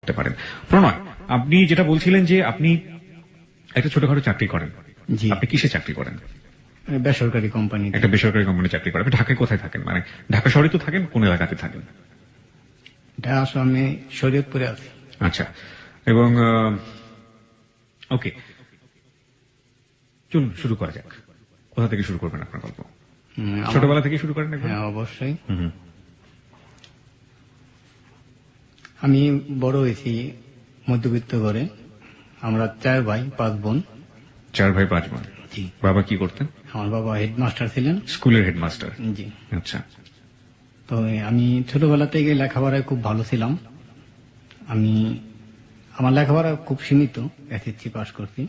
করতে পারেন। প্রণয়, আপনি যেটা বলছিলেন যে আপনি একটা ছোটখাটো চাকরি করেন, আপনি কিসে চাকরি করেন? বেসরকারি কোম্পানি। একটা বেসরকারি কোম্পানি চাকরি করেন। আপনি ঢাকায় কোথায় থাকেন? মানে ঢাকা শহরে তো থাকেন, কোন এলাকাতে থাকেন? আমি শরীয়তপুরে আছি। আচ্ছা, এবং ওকে, চলুন শুরু করা যাক। কোথা থেকে শুরু করবেন আপনার গল্প? ছোটবেলা থেকে শুরু করেন? হ্যাঁ, অবশ্যই। আমি বড় হয়েছি মধ্যবিত্ত ঘরে। আমরা 4 ভাই 5 বোন। 4 ভাই 5 বোন। জি। বাবা কি করতেন? আমার বাবা হেডমাস্টার ছিলেন। স্কুলের হেডমাস্টার? জি। আচ্ছা। তো আমি ছোটবেলা থেকে লেখাপড়ায় খুব ভালো ছিলাম। আমার লেখাপড়া খুব সীমিত, এসএসসি পাস করছি।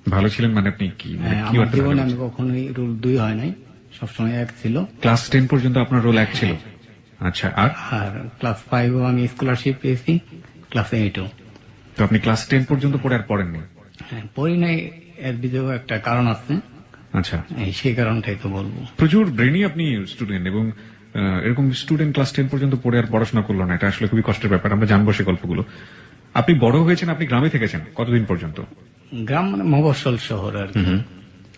ভালো ছিলেন মানে আপনি কি? আমার জীবনে আমি কখনোই রোল 2 হয় নাই, সবসময় 1 ছিল। ক্লাস 10 পর্যন্ত আপনার রোল 1 ছিল? আচ্ছা। আর ক্লাস 5 আমি স্কলারশিপ পেয়েছি, ক্লাস 8ও। তো আপনি ক্লাস 10 পর্যন্ত পড়ে আর পড়েননি? হ্যাঁ, পড়ি নাই। এর বিজয় একটা কারণ আছে। আচ্ছা, সেই কারণটাই তো বলবো। প্রচুর ব্রেনি আপনি স্টুডেন্ট, এবং এরকম স্টুডেন্ট ক্লাস 10 পর্যন্ত পড়ে আর পড়াশোনা করলো না, এটা আসলে খুবই কষ্টের ব্যাপার। আমরা জানবো সে গল্পগুলো। আপনি বড় হয়েছেন, আপনি গ্রামে থেকেছেন কতদিন পর্যন্ত? গ্রাম মানে মফস্বল শহর আর কি।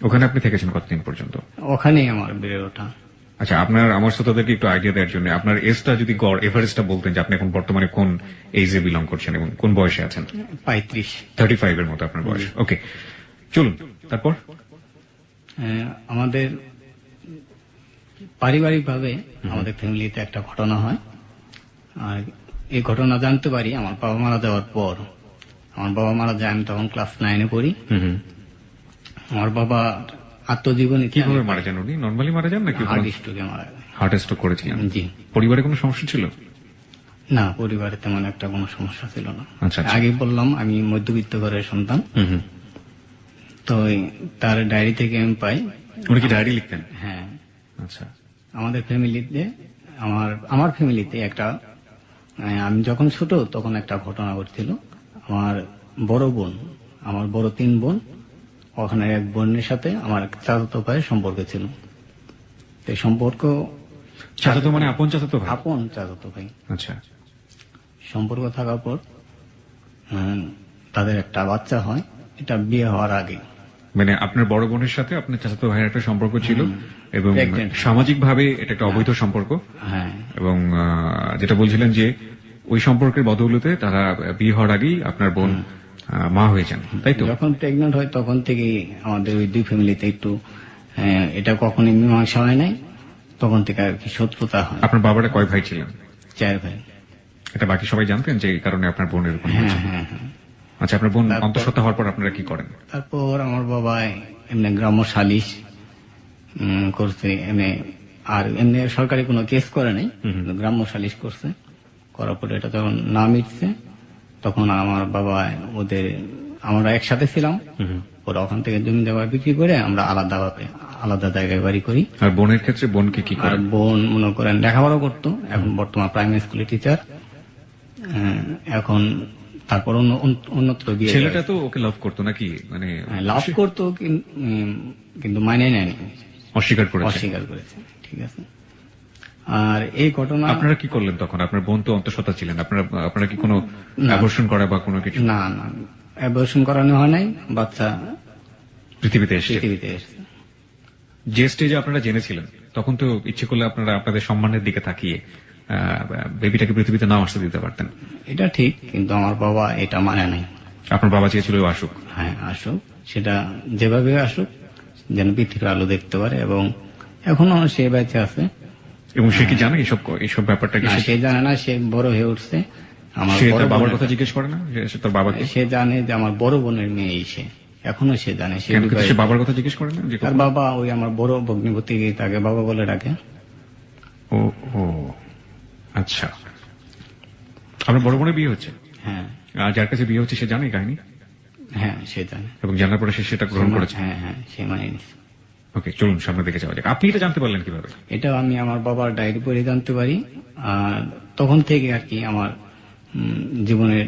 ওখানে আপনি থেকেছেন কতদিন পর্যন্ত? ওখানেই আমার বেড়ে ওঠা। আচ্ছা, আপনার আমার শ্রোতাদেরকে একটু আইডিয়া দেওয়ার জন্য আপনার এজটা যদি গড় এভারেজটা বলতেন, যে আপনি এখন বর্তমানে কোন এজে বিলং করছেন এবং কোন বয়সে আছেন? 35 এর মতো আপনার বয়স। ওকে, চলুন তারপর। আমাদের পারিবারিক ভাবে আমাদের ফ্যামিলিতে একটা ঘটনা হয়, আর এই ঘটনা জানতে পারি আমার বাবা মারা যাওয়ার পর। আমার বাবা মারা যায়, আমি তখন ক্লাস 9-এ পড়ি। আমার বাবা আত্মজীবনী। কিভাবে মারা যান উনি? নরমালি মারা যান নাকি হার্ট স্ট্রোকে মারা যায়? হার্ট স্ট্রোক করেছিলেন? জি। পরিবারে কোনো সমস্যা ছিল? না, পরিবারে তেমন একটা কোনো সমস্যা ছিল না। আচ্ছা। আগে বললাম আমি মধ্যবিত্ত ঘরের সন্তান। তো তার ডায়েরি থেকে আমি পাই। উনি কি ডায়েরি লিখতেন? হ্যাঁ। আচ্ছা। আমাদের ফ্যামিলিতে, আমার ফ্যামিলিতে একটা, আমি যখন ছোট তখন একটা ঘটনা ঘটছিল। আমার বড় বোন, আমার বড় 3 বোন, ওখানে এক বোনের সাথে আমার চাচাতো ভাইয়ের সম্পর্ক ছিল। এই সম্পর্ক চাচাতো মানে আপন চাচাতো ভাই? আপন চাচাতো ভাই। আচ্ছা। সম্পর্ক থাকার পর তাদের একটা বাচ্চা হয়, এটা বিয়ে হওয়ার আগে। মানে আপনার বড় বোনের সাথে আপনার চাচাতো ভাইয়ের একটা সম্পর্ক ছিল, এবং সামাজিক ভাবে এটা একটা অবৈধ সম্পর্ক। হ্যাঁ। এবং যেটা বলছিলেন যে ওই সম্পর্কের বদৌলতে তারা বিয়ে হওয়ার আগেই আপনার বোন মা হয়ে যান, তাই তো? যখন প্রেগনেন্ট হয় তখন থেকে আমাদের ওই 2 ফ্যামিলিতে একটু এটা কখনোই মীমাংসা হয় নাই, তখন থেকে আর কি শত্রুতা হয়। আপনার বাবারা কয় ভাই ছিলেন? 4 ভাই। এটা বাকি সবাই জানতেন যে এই কারণে আপনার বোন এরকম? হ্যাঁ হ্যাঁ হ্যাঁ। আচ্ছা, আপনার বোন অন্তঃসত্ত্বা হওয়ার পর আপনারা কি করেন? তারপর আমার বাবা এমনি গ্রাম্য সালিশ করছে, আর এমনি সরকারি কোনো কেস করে নাই, গ্রাম্য সালিশ করছে। করার পরে এটা যখন না মিটছে, তখন আমার বাবা আমরা একসাথে ছিলাম, ওরা ওখান থেকে জমি জায়গা বিক্রি করে আমরা আলাদা জায়গায় বাড়ি করি। আর বোনের ক্ষেত্রে বোনকে কি করে? বোন মনে করেন লেখাপড়া করতো, এখন বর্তমান প্রাইমারি স্কুলের টিচার। এখন তারপর অন্যত্র বিয়ে। ছেলেটা তো ওকে লাভ করতো নাকি? মানে লাভ করতো, কিন্তু মানে নেয়নি, অস্বীকার করেছে। ঠিক আছে। আর এই ঘটনা আপনারা কি করলেন তখন? আপনার বোন তো অন্তঃসত্ত্বা ছিলেন, আপনারা কি কোনো অ্যাবর্শন করা বা কোনো কিছু? না, অ্যাবর্শন করানো হয় নাই, বাচ্চা পৃথিবীতে এসেছে। যে স্টেজে আপনারা জেনেছিলেন, তখন তো ইচ্ছে করলে আপনারা আপনাদের সম্মানের দিকে তাকিয়ে বেবিটাকে পৃথিবীতে নাও আসতে দিতে পারতেন। এটা ঠিক, কিন্তু আমার বাবা এটা মানে নাই। আপনার বাবা চেয়েছিল আসুক? হ্যাঁ, আসুক, সেটা যেভাবে আসুক, যেন পৃথিবীর আলো দেখতে পারে, এবং এখনো সে বেঁচে আছে। এবং সে কি জানে এইসব ব্যাপারটা? সে জানে না, সে বড় হয়ে উঠছে। আমার বাবার কথা জিজ্ঞেস করে না তোর বাবাকে? সে জানে যে আমার বড় বোনের মেয়ে সে, এখনো সে জানে। সে বাবার কথা জিজ্ঞেস করে না? তার বাবা ওই আমার বড় ভগ্নিপতি, তাকে বাবা বলে ডাকে। ও আচ্ছা। আপনার বড় বোনের বিয়ে হচ্ছে? হ্যাঁ। আর যার কাছে বিয়ে হচ্ছে সে জানে কাহিনী? হ্যাঁ, সে জানে। এবং জানার পরে সে সেটা গ্রহণ করেছে? হ্যাঁ হ্যাঁ, সে মানে নিচ্ছে। ওকে, চলুন সামনে দিকে যাওয়া যাক। আপনি এটা জানতে পারলেন কিভাবে? এটা আমি আমার বাবার ডায়েরি পড়ে জানতে পারি। আর তখন থেকে আর কি আমার জীবনের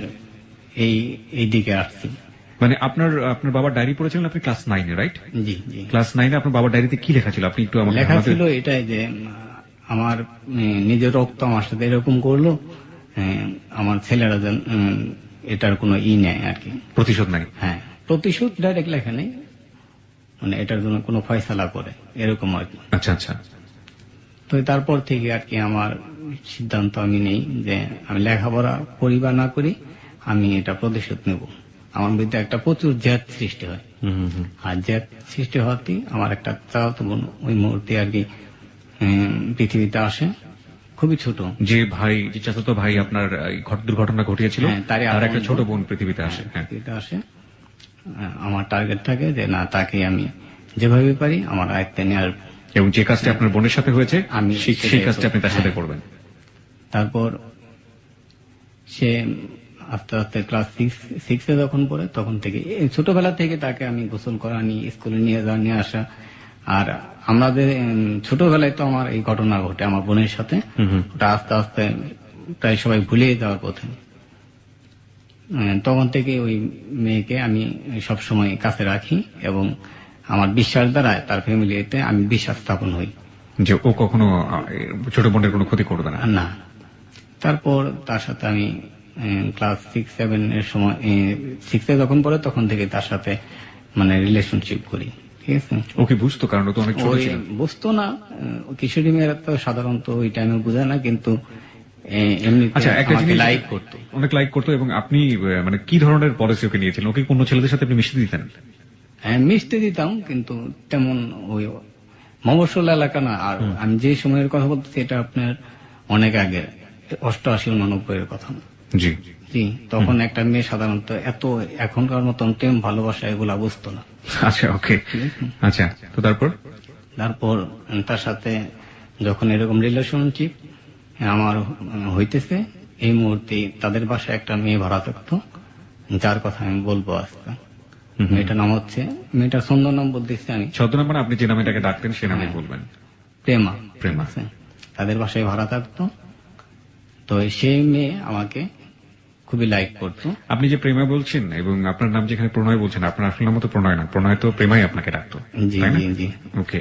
এই দিকে আসছি। মানে আপনার বাবার ডায়েরি পড়েছিলেন আপনি ক্লাস 9-এ, রাইট? জি জি। ক্লাস 9-এ আপনার বাবার ডায়েরিতে কি লেখা ছিল? আপনি একটু লেখা ছিল এটাই যে আমার নিজের রক্ত আমার সাথে এরকম করলো, আমার ছেলেরা যেন এটার কোনো নেয় আর কি, প্রতিশোধ নাই। হ্যাঁ, প্রতিশোধ ডাইরেক্ট লেখা নেই, মানে এটার জন্য কোনো ফয়সালা করে এরকম আর কি। আচ্ছা আচ্ছা। তো তারপর থেকে আর কি আমার সিদ্ধান্ত আমি নেই যে আমি লেখাপড়া করি বা না করি, আমি এটা প্রতিশোধ নেব। আমার মধ্যে একটা প্রচুর জেদ সৃষ্টি হয়, আর জেদ সৃষ্টি হওয়াতেই আমার একটা চাচাতো বোন ওই মুহূর্তে আর কি পৃথিবীতে আসে, খুবই ছোট। যে ভাই, যে চাচাতো ভাই আপনার এই দুর্ঘটনা ঘটিয়েছিল, তার একটা ছোট বোন পৃথিবীতে আসে। হ্যাঁ, পৃথিবীতে আসে। আমার টার্গেট থাকে যে না, তাকে আমি যেভাবে পারি আমার আয়ত্তে নিয়ে আসবো, এবং যে কাজটা আপনার বোনের সাথে হয়েছে আমি সেই কাজটা আপনি তার সাথে করবেন। তারপর সে আস্তে আস্তে ক্লাস 6 যখন পড়ে তখন থেকে, ছোটবেলা থেকে তাকে আমি গোসল করানি, স্কুলে নিয়ে যাওয়া নিয়ে আসা। আর আমাদের ছোটবেলায় তো আমার এই ঘটনা ঘটে আমার বোনের সাথে, ওটা আস্তে আস্তে প্রায় সবাই ভুলে যাওয়ার পথে। তখন থেকে ওই মেয়েকে আমি সবসময় কাছে রাখি এবং আমার বিশ্বাস দ্বারা তার ফ্যামিলিতে আমি বিশ্বাস স্থাপন হই যে ও কখনো ছোট বোনের কোনো ক্ষতি করবে না। না। তারপর তার সাথে আমি ক্লাস 6-7 এর সময়, 6 যখন পড়ে তখন থেকে তার সাথে মানে রিলেশনশিপ করি, ঠিক আছে। ওকে বুঝতো, কারণ ও তো অনেক ছোট ছিল। বুঝতো না, কিশোরী মেয়েরা তো সাধারণত ওই টাইমে বোঝে না, কিন্তু আচ্ছা, একটা জিনিস লাইক করতো, অনেক লাইক করতো। এবং আপনি মানে কি ধরনের পলিসি ওকে নিয়েছিলেন? ওকে অন্য ছেলেদের সাথে আপনি মিশতে দিতেন? হ্যাঁ, মিশতে দিতাম, কিন্তু তেমন ওই মফস্বল এলাকা না। আর আমি যে সময়ের কথা বলতেছি এটা আপনার অনেক আগে, 88-89 এর কথা না। জি জি, তখন একটা মেয়ে সাধারণত এত এখনকার মতন প্রেম ভালোবাসা এগুলা বুঝতো না। আচ্ছা, ওকে। আচ্ছা, তো তারপর তার সাথে যখন এরকম রিলেশনশিপ আমার হইতেছে, এই মুহূর্তে তাদের বাসায় একটা মেয়ে ভাড়া থাকতো, যার কথা আমি বলবো আজকে। মেয়েটার নাম হচ্ছে, মেয়েটার সুন্দর নাম বলতেছি আমি, ছদ্মনাম মানে আপনি যে নামে তাকে ডাকতেন সে নামে বলবেন। প্রেমা। প্রেমা। তাদের বাসায় ভাড়া থাকতো। তো সেই মেয়ে আমাকে খুবই লাইক করতো। আপনি যে প্রেমা বলছেন এবং আপনার নাম যেখানে প্রণয় বলছেন, আপনার আসল নাম তো প্রণয় না, প্রণয় তো প্রেমাই আপনাকে ডাকতো। জি জি জি। ওকে।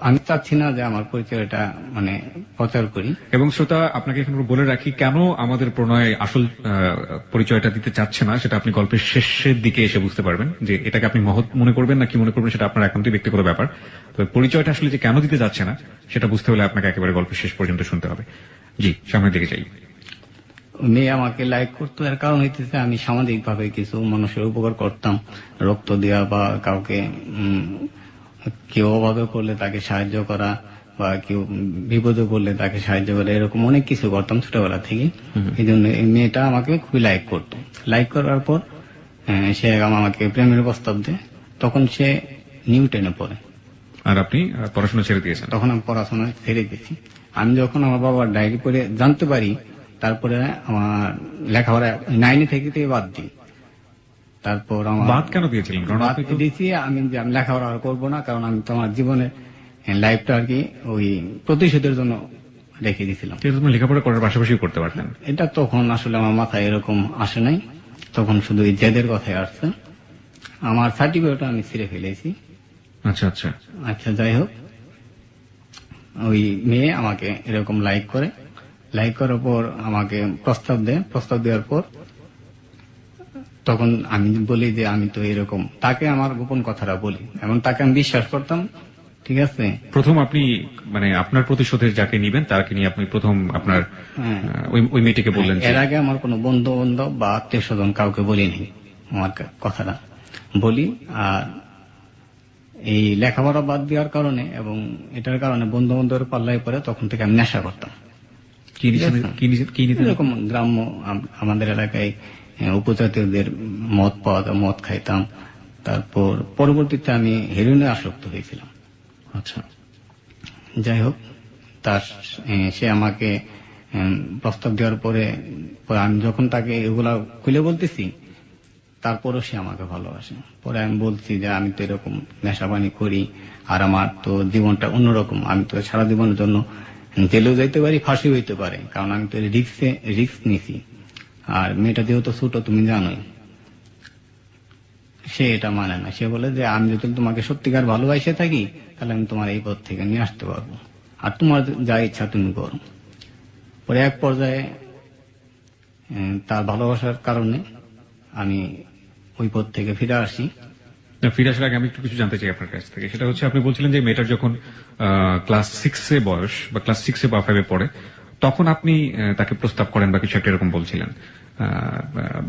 আমি চাচ্ছি না যে আমার পরিচয়টা মানে প্রচার করি। এবং শ্রোতা, আপনাকে এখন বলে রাখি কেন আমাদের প্রণয় আসল পরিচয়টা দিতে চাচ্ছে না, সেটা আপনি গল্পের শেষের দিকে এসে বুঝতে পারবেন। যে এটাকে আপনি মহৎ মনে করবেন না কি মনে করবেন সেটা আপনার একান্তই ব্যক্তিগত ব্যাপার। তবে পরিচয়টা আসলে যে কেন দিতে যাচ্ছে না সেটা বুঝতে হলে আপনাকে একেবারে গল্পের শেষ পর্যন্ত শুনতে হবে। জি, সামনের দিকে যাই। মেয়ে আমাকে লাইক করতো, এর কারণ হইতেছে আমি সামাজিক ভাবে কিছু মানুষের উপকার করতাম, রক্ত দেওয়া বা কাউকে কেউ অভাবে করলে তাকে সাহায্য করা, বা কেউ বিপদে পড়লে তাকে সাহায্য করা, এরকম অনেক কিছু করতাম ছোটবেলা থেকে। এই জন্য এই মেয়েটা আমাকে খুবই লাইক করতো। লাইক করার পর সে আমাকে প্রেমের প্রস্তাব দেয়। তখন সে নিউটেনে পড়ে। আর আপনি পড়াশোনা ছেড়ে দিয়েছেন? তখন আমি পড়াশোনা ছেড়ে দিয়েছি। আমি যখন আমার বাবার ডায়েরি পড়ে জানতে পারি, তারপরে আমার লেখাপড়া 9 থেকে বাদ দিই। তারপর আমার বাদ কেন দিয়েছিলেন? বাদ দিয়েছি আমি লেখাপড়া করবো না, কারণ আমি তো আমার জীবনের লাইফটা আর কি ওই প্রতিশোধের জন্য রেখে দিয়েছিলাম। লেখাপড়া করার পাশাপাশি করতে পারতেন। এটা তখন আসলে আমার মাথায় এরকম আসে নাই, তখন শুধু এই জেদের কথাই আসছে। আমার সার্টিফিকেট আমি ছিঁড়ে ফেলেছি। আচ্ছা আচ্ছা আচ্ছা, যাই হোক, ওই মেয়ে আমাকে এরকম লাইক করে, লাইক করার পর আমাকে প্রস্তাব দেয়। প্রস্তাব দেওয়ার পর তখন আমি বলি যে আমি তো এরকম, তাকে আমার গোপন কথাটা বলি এবং তাকে আমি বিশ্বাস করতাম, ঠিক আছে। প্রথম আপনি মানে আপনার প্রতিশোধের যাকে নিবেন তাকে নিয়ে আপনি প্রথম আপনার ওই মেয়েটিকে বললেন? এর আগে আমার কোনো বন্ধু বান্ধব বা আত্মীয় স্বজন কাউকে বলিনি আমার কথাটা বলি। আর এই লেখাপড়া বাদ দেওয়ার কারণে এবং এটার কারণে বন্ধু বান্ধবের পাল্লায় পরে তখন থেকে আমি নেশা করতাম। এরকম গ্রাম্য আমাদের এলাকায় উপজাতীয়দের মদ পাওয়া যায়, মদ খাইতাম। তারপর পরবর্তীতে আমি হেরোইনে আসক্ত হয়েছিলাম। আচ্ছা, যাই হোক, সে আমাকে প্রস্তাব দেওয়ার পরে আমি যখন তাকে এগুলা খুলে বলতেছি, তারপরও সে আমাকে ভালোবাসে। পরে আমি বলছি যে আমি তো এরকম নেশাপানি করি, আর আমার তো জীবনটা অন্যরকম, আমি তো সারা জীবনের জন্য জেলেও যাইতে পারি, ফাঁসি হইতে পারে, কারণ আমি তো রিস্ক নিছি। আর মেয়েটা যেহেতু ছোট তুমি জানোই, সে এটা মানে না। সে বলে যে আমি যদি তোমাকে সত্যিকার ভালোবাসে থাকি তাহলে আমি তোমার এই পথ থেকে নিয়ে আসতে পারবো, আর তোমার যা ইচ্ছা তুমি করো। পরে এক পর্যায়ে তার ভালোবাসার কারণে আমি ওই পথ থেকে ফিরে আসি। ফিরে আসার আগে আমি একটু কিছু জানতে চাই আপনার কাছ থেকে। সেটা হচ্ছে আপনি বলছিলেন যে মেয়েটার যখন ক্লাস 6 বয়স বা ক্লাস 6 বা 5 পড়ে, তখন আপনি তাকে প্রস্তাব করেন বা কিছু একটা এরকম বলছিলেন,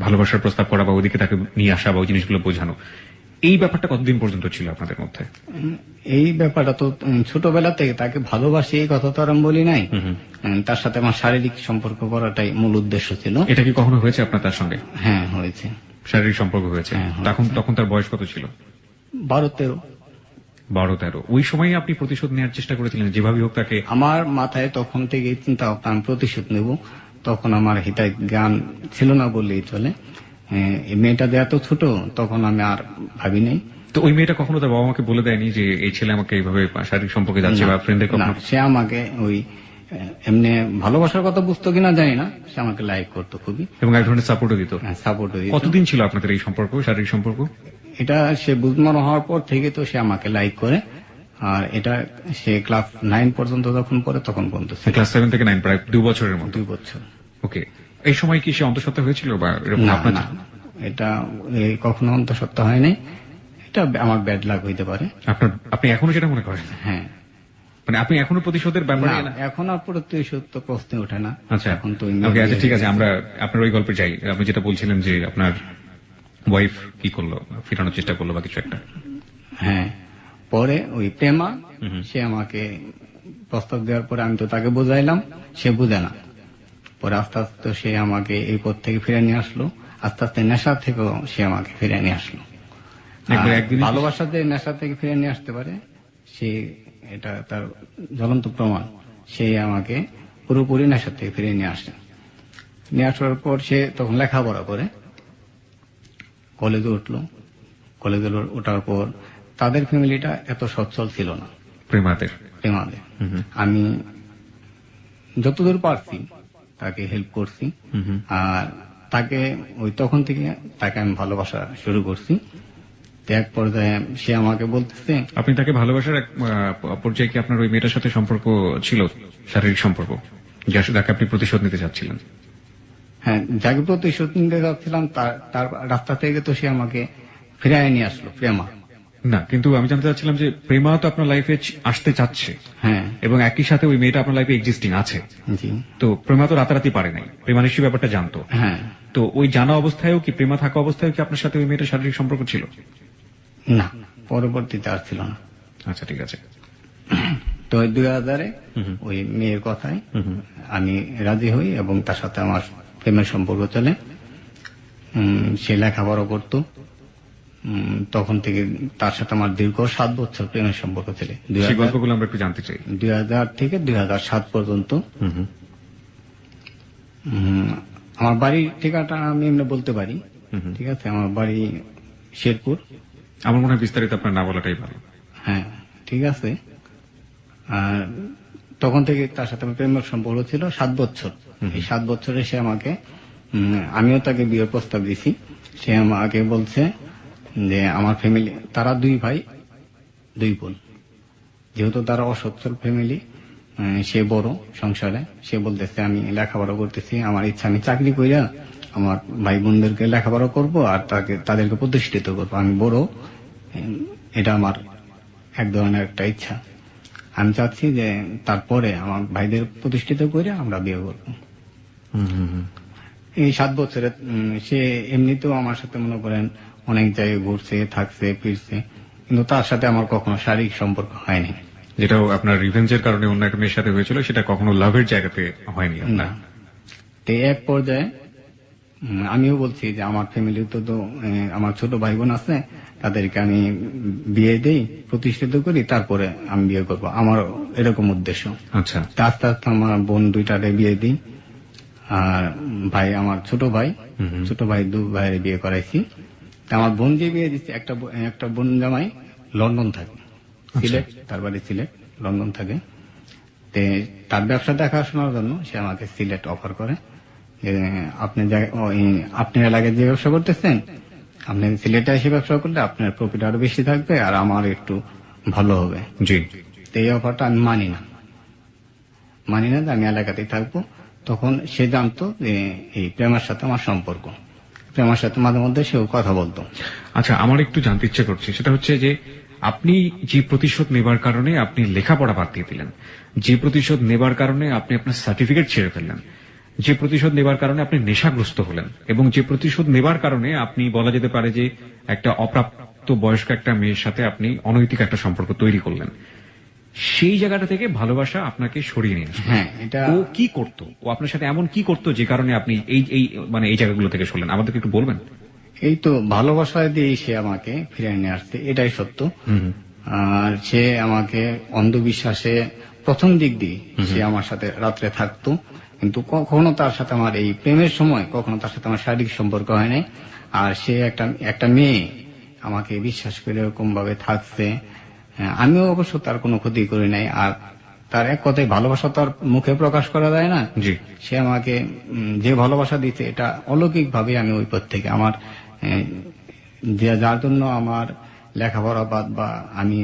ভালোবাসার প্রস্তাব করা বা ওদিকে তাকে নিয়ে আসা বা ওই জিনিসগুলো বোঝানো। এই ব্যাপারটা কতদিন পর্যন্ত ছিল আপনাদের মধ্যে? এই ব্যাপারটা তো ছোটবেলা থেকে তাকে ভালোবাসি এই কথা তো আর আমি বলি নাই। তার সাথে আমার শারীরিক সম্পর্ক করাটাই মূল উদ্দেশ্য ছিল। এটা কি কখনো হয়েছে আপনার তার সঙ্গে? হ্যাঁ, হয়েছে। শারীরিক সম্পর্ক হয়েছে? তখন তার বয়স কত ছিল? 12-13। 12-13। ওই সময় আপনি প্রতিশোধ নেওয়ার চেষ্টা করেছিলেন যেভাবে হোক তাকে? আমার মাথায় তখন থেকে চিন্তা ভাবনা আমি প্রতিশোধ নেব, তখন আমার হিতায় জ্ঞান ছিল না বললেই চলে। এই মেয়েটা যে এত ছোট তখন আমি আর ভাবি নাই। তো ওই মেয়েটা কখনো তার বাবা মাকে বলে দেয়নি যে এই ছেলে আমাকে এইভাবে শারীরিক সম্পর্কে যাচ্ছে বা ফ্রেন্ডদের কখনো? সে আমাকে ওই এমনি ভালোবাসার কথা বুঝতো কিনা জানি না, সে আমাকে লাইক করতো খুবই, এবং এক ধরনের সাপোর্টও দিত? সাপোর্টও দিত। কতদিন ছিল আপনাদের এই সম্পর্ক, শারীরিক সম্পর্ক? এটা সে বুঝমানো হওয়ার পর থেকে তো সে আমাকে লাইক করে, আর এটা সে ক্লাস 9 পর্যন্ত যখন পড়ে তখন পর্যন্ত। ক্লাস 7 থেকে 9, প্রায় 2 বছরের মতো? 2 বছর। ওকে। এই সময় কি সে অন্তঃসত্ত্বা হয়েছিল বা এরকম? না, এটা কখনো অন্তঃসত্ত্বা হয় নাই। এটা আমার ব্যাড লাক হইতে পারে। আপনি এখনো সেটা মনে করেন? হ্যাঁ। মানে আপনি এখনো প্রতিশোধের ব্যাপারে? এখন আর প্রতিশোধ তো প্রশ্ন ওঠে না। আচ্ছা, এখন তো আচ্ছা, ঠিক আছে, আমরা আপনার ওই গল্পে যাই। আপনি যেটা বলছিলেন যে আপনার ওয়াইফ কি করলো, ফিরানোর চেষ্টা করলো বা কিছু একটা? হ্যাঁ, পরে ওই প্রেমা সে আমাকে প্রস্তাব দেওয়ার পরে আমি তো তাকে বুঝাইলাম, সে বুঝে না। পরে আস্তে আস্তে সে আমাকে এই পথ থেকে ফিরে নিয়ে আসলো, আস্তে আস্তে নেশা থেকেও সে আমাকে ফিরে নিয়ে আসলো। ভালোবাসা যে নেশা থেকে ফিরে নিয়ে আসতে পারে সে, এটা তার জ্বলন্ত প্রমাণ। সে আমাকে পুরোপুরি নেশা থেকে ফিরে নিয়ে আসে। নিয়ে আসার পর সে তখন লেখাপড়া করে, কলেজে উঠলো। কলেজে ওঠার পর তাদের ফ্যামিলিটা এত সচ্ছল ছিল না। প্রেমাদের? আমি যতদূর পারছি তাকে হেল্প করছি, আর তাকে ওই তখন থেকে তাকে আমি ভালোবাসা শুরু করছি। এক পর্যায়ে সে আমাকে বলতেছে। আপনি তাকে ভালোবাসার এক পর্যায়ে কি আপনার ওই মেয়েটার সাথে সম্পর্ক ছিল, শারীরিক সম্পর্ক, যাকে আপনি প্রতিশোধ নিতে চাচ্ছিলেন? হ্যাঁ, যাকে প্রতিশোধ নিতে চাচ্ছিলাম তার রাস্তা থেকে তো সে আমাকে ফিরিয়ে নিয়ে আসলো প্রেমা। না, কিন্তু আমি জানতে চাচ্ছিলাম যে প্রেমা তো আপনার লাইফে আসতে চাচ্ছে। হ্যাঁ, এবং একই সাথে ওই মেয়েটা আপনার লাইফে এক্সিস্টিং আছে। জি। তো প্রেমা তো রাতারাতি পারে নাই, প্রেমা নিশ্চয়ই ব্যাপারটা জানতো। হ্যাঁ। তো ওই জানা অবস্থায়ও কি, প্রেমা থাকা অবস্থায় কি আপনার সাথে ওই মেয়েটার শারীরিক সম্পর্ক ছিল? না, পরবর্তীতে আর ছিল না। আচ্ছা, ঠিক আছে। তো 2000-এ ওই মেয়ের কথায় আমি রাজি হই এবং তার সাথে আমার প্রেমের সম্পর্ক চলে। সে লেখাপড়া করত, তখন থেকে তার সাথে আমার দীর্ঘ 7 বছর প্রেমের সম্পর্ক ছিল। সেই গল্পগুলো আমরা একটু জানতে চাই। 2000 থেকে 2007 পর্যন্ত। আমার বাড়ির ঠিকানাটা আমি এমনি বলতে পারি, ঠিক আছে? আমার বাড়ি শেরপুর। আমার মনে হয় বিস্তারিত আপনার না বলাটাই ভালো। হ্যাঁ, ঠিক আছে। আর তখন থেকে তার সাথে আমার প্রেমের সম্পর্ক ছিল 7 বছর। এই 7 বছরে সে আমাকে, আমিও তাকে বিয়ের প্রস্তাব দিছি। সে আমাকে বলছে যে আমার ফ্যামিলি, তারা 2 ভাই 2 বোন, যেহেতু তারা অসচ্ছল ফ্যামিলি, সে বড় সংসারে। সে বলতেছে আমি লেখাপড়া করতেছি, আমার ইচ্ছা আমি চাকরি কইরা আমার ভাই বোনদেরকে লেখাপড়া করব আর তাদেরকে প্রতিষ্ঠিত করবো। আমি বড়, এটা আমার এক ধরনের একটা ইচ্ছা। আমি চাচ্ছি যে তারপরে আমার ভাইদের প্রতিষ্ঠিত করে আমরা বিয়ে করব। এই 7 বছরে সে এমনিতেও আমার সাথে মনে করেন অনেক জায়গায় ঘুরছে, থাকছে, ফিরছে, কিন্তু তার সাথে আমার কখনো শারীরিক সম্পর্ক হয়নি। যেটাও আপনার রিভেঞ্জের কারণে অন্য একটা মেয়ের সাথে হয়েছিল, সেটা কখনো লাভের জায়গাতে হয়নি আপনার? তো এক পর্যায়ে আমিও বলছি যে আমার ফ্যামিলিতে তো আমার ছোট ভাই বোন আছে, তাদেরকে আমি বিয়ে দেই, প্রতিষ্ঠিত করি, তারপরে আমি বিয়ে করব, আমার এরকম উদ্দেশ্য। আচ্ছা। আস্তে আস্তে আমার বোন 2টারে বিয়ে দিই, আর ভাই আমার ছোট ভাই 2 ভাইয়ের বিয়ে করাইছি। আমার বোন যে বিয়ে দিচ্ছে, একটা বোন জামাই লন্ডন থাকে, সিলেট, তার বাড়ি সিলেট, লন্ডন থাকে। তার ব্যবসা দেখাশোনার জন্য সে আমাকে সিলেট অফার করে, আপনি এলাকায় যে ব্যবসা করতেছেন, আপনি সিলেটে এসে ব্যবসা করলে আপনার প্রফিট আরো বেশি থাকবে আর আমার একটু ভালো হবে। জি। এই অফারটা আমি মানি না যে আমি এলাকাতেই থাকবো। তখন সে জানতো যে এই প্রেমার সাথে আমার সম্পর্ক, প্রেমার সাথে মাঝে মধ্যে সেও কথা বলতো। আচ্ছা, আমার একটু জানতে ইচ্ছে করছে, সেটা হচ্ছে যে আপনি যে প্রতিশোধ নেবার কারণে আপনি লেখাপড়া বাদ দিয়ে দিলেন, যে প্রতিশোধ নেবার কারণে আপনি আপনার সার্টিফিকেট ছেড়ে ফেললেন, যে প্রতিশোধ নেবার কারণে আপনি নেশাগ্রস্ত হলেন, এবং যে প্রতিশোধ নেবার কারণে আপনি বলা যেতে পারে যে একটা অপ্রাপ্ত বয়স্ক একটা মেয়ের সাথে আপনি অনৈতিক একটা সম্পর্ক তৈরি করলেন, সেই জায়গাটা থেকে ভালোবাসা আপনাকে সরিয়ে নিয়ে আসলো। হ্যাঁ, এটা ও কি করতো, ও আপনার সাথে এমন কি করতো যে কারণে আপনি এই মানে এই জায়গাগুলো থেকে সরলেন, আমাদেরকে একটু বলবেন? এই তো ভালোবাসা দিয়ে সে আমাকে ফিরে নিয়ে আসছে, এটাই সত্য। আর সে আমাকে অন্ধবিশ্বাসে প্রথম দিক দিয়ে সে আমার সাথে রাত্রে থাকতো, কিন্তু কখনো তার সাথে আমার এই প্রেমের সময় কখনো তার সাথে আমার শারীরিক সম্পর্ক হয় নাই। আর সে একটা মেয়ে আমাকে বিশ্বাস করে এরকম ভাবে থাকছে, আমিও অবশ্য তার কোনো ক্ষতি করি নাই। আর তার এক কথায় ভালোবাসা তো আর মুখে প্রকাশ করা যায় না। জি। সে আমাকে যে ভালোবাসা দিতে, এটা অলৌকিক ভাবে আমি ওই পথ থেকে আমার যার জন্য আমার লেখাপড়া বাদ বা আমি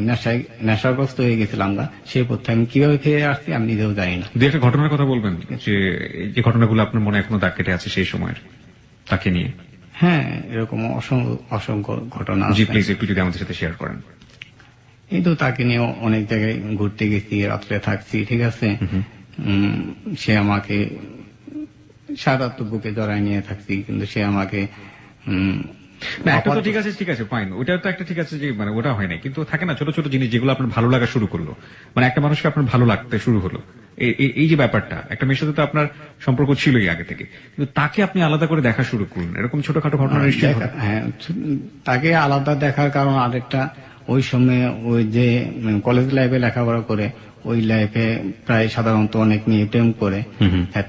নেশাগ্রস্ত হয়ে গেছিলাম না, সেই পথে আমি কিভাবে ফিরে আসছি আমি নিজেও জানি না। দু একটা ঘটনার কথা বলবেন, যে ঘটনাগুলো আপনার মনে এখনো দাগ কেটে আছে সেই সময়ের, তাকে নিয়ে? হ্যাঁ, এরকম অসংখ্য ঘটনা। জি প্লিজ, একটু যদি আমাদের সাথে শেয়ার করেন। এই তো তাকে নিয়ে অনেক জায়গায় ঘুরতে গেছি, রাত্রে থাকছি, ঠিক আছে। সে আমাকে সারা রাত বুকে জড়ায় নিয়ে থাকছি, কিন্তু সে আমাকে একটা তো ঠিক আছে, ঠিক আছে, ফাইন, ওটা তো একটা ঠিক আছে যে মানে ওটা হয় না, কিন্তু থাকে না ছোট ছোট জিনিস যেগুলো আপনার ভালো লাগা শুরু করলো, মানে একটা মানুষকে আপনার ভালো লাগতে শুরু হলো, এই যে ব্যাপারটা, একটা মেয়ের সাথে তো আপনার সম্পর্ক ছিলই আগে থেকে, কিন্তু তাকে আপনি আলাদা করে দেখা শুরু করুন, এরকম ছোটখাটো ঘটনা নিশ্চয়ই। হ্যাঁ, তাকে আলাদা দেখার কারণ আরেকটা, ওই সময় ওই যে কলেজ লাইফে লেখাপড়া করে, ওই লাইফে প্রায় সাধারণত অনেক মেয়ে প্রেম করে,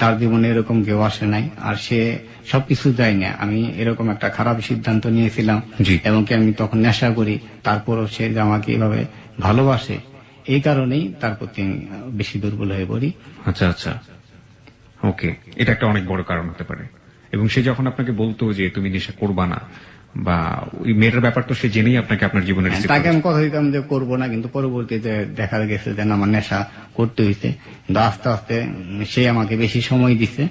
তার জীবনে এরকম কেউ আসে নাই। আর সে সবকিছু যায় না, আমি এরকম একটা খারাপ সিদ্ধান্ত নিয়েছিলাম, এবং কি আমি তখন নেশা করি, তারপরও সে যে আমাকে এভাবে ভালোবাসে, এই কারণেই তার প্রতি আমি বেশি দুর্বল হয়ে পড়ি। আচ্ছা আচ্ছা, ওকে, এটা একটা অনেক বড় কারণ হতে পারে। এবং সে যখন আপনাকে বলতো যে তুমি নেশা করবা না, বা ওই মেয়েটার ব্যাপার তো সে জেনেই আপনাকে আপনার জীবনে, তাকে আমি কথা দিতাম যে করবো না, কিন্তু পরবর্তীতে দেখা গেছে যে আমার নেশা করতে হয়েছে, কিন্তু আস্তে আস্তে সে আমাকে বেশি সময় দিছে,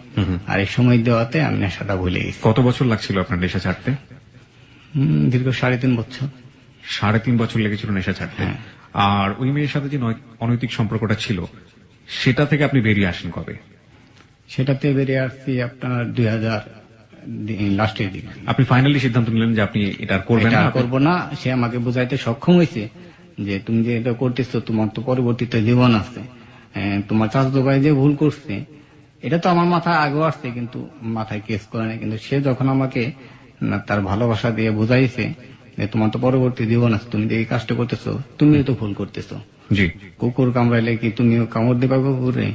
আর এই সময় দেওয়াতে আমি নেশাটা ভুলে গেছি। কত বছর লাগছিল আপনার নেশা ছাড়তে? দীর্ঘ 3.5 বছর। 3.5 বছর লেগেছিল নেশা ছাড়তে। আর ওই মেয়ের সাথে যে অনৈতিক সম্পর্কটা ছিল, সেটা থেকে আপনি বেরিয়ে আসেন কবে? সেটাতে বেরিয়ে আসছি আপনার 2000 লাস্টের দিকে। আপনি ফাইনালি সিদ্ধান্ত নিলেন যে আপনি এটা করবো না। সে আমাকে বোঝাইতে সক্ষম হয়েছে যে তুমি যে এটা করতেছো, তোমার তো পরবর্তীতে জীবন আছে, তোমার চাচাতো ভাই যে ভুল করছে, এটা তো আমার মাথায় আগেও আসছে, কিন্তু মাথায় কেস করে না। কিন্তু সে যখন আমাকে তার ভালোবাসা দিয়ে বুঝাইছে যে তোমার তো পরবর্তী জীবন আছে, তুমি যে এই কাজটা করতেছো, তুমিও তো ভুল করতেছো। জি, কুকুর কামড়াইলে কি তুমিও কামড় দিবা কুকুরে?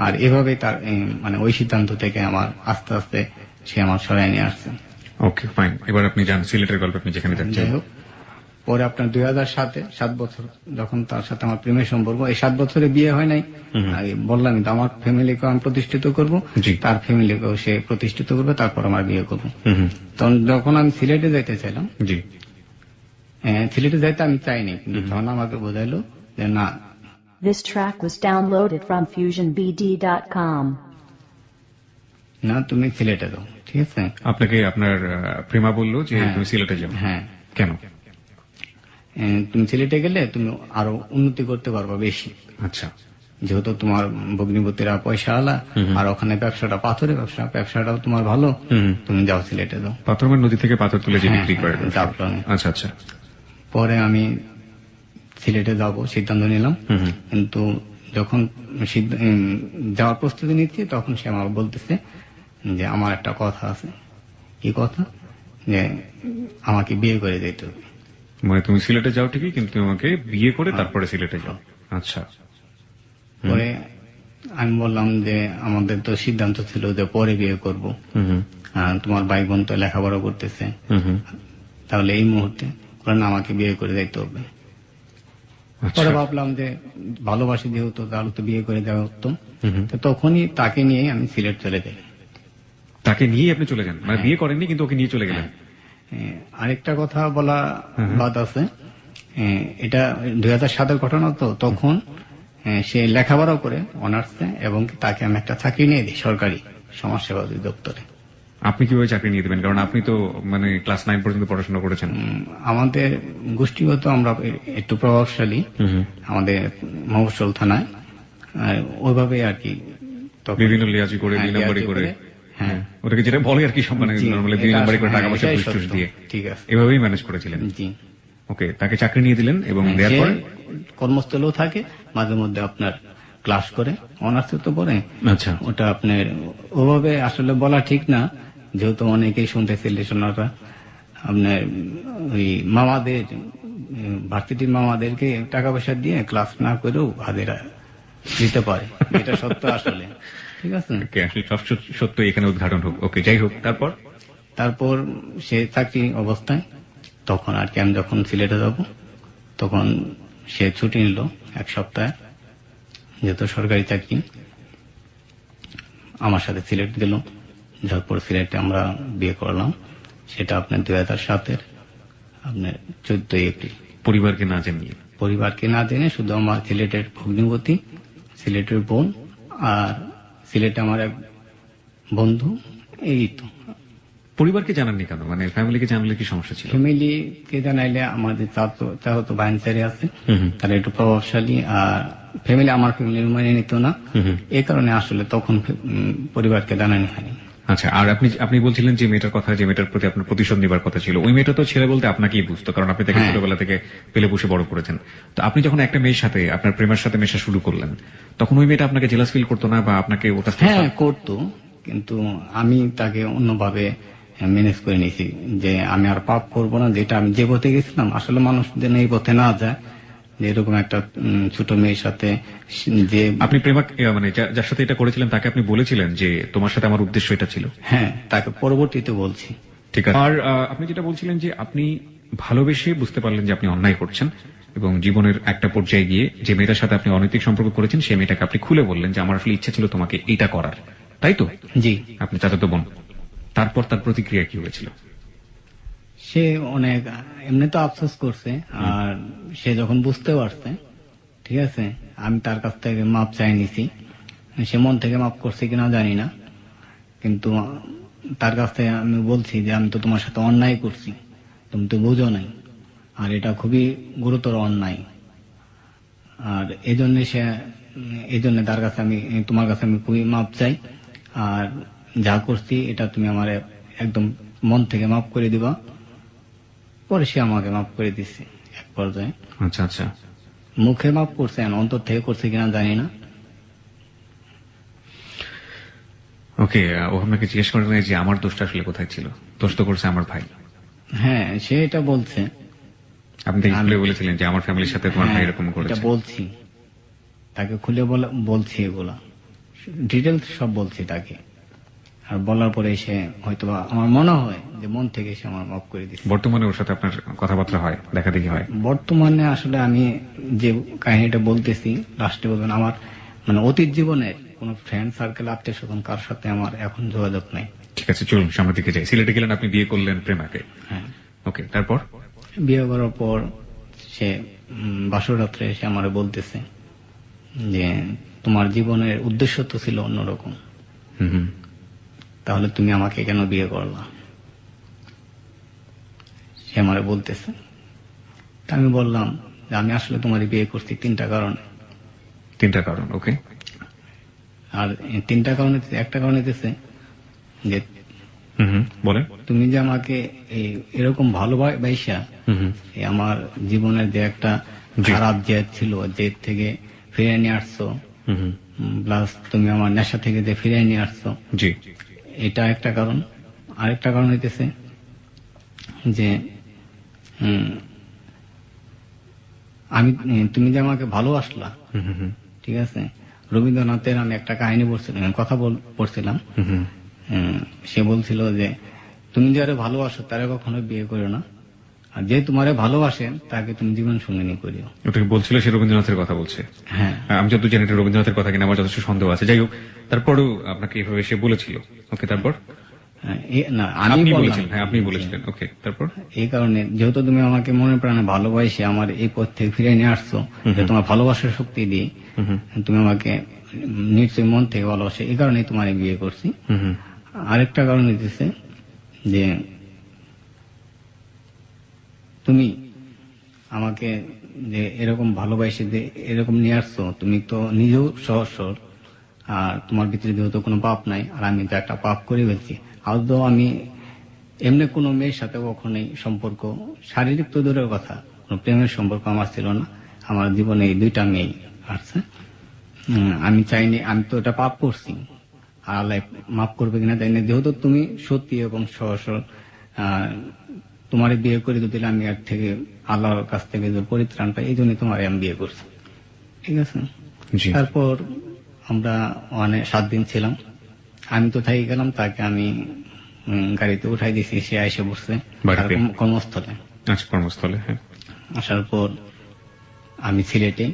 আর এভাবে তার মানে ওই সিদ্ধান্ত থেকে আমার আস্তে আস্তে সে আমার সরাই নিয়ে আসছে। ওকে, ফাইন, এবার আপনি যান সিলেটের গল্প, আপনি যেখানে যাচ্ছেন। পরে আপনার 2007-এ 7 বছর যখন তার সাথে আমার প্রেমের সম্পর্ক, এই 7 বছরে বিয়ে হয় নাই। বললাম তো আমার ফ্যামিলিকে আমি প্রতিষ্ঠিত করব, তার ফ্যামিলিকেও সে প্রতিষ্ঠিত করবে, তারপর আমার বিয়ে করব। তখন যখন আমি সিলেটে যাইতে চাইলাম, সিলেটে যাইতে আমি চাইনি, কিন্তু যখন আমাকে বোঝাইলো যে না, This track was downloaded from FusionBD.com. না তুমি সিলেটে যাও, ঠিক আছে। আপনাকে আপনার প্রেমা বললো যে তুমি সিলেটে যাও। হ্যাঁ। কেন? তুমি সিলেটে গেলে তুমি আরো উন্নতি করতে পারবা বেশি। আচ্ছা, যেহেতু তোমার ভগ্নিপতিরা পয়সা আলা, আর ওখানে ব্যবসাটা পাথরের ব্যবসাটাও তোমার ভালো, তুমি যাও সিলেটে যাও। পাথরমার নদী থেকে পাথর তুলে যে বিক্রি করে। আচ্ছা আচ্ছা। পরে আমি সিলেটে যাব সিদ্ধান্ত নিলাম, কিন্তু যখন যাওয়ার প্রস্তুতি নিচ্ছি, তখন সে আমার বলতেছে যে আমার একটা কথা আছে। কি কথা? যে আমাকে বিয়ে করে যেতে হবে। মানে তুমি সিলেটে যাও ঠিকই, কিন্তু আমাকে বিয়ে করে তারপরে সিলেটে যাও। আচ্ছা। পরে আমি বললাম যে আমাদের তো সিদ্ধান্ত ছিল যে পরে বিয়ে করব, তোমার ভাই বোন তো লেখাপড়া করতেছে, তাহলে এই মুহূর্তে আমাকে বিয়ে করে যেতে হবে। পরে ভাবলাম যে ভালোবাসি যেহেতু, তাহলে তো বিয়ে করে দেওয়া উত্তম। তখনই তাকে নিয়ে আমি সিলেট চলে যাই। তাকে নিয়ে আপনি চলে যান? মানে বিয়ে করেননি, কিন্তু ওকে নিয়ে চলে গেলেন? আরেকটা কথা বলা বাদ আছে, এটা 2007-এর ঘটনা। তো তখন সে লেখাপড়াও করে অনার্সে, এবং তাকে আমি একটা চাকরি নিয়ে দিই সরকারি সমাজসেবা অধিদপ্তরে। আপনি কিভাবে চাকরি নিয়ে দেবেন, কারণ আপনি তো মানে ক্লাস 9 পর্যন্ত পড়াশোনা করেছেন। আমাদের গোষ্ঠীগত আমরা একটু প্রভাবশালী, আমাদের মফস্বল থানায়, আর ওইভাবে আর কি তখন- বিভিন্ন লিয়াজি করে, হ্যাঁ, 2 নাম্বারি করে, হ্যাঁ ওটাকে যেটা বলে আর কি সম্মানে জি, নরমালি 2 এটা নাম্বারি করে আসলে- টাকা পয়সা এটাই ঘুষ টুস সত্য। দিয়ে ঠিক আছে, এভাবেই ম্যানেজ করেছিলেন। জি। ওকে, তাকে চাকরি নিয়ে দিলেন এবং দেওয়ার সে পরে কর্মস্থলেও থাকে, মাঝে মধ্যে আপনার ক্লাস করে, অনার্সে তো পড়ে। আচ্ছা ওটা আপনার ওভাবে আসলে বলা ঠিক না, যেহেতু অনেকেই শুনতেছে লিসনাররা, আপনার ওই মামাদের, ভার্সিটির মামাদেরকে টাকা পয়সা দিয়ে ক্লাস না করেও হাজিরা দিতে পারে, এটা সত্য আসলে। ঠিক আছে, ওকে, আসলে সব সত্য এখানে উদ্ঘাটন হোক। ওকে, যাই হোক, তারপর সে চাকরি অবস্থায়, তখন আর কি আমি যখন সিলেটে যাব, তখন সে ছুটি নিল 1 সপ্তাহ, যেহেতু সরকারি চাকরি, আমার সাথে সিলেট গেল। যার পর সিলেটে আমরা বিয়ে করলাম, সেটা আপনার 2007-এর আপনার 14 এপ্রিল। পরিবারকে না জানিয়ে। পরিবারকে না জেনে শুধু আমার সিলেটের ভগ্নিপতি, সিলেটের বোন, আর সিলেটে আমার এক বন্ধু, এই তো। পরিবারকে জানাননি কেন, মানে ফ্যামিলিকে জানলে কি সমস্যা ছিল? ফ্যামিলিকে জানাইলে আমাদের চাচাতো বাইনসারি আছে, তারা একটু প্রভাবশালী, আর ফ্যামিলি আমার ফ্যামিলির মানে নিত না, এই কারণে আসলে তখন পরিবারকে জানানি হয়নি। আচ্ছা, আর আপনি বলছিলেন যে মেয়েটার কথা, যে মেয়েটার প্রতি আপনার প্রতিশোধ নেবার কথা ছিল, ওই মেয়েটা তো ছেলে বলতে আপনাকেই বুঝতো, কারণ আপনি তাকে হ্যাঁ। ছোটবেলা থেকে পেলে পুষে বড় করেছেন। তো আপনি যখন একটা মেয়ের সাথে, আপনার প্রেমের সাথে মেশা শুরু করলেন, তখন ওই মেয়েটা আপনাকে জেলাস ফিল করতো না, বা আপনাকে ওর কাছ থেকে হ্যাঁ করতো, কিন্তু আমি তাকে অন্যভাবে ম্যানেজ করে নিয়েছি, যে আমি আর পাপ করব না, যেটা আমি যে পথে গেছিলাম, আসলে মানুষ যেন এই পথে না যায়, যে এরকম একটা ছোট মেয়ের সাথে যে আপনি মানে যার সাথে এটা করেছিলেন তাকে আপনি বলেছিলেন যে তোমার সাথে আমার উদ্দেশ্য এটা ছিল? হ্যাঁ, তাকে পরবর্তীতে বলছি। ঠিক আছে। আর আপনি যেটা বলছিলেন যে আপনি ভালোবেসে বুঝতে পারলেন যে আপনি অন্যায় করছেন, এবং জীবনের একটা পর্যায়ে গিয়ে যে মেয়েটার সাথে আপনি অনৈতিক সম্পর্ক করেছেন, সেই মেয়েটাকে আপনি খুলে বললেন যে আমার আসলে ইচ্ছা ছিল তোমাকে এটা করার, তাই তো? জি। আপনি চাচাতো বোন, তারপর তার প্রতিক্রিয়া কি হয়েছিল? সে অনেক এমনি তো আফসোস করছে, আর সে যখন বুঝতে পারছে, ঠিক আছে, আমি তার কাছ থেকে মাপ চাই নিছি, সে মন থেকে মাপ করছে কিনা জানি না, কিন্তু তার কাছ থেকে আমি বলছি যে আমি তো তোমার সাথে অন্যায় করছি, তুমি তো বুঝো নাই, আর এটা খুবই গুরুতর অন্যায়, আর এই জন্য তার কাছে আমি, তোমার কাছে আমি খুবই মাপ চাই, আর যা করছি এটা তুমি আমার একদম মন থেকে মাপ করে দিবা। পরে সে আমাকে মাপ করে দিচ্ছে এক পর্যায়ে। আচ্ছা আচ্ছা, মুখে মাপ করছে, অন্তর থেকে করছে কিনা জানি না। ওকে, ও আপনাকে জিজ্ঞেস করে নাই যে আমার দোষটা আসলে কোথায় ছিল? দোষ তো করছে আমার ভাই। হ্যাঁ, সে এটা বলছে। আপনি খুলে বলেছিলেন যে আমার ফ্যামিলির সাথে তোমার ভাই এরকম এটা করেছে। বলছি, তাকে খুলে বলছি, এগুলা ডিটেলস সব বলছি তাকে, আর বলার পরে সে হয়তো আমার মনে হয় যে মন থেকে সে আমার মাফ করে দিচ্ছে। বর্তমানে ওর সাথে আপনার কথাবার্তা হয়, দেখা দেখি হয়? বর্তমানে আসলে আমি যে কাহিনীটা বলতেছি, লাস্টে বলবেন, আমার মানে অতীত জীবনের কোন ফ্রেন্ড সার্কেল, আত্মীয় স্বজন, কার সাথে আমার এখন যোগাযোগ নাই। ঠিক আছে, চলুন সামনের দিকে যাই। সিলেটে গেলেন, আপনি বিয়ে করলেন প্রেমাকে। হ্যাঁ, ওকে, তারপর? বিয়ে করার পর সে বাসর রাত্রে এসে আমার বলতেছে যে তোমার জীবনের উদ্দেশ্য তো ছিল অন্যরকম, তাহলে তুমি আমাকে কেন বিয়ে করলা? সে আমারে বলতেছে। তা আমি বললাম যে আমি আসলে তোমার বিয়ে করছি 3টা কারণে। 3টা কারণ? ওকে। আর 3টা কারণে, একটা কারণ হইতেছে যে বলেন। তুমি যে আমাকে এরকম ভালোবাসা, আমার জীবনের যে একটা খারাপ জেদ ছিল, জেদ থেকে ফিরে নিয়ে আসছো, প্লাস তুমি আমার নেশা থেকে যে ফিরে নিয়ে আসছো, জি, এটা একটা কারণ। আরেকটা কারণ হইতেছে যে তুমি যে আমাকে ভালোবাসলা, ঠিক আছে, রবীন্দ্রনাথের আমি একটা কাহিনী পড়ছিলাম, কথা পড়ছিলাম, সে বলছিল যে তুমি যারা ভালোবাসো তারা কখনো বিয়ে করো না, আর যে তোমারে ভালোবাসেন তাকে তুমি জীবন সঙ্গিনী করিও। ওটাকে বলছিল, সে রবীন্দ্রনাথের কথা বলছে। হ্যাঁ, আমি যত জানি এটা রবীন্দ্রনাথের কথা কিনা আমার যথেষ্ট সন্দেহ আছে। যাই হোক, তারপরও আপনাকে এভাবে সে বলেছিল। ওকে, তারপর? না আপনি আমি বললাম বলেছেন, হ্যাঁ আপনি বলেছিলেন। ওকে, তারপর? এই কারণে যেহেতু তুমি আমাকে মনে প্রাণে ভালোবাসে আমার এই পথ থেকে ফিরে নিয়ে আসছো, যে তোমার ভালোবাসার শক্তি দিয়ে তুমি আমাকে নিশ্চয়ই মন থেকে ভালোবাসে, এই কারণেই তোমার বিয়ে করছি। আরেকটা কারণ হইতেছে যে তুমি আমাকে যে এরকম ভালোবাসে যে এরকম নিয়ে আসছো, তুমি তো নিজেও সহজ সরল, আর তোমার ভিতরে যেহেতু কোনো পাপ নাই, আর আমি তো একটা পাপ করে ফেলছি। আদৌ আমি এমনি কোনো মেয়ের সাথে কখনোই সম্পর্ক, শারীরিক তো দূরের কথা, কোনো প্রেমের সম্পর্ক আমার ছিল না। আমার জীবনে এই 2টা মেয়ে আসছে। আমি চাইনি, আমি তো এটা পাপ করছি, আর আল্লাহ মাফ করবে কিনা জানি না। যেহেতু তুমি সত্যি এবং সহজ সরল, তোমার বিয়ে করে দিলে আমি এর থেকে আল্লাহর কাছ থেকে যে পরিত্রাণ পাই, এই জন্য তোমার আমি বিয়ে করছি। ঠিক আছে। তারপর আমরা 7 দিন ছিলাম। আমি তো থাকি গেলাম, তাকে আমি গাড়িতে উঠাই দিয়েছি, সে এসে বসছে কর্মস্থলে। আচ্ছা, কর্মস্থলে। হ্যাঁ। আসার পর আমি সিলেটে,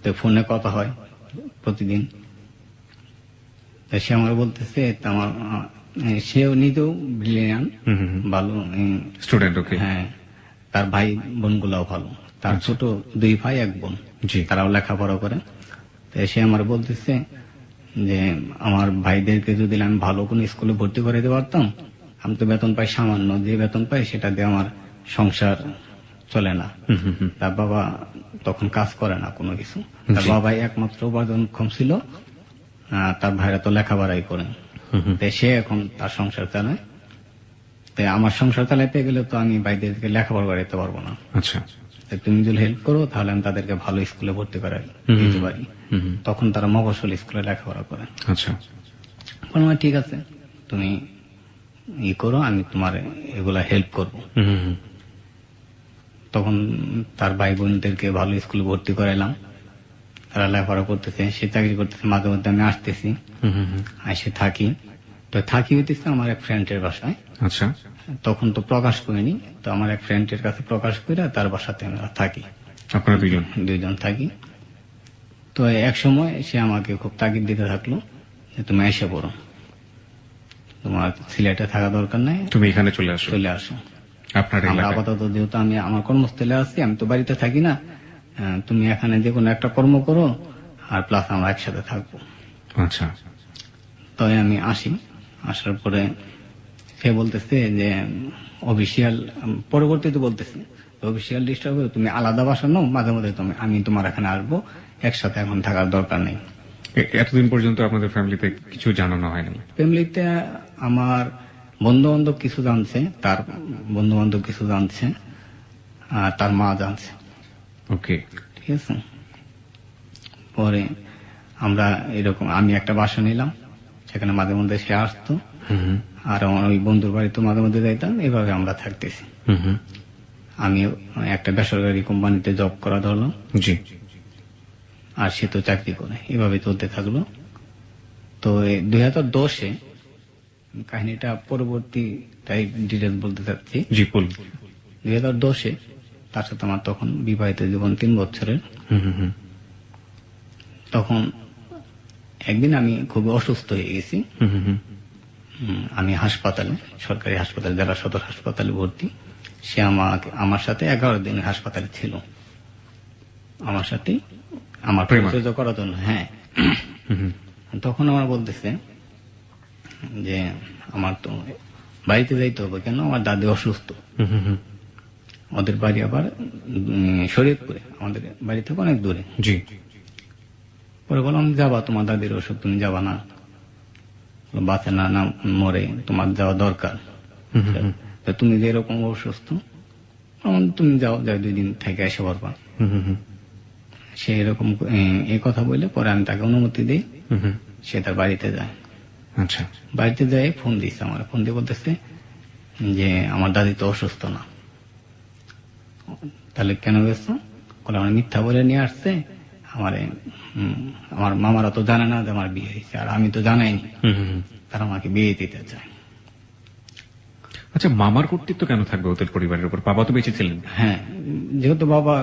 তো ফোনে কথা হয় প্রতিদিন। সে আমার বলতেছে আমার, সেও নিজেও ব্রিলিয়ান্ট, ভালো স্টুডেন্ট। ওকে। হ্যাঁ, তার ভাই বোন গুলাও ভালো, তার ছোট 2 ভাই 1 বোন, তারাও লেখাপড়া করে। তো সে আমার বলতেছে যে আমার ভাইদেরকে যদি আমি ভালো কোনো স্কুলে ভর্তি করে দিতে পারতাম, আমি তো বেতন পাই সামান্য, যে বেতন পাই সেটা দিয়ে আমার সংসার চলে না। তার বাবা তখন কাজ করে না কোনো কিছু, তার বাবাই একমাত্র উপার্জনক্ষম ছিল, তার ভাইরা তো লেখাপড়াই করে। সে এখন তার সংসার চালায়। তাই আমার সংসার চালাইতে গেলে তো আমি ভাইদেরকে লেখাপড়া করাইতে পারবো না। আচ্ছা, তুমি যদি হেল্প করো তাহলে আমি তাদেরকে ভালো স্কুলে ভর্তি করাই দিতে পারি। তখন তারা মফস্বল স্কুলে লেখাপড়া করে। আচ্ছা, ঠিক আছে, তুমি করো, আমি তোমার এগুলা হেল্প করবো। তখন তার ভাই বোনদেরকে ভালো স্কুলে ভর্তি করাইলাম, তারা লেখাপড়া করতেছে, সে চাকরি করতেছে। মাঝে মধ্যে আমি আসতেছি, এসে থাকি। তো থাকি হইতেছে আমার এক ফ্রেন্ডের বাসায়। আচ্ছা, তখন তো প্রকাশ করিনি, তো আমার এক ফ্রেন্ডের কাছে প্রকাশ করে তার বাসাতে আমরা থাকি। আপনারা 2জন থাকি। তো এক সময় সে আমাকে খুব তাগিদ দিতে থাকলো যে তুমি এসে পড়ো, তোমার সিলেটে থাকা দরকার নাই, তুমি এখানে চলে আসো। আমরা আপাতত যেহেতু আমি আমার কর্মস্থলে আছি, আমি তো বাড়িতে থাকি না, তুমি এখানে যে কোনো একটা কর্ম করো, আর প্লাস আমরা একসাথে থাকবো। আচ্ছা। তো আমি আসি। আসার পরে সে বলতেছে যে অফিসিয়াল, পরবর্তীতে বলতেছে অফিসিয়াল ডিস্টার্ব করে তুমি আলাদা বাসা নাও, মাঝে মধ্যে আমি তোমার এখানে আসবো, একসাথে এখন থাকার দরকার নেই। এতদিন পর্যন্ত আপনাদের ফ্যামিলিতে কিছু জানানো হয়নি? ফ্যামিলিতে আমার বন্ধু বান্ধব কিছু জানছে, তার বন্ধু বান্ধব কিছু জানছে, আর তার মা জানছে। ওকে, ঠিক আছে। পরে আমরা এরকম, আমি একটা বাসা নিলাম, সেখানে মাঝে মধ্যে সে আসতো, আর আমার ওই বন্ধুর বাড়িতে মাঝে মধ্যে যাইতাম। এভাবে আমরা থাকতেছি। আমি একটা বেসরকারি কোম্পানিতে জব করা ধরলাম, আর সে তো চাকরি করে। এভাবে চলতে থাকলো। তো 2010-এ কাহিনীটা পরবর্তী, তাই ডিটেলস বলতে চাচ্ছি। 2010-এ তার সাথে আমার তখন বিবাহিত জীবন 3 বছরের। তখন একদিন আমি খুব অসুস্থ হয়ে গেছি। আমি হাসপাতালে, সরকারি হাসপাতাল, জেলা সদর হাসপাতালে ভর্তি। সে আমার সাথে 11 দিন হাসপাতালে ছিল, আমার সাথে আমার পরিচর্যা করার জন্য। হ্যাঁ। তখন আমার বলতেছে যে আমার তো বাড়িতে যাইতে হবে। কেন? আমার দাদি অসুস্থ। ওদের বাড়ি আবার শরীয়তপুরে, আমাদের বাড়ি থেকে অনেক দূরে। পরে বললাম যাবা, তোমার দাদির অসুখ, তুমি যাবা না? বাঁচে না না মরে, তোমার যাওয়া দরকার। তুমি যে এরকম অসুস্থ, তুমি যাও, 2 দিন থেকে এসে পারবা। সে এরকম এই কথা বলে পরে আমি তাকে অনুমতি দিই, সে তার বাড়িতে যায়। আচ্ছা। বাড়িতে যায় ফোন দিচ্ছে, আমার ফোন দিয়ে বলতেছে যে আমার দাদি তো অসুস্থ না। তাহলে কেন গেছো? আমার মিথ্যা বলে নিয়ে আসছে। আমার মামারা তো জানে না যে আমার বিয়ে হয়েছে, আর আমি তো জানাইনি। তারা আমাকে বিয়ে দিতে চায়। আচ্ছা, মামার কর্তৃত্ব কেন থাকবে ওদের পরিবারের উপর? বাবা তো বেঁচে ছিলেন। হ্যাঁ, যেহেতু বাবা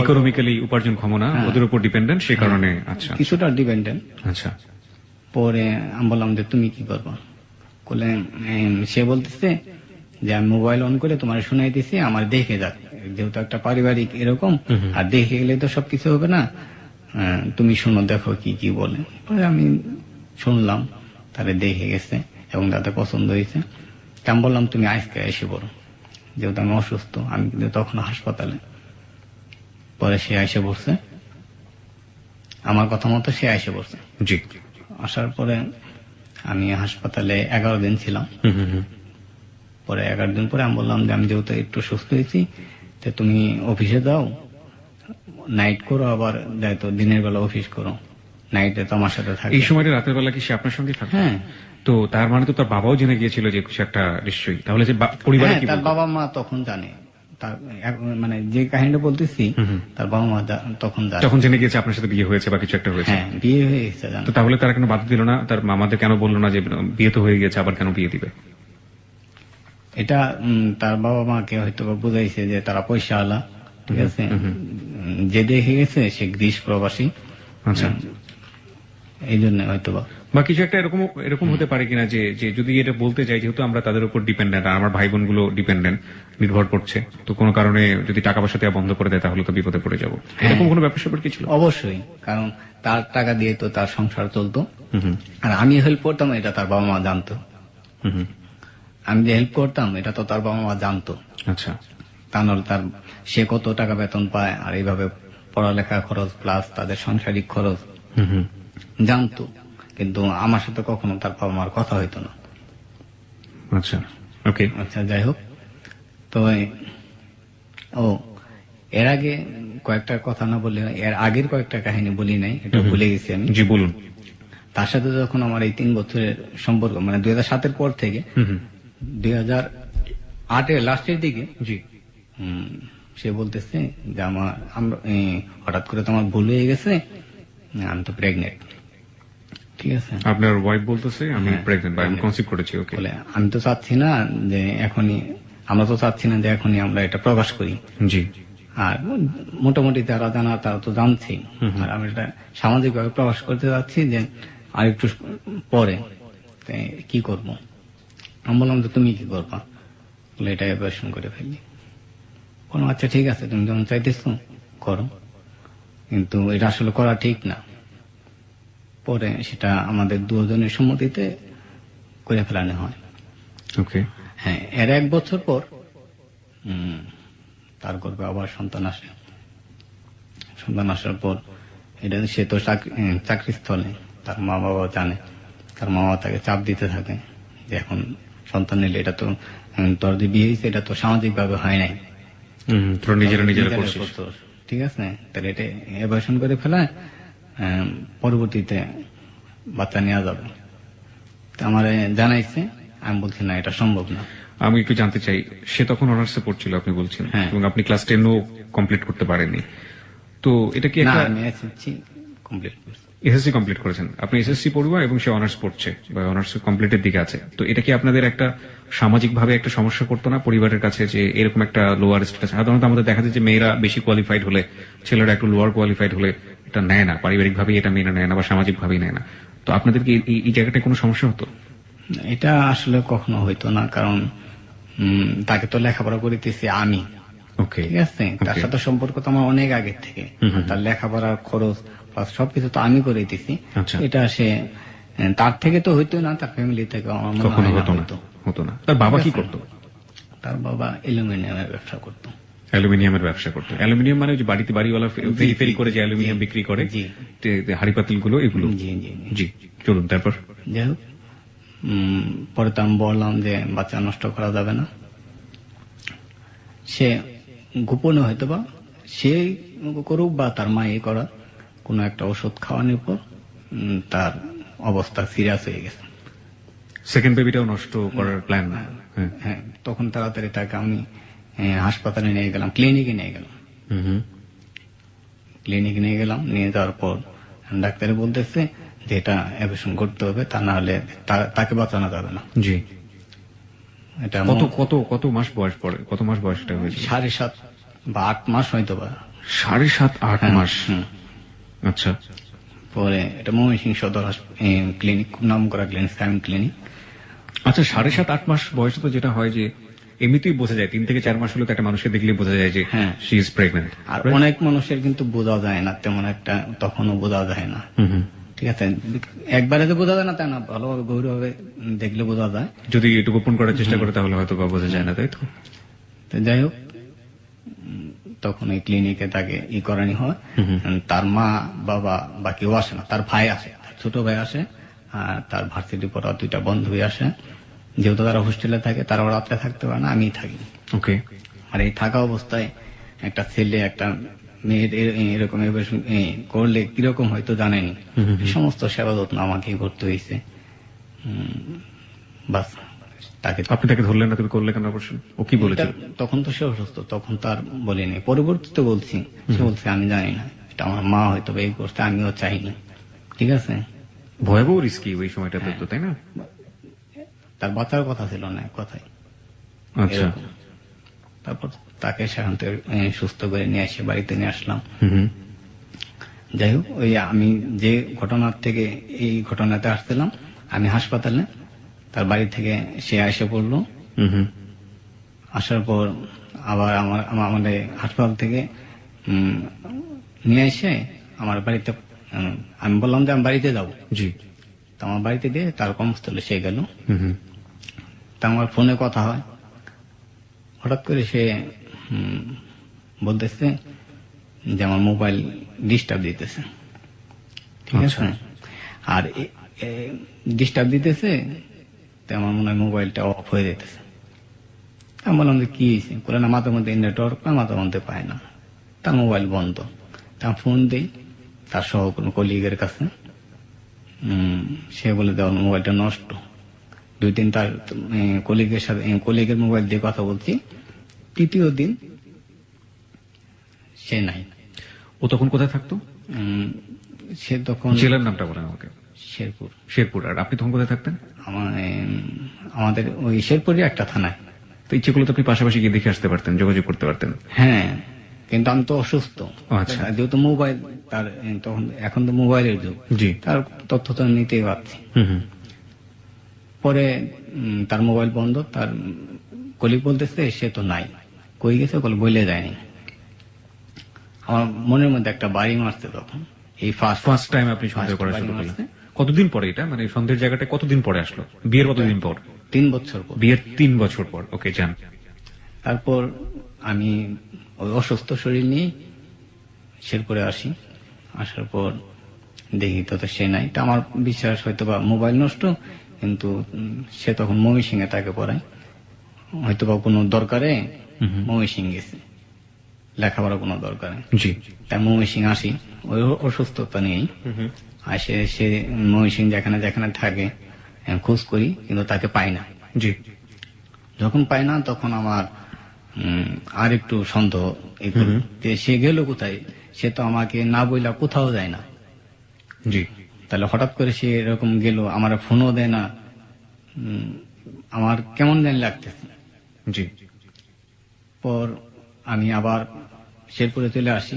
ইকোনমিক্যালি উপার্জন ক্ষমতা ওদের উপর ডিপেন্ডেন্ট, সে কারণে। আচ্ছা, কিছুটা ডিপেন্ডেন্ট। আচ্ছা। পরে আমি বললাম যে তুমি কি করবা? বলে সে বলতেছে যে আমি মোবাইল অন করে তোমার শুনাইতেছি, আমার দেখে যাক, যেহেতু একটা পারিবারিক এরকম, আর দেখে গেলে তো সবকিছু হবে না, তুমি শুনো, দেখো কি কি বলে। পরে আমি শুনলাম, তারে দেখে গেছে এবং তাতে পছন্দ হয়েছে। আমি বললাম তুমি আজকে এসে পড়ো, যেহেতু আমি অসুস্থ, আমি কিন্তু তখন হাসপাতালে। পরে সে এসে পড়ছে, আমার কথা মতো সে এসে পড়ছে। জি। আসার পরে আমি হাসপাতালে 11 দিন ছিলাম। পরে 11 দিন পরে আমি বললাম যে আমি যেহেতু একটু সুস্থ হয়েছি, তো তুমি অফিসে যাও, নাইট করো, আবার যাইতো দিনের বেলা অফিস করো, নাইটে তো আমার সাথে থাকে। এই সময়টা রাতের বেলা কি সে আপনার সঙ্গে থাকে? হ্যাঁ। তো তার মানে তো তার বাবাও জেনে গিয়েছিল যে কিছু একটা নিশ্চয়ই, তাহলে যে পরিবারে হ্যাঁ, কি তার বলতো? বাবা মা তখন জানে, তার মানে যে কাহিনীটা বলতেছি, তার বাবা মা তখন জানে। তখন জেনে গিয়েছে আপনার সাথে বিয়ে হয়েছে বা কিছু একটা হয়েছে। হ্যাঁ, বিয়ে হয়ে গেছে জানো। তো তাহলে তারা কেন বাধা দিল না? তার মামাদের কেন বললো না যে বিয়ে তো হয়ে গেছে, আবার কেন বিয়ে দিবে? এটা তার বাবা মাকে হয়তো বুঝাইছে যে তারা পয়সা আলা, ঠিক আছে, যে দেখে গেছে সে গ্রিস প্রবাসী। আচ্ছা। এই জন্য হয়তো বা কিছু একটা এরকম হতে পারে কিনা যে যদি এটা বলতে চাই, যেহেতু আমরা তাদের উপর ডিপেন্ডেন্ট, আর আমার ভাই বোন গুলো ডিপেন্ডেন্ট, নির্ভর করছে, তো কোনো কারণে যদি টাকা পয়সা দেওয়া বন্ধ করে দেয় তাহলে তো বিপদে পড়ে যাবো, এরকম কোনো ব্যাপার স্যাপার কি ছিল? অবশ্যই, কারণ তার টাকা দিয়ে তো তার সংসার চলতো, আর আমি হেল্প করতাম, এটা তার বাবা মা জানতো। আমি যে হেল্প করতাম এটা তো তার বাবা মা জানতো। আচ্ছা। তা নাহলে তার সে কত টাকা বেতন পায়, আর এইভাবে পড়ালেখা খরচ প্লাস তাদের সাংসারিক খরচ জানতো, কিন্তু আমার সাথে কখনো তার বাবা মার কথা হইতো না। আচ্ছা, ওকে। আচ্ছা, যাই হোক, তো এর আগে কয়েকটা কথা না বলে এর আগের কয়েকটা কাহিনী বলি নাই, এটা ভুলে গেছি আমি। জি, বলুন। তার সাথে যখন আমার এই 3 বছরের সম্পর্ক, মানে 2007-এর পর থেকে 2008-এর লাস্টের দিকে, জি, সে বলতেছে যে হঠাৎ করে তো আমার ভুল হয়ে গেছে, আমি তো প্রেগনেন্ট। ঠিক আছে, আপনার ওয়াইফ বলতেছে আমি প্রেগন্যান্ট বা আমি কনসিভ করেছি। ওকে। বলে আমি তো চাচ্ছি না যে এখনই, আমরা তো চাচ্ছি না যে এখনই আমরা এটা প্রকাশ করি। জি। আর মোটামুটি যারা জানা তারা তো জানছেই, আর আমি এটা সামাজিকভাবে প্রকাশ করতে যাচ্ছি যে আর একটু পরে কি করব। আমি বললাম যে তুমি কি করবা, বলে এটা অপারেশন করে ফেললি। বললাম আচ্ছা ঠিক আছে, তুমি যখন চাইতেছো করো, কিন্তু এটা আসলে করা ঠিক না। পরে সেটা আমাদের দুজনের সম্মতিতে করে ফেলানো হয়। ওকে। হ্যাঁ, এর 1 বছর পর তার গর্ভে আবার সন্তান আসে। সন্তান আসার পর এটা সে তো চাকরিস্থলে, তার মা বাবা জানে, তার মা বাবা তাকে চাপ দিতে থাকে যে এখন সন্তান নিলে এটা তো তোর যে বিয়ে হয়েছে এটা তো সামাজিক ভাবে হয় নাই, তোরা নিজেরা করছিস, ঠিক আছে, তাহলে এটা অ্যাবর্শন করে ফেলায় পরবর্তীতে বাচ্চা নেওয়া যাবে। আমার জানাইছে, আমি বলছি না এটা সম্ভব না। আমি একটু জানতে চাই, সে তখন অনার্সে পড়ছিল আপনি বলছেন, এবং আপনি ক্লাস 10ও কমপ্লিট করতে পারেননি, তো এটা কি একটা? আমি এসএসসি কমপ্লিট করছি। এসএসসি কমপ্লিট করেছেন আপনি, এসএসসি পড়ুয়া, এবং সে অনার্স পড়ছে বা অনার্স কমপ্লিটের দিকে আছে, তো এটা কি আপনাদের একটা সামাজিক ভাবে একটা সমস্যা করতো না পরিবারের কাছে, যে এরকম একটা লোয়ার স্ট্যাটাস? সাধারণত আমাদের দেখা যায় যে মেয়েরা বেশি কোয়ালিফাইড হলে, ছেলেরা একটু লোয়ার কোয়ালিফাইড হলে এটা নেয় না, পারিবারিক ভাবে এটা মেনে নেয় না বা সামাজিক ভাবেই নেয় না, তো আপনাদের কি এই জায়গাটায় কোনো সমস্যা হতো? এটা আসলে কখনো হইতো না, কারণ তাকে তো লেখাপড়া করিতেছি আমি, ঠিক আছে, তার সাথে সম্পর্ক তো আমার অনেক আগের থেকে, তার লেখাপড়ার খরচ সবকিছু তো আমি করিতেছি। এটা সে তার থেকে তো হইতো না, তার ফ্যামিলি থেকে আমার মনে হয় হতো না। তার বাবা কি করতো? তার বাবা অ্যালুমিনিয়ামের ব্যবসা করতো। অ্যালুমিনিয়ামের ব্যবসা করতো? অ্যালুমিনিয়াম মানে যে বাড়িতে বাড়িওয়ালা ফেরি ফেরি করে যে অ্যালুমিনিয়াম বিক্রি করে, হাড়ি পাতিল গুলো, এগুলো? জি জি জি। চলুন তারপর। যাই হোক, পরে তো আমি বললাম যে বাচ্চা নষ্ট করা যাবে না। সে গোপনে হয়তো বা সে করুক বা তার মা করা কোন একটা ওষুধ খাওয়ানোর পর তার অবস্থা সিরিয়াস হয়ে গেছে। সেকেন্ড বেবিটাও নষ্ট করার প্ল্যান? হ্যাঁ, তখন তাড়াতাড়ি তাকে আমি হাসপাতালে নিয়ে গেলাম, ক্লিনিকে নিয়ে গেলাম। নিয়ে যাওয়ার পর ডাক্তারে বলতেছে যে এটা অপারেশন করতে হবে, তা না হলে তাকে বাঁচানো যাবে না। জি। এটা কত মাস বয়স পরে, কত মাস বয়সটা হয়েছে? 7.5 বা 8 মাস হয়তো বা। 7.5-8 মাস। আচ্ছা। পরে এটা ময়মনসিংহ সদর ক্লিনিক, খুব নাম করা ক্লিনিক, সাইমন ক্লিনিক। আচ্ছা 7.5-8 মাস বয়সে তো যেটা হয় যে এমনিতেই বোঝা যায়, 3 থেকে 4 মাস হলে তো একটা মানুষকে দেখলে বোঝা যায় যে হ্যাঁ। She is pregnant. আর অনেক মানুষের কিন্তু বোঝা যায় না তেমন একটা, তখনও বোঝা যায় না। ঠিক আছে, একবারে যে বোঝা যায় না তা না, ভালোভাবে গভীরভাবে দেখলে বোঝা যায়। যদি একটু গোপন করার চেষ্টা করে তাহলে হয়তো বা বোঝা যায় না, তাই তো? তো যাই হোক, তখন এই ক্লিনিকে তাকে করানি হয়। তার মা বাবা বা কেউ আসে না, তার ভাই আসে, তার ছোট ভাই আসে, আর তার ভার্সিটি পড়া 2টা বন্ধুই আসে। যেহেতু তারা হোস্টেলে থাকে, তারা রাত্রে থাকতে পারে না, আমি থাকি। ওকে। আর এই থাকা অবস্থায় একটা ছেলে একটা মেয়ের এরকম করলে কিরকম হয়তো জানেনি। এই সমস্ত সেবা যত্ন আমাকেই করতে হয়েছে। বাস, আপনি তাকে ধরলেন না, তুমি করলে কেন অপারেশন? ও কি বলেছিল? তখন তো সে অসুস্থ, তখন তার বলিনি। পরবর্তীতে বলছি, সে বলছে আমি জানি না, এটা আমার মা হয়তো এই করতে, আমিও চাইনি। ঠিক আছে, ভয়াবহ রিস্কি ওই সময়টাতে তো, তাই না? তার বাঁচার কথা ছিল না কথাই। আচ্ছা। তারপর তাকে সেখান থেকে সুস্থ করে নিয়ে এসে বাড়িতে নিয়ে আসলাম। যাই হোক, ওই আমি যে ঘটনার থেকে এই ঘটনাতে আসছিলাম, আমি হাসপাতালে, তার বাড়ি থেকে সে এসে পড়লো। আসার পর আবার আমাদের হাসপাতাল থেকে নিয়ে এসে আমার বাড়িতে, আমি বললাম যে আমি বাড়িতে যাবো। জি। তো আমার বাড়িতে দিয়ে তার কর্মস্থলে সে গেল। তা আমার ফোনে কথা হয়, হঠাৎ করে সে বলতেছে যে আমার মোবাইল ডিস্টার্ব দিতেছে। ঠিক আছে, আর ডিস্টার্ব দিতেছে, তো আমার মনে হয় মোবাইলটা অফ হয়ে যেতেছে। আমি বললাম যে কি হয়েছে, বলে না মাঝে মধ্যে নেটওয়ার্ক পায়, মাঝে মধ্যে পায় না, তার মোবাইল বন্ধ। তা ফোন দিই তার সহকর্মী কলিগের কাছে, সে বলে দেওয়ার মোবাইলটা নষ্ট। 2 দিন তার কলিগের সাথে, কলিগের মোবাইল দিয়ে কথা বলছি, 3য় দিন সে নাই। ও তখন কোথায় থাকতো? সে তখন, জেলার নামটা বলেন আমাকে। শেরপুর। শেরপুর। আর আপনি তখন কোথায় থাকতেন? আমাদের ওই শেরপুরই একটা থানায়। তো ইচ্ছে করলে তো আপনি পাশাপাশি গিয়ে দেখে আসতে পারতেন, যোগাযোগ করতে পারতেন। হ্যাঁ, কিন্তু আমি তো অসুস্থ। আচ্ছা। যেহেতু মোবাইল তার তখন, এখন তো মোবাইলের যুগ, জি, তার তথ্য তো নিতেই পারছি। পরে তার মোবাইল বন্ধ, তার কলিগ বলতেছে সে তো নাই, কই গেছে বলে যায়নি। আমার মনের মধ্যে একটা বাড়ি মারছে তখন, এই ফার্স্ট টাইম আপনি সন্দেহ করা শুরু করলেন। কতদিন পরে এটা, মানে সন্দেহের জায়গাটা কতদিন পরে আসলো? বিয়ের কতদিন পর? 3 বছর পর। বিয়ের 3 বছর পর। ওকে, যান। তারপর আমি ওই অসুস্থ শরীর নিয়ে শেরপুরে আসি। আসার পর দেখি তো সে নাই। তা আমার বিশ্বাস হয়তো বা মোবাইল নষ্ট, কিন্তু সে তখন ময়মনসিংহে তাকে পড়ায়, হয়তো বা কোনো দরকারে ময়মনসিংহ গেছে, লেখাপড়া কোনো দরকারে। জি। তাই ময়মনসিংহ আসি ওই অসুস্থতা নিয়েই। আসে সে ময়মনসিংহ যেখানে যেখানে থাকে খোঁজ করি, কিন্তু তাকে পাই না। জি। যখন পাই না তখন আমার আর একটু সন্দেহ, সে গেল কোথায়, সে তো আমাকে না বইলা কোথাও যায় না। জি। তাহলে হঠাৎ করে সে এরকম গেল, আমার ফোনও দেয় না, আমার কেমন জানি লাগতেছে। জি। পর আমি আবার শেরপুরে চলে আসি,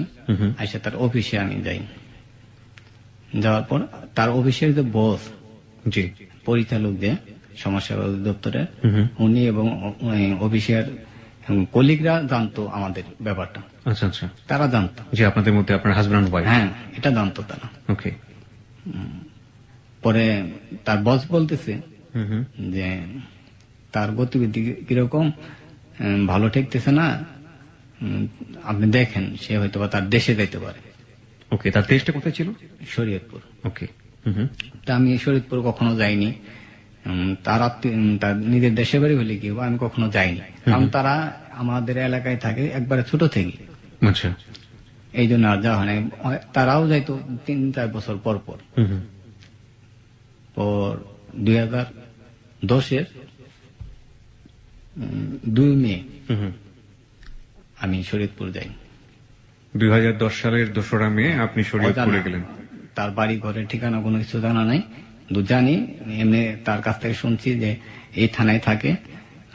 এসে তার অফিসে আমি যাই। যাওয়ার পর তার অফিসের যে বস, জি, পরিচালক যে সমাজসেবা দপ্তরের, উনি এবং অফিসের কলিগরা জানতো আমাদের ব্যাপারটা। আচ্ছা আচ্ছা, তারা জানতো যে আপনাদের মধ্যে আপনার হাজব্যান্ড ওয়াইফ। হ্যাঁ, এটা জানতো তারা। ওকে। পরে তার বস বলতেছে যে তার গতিবিধি কিরকম, ভালো ঠেকতেছে না, আপনি দেখেন, সে হয়তো বা তার দেশে যেতে পারে। ওকে, তার দেশটা কোথায় ছিল? শরীয়তপুর। ওকে। তা আমি শরীয়তপুর কখনো যাইনি, তার নিজের দেশে বাড়ি হলে কি আমি কখনো যাইনি, কারণ তারা আমাদের এলাকায় থাকে একবারে ছোট থেকে। আচ্ছা। এই জন্য আর যাওয়া হয় না। তারাও যাইতো 3-4 বছর পর পর। 2010-এর 2 মে আমি শরীয়তপুর যাই। 2010 সালের 2রা মে আপনি শরীয়তপুরে গেলেন। তার বাড়ি ঘরের ঠিকানা কোনো কিছু জানা নাই, জানি এমনি তার কাছ থেকে শুনছি যে এই থানায় থাকে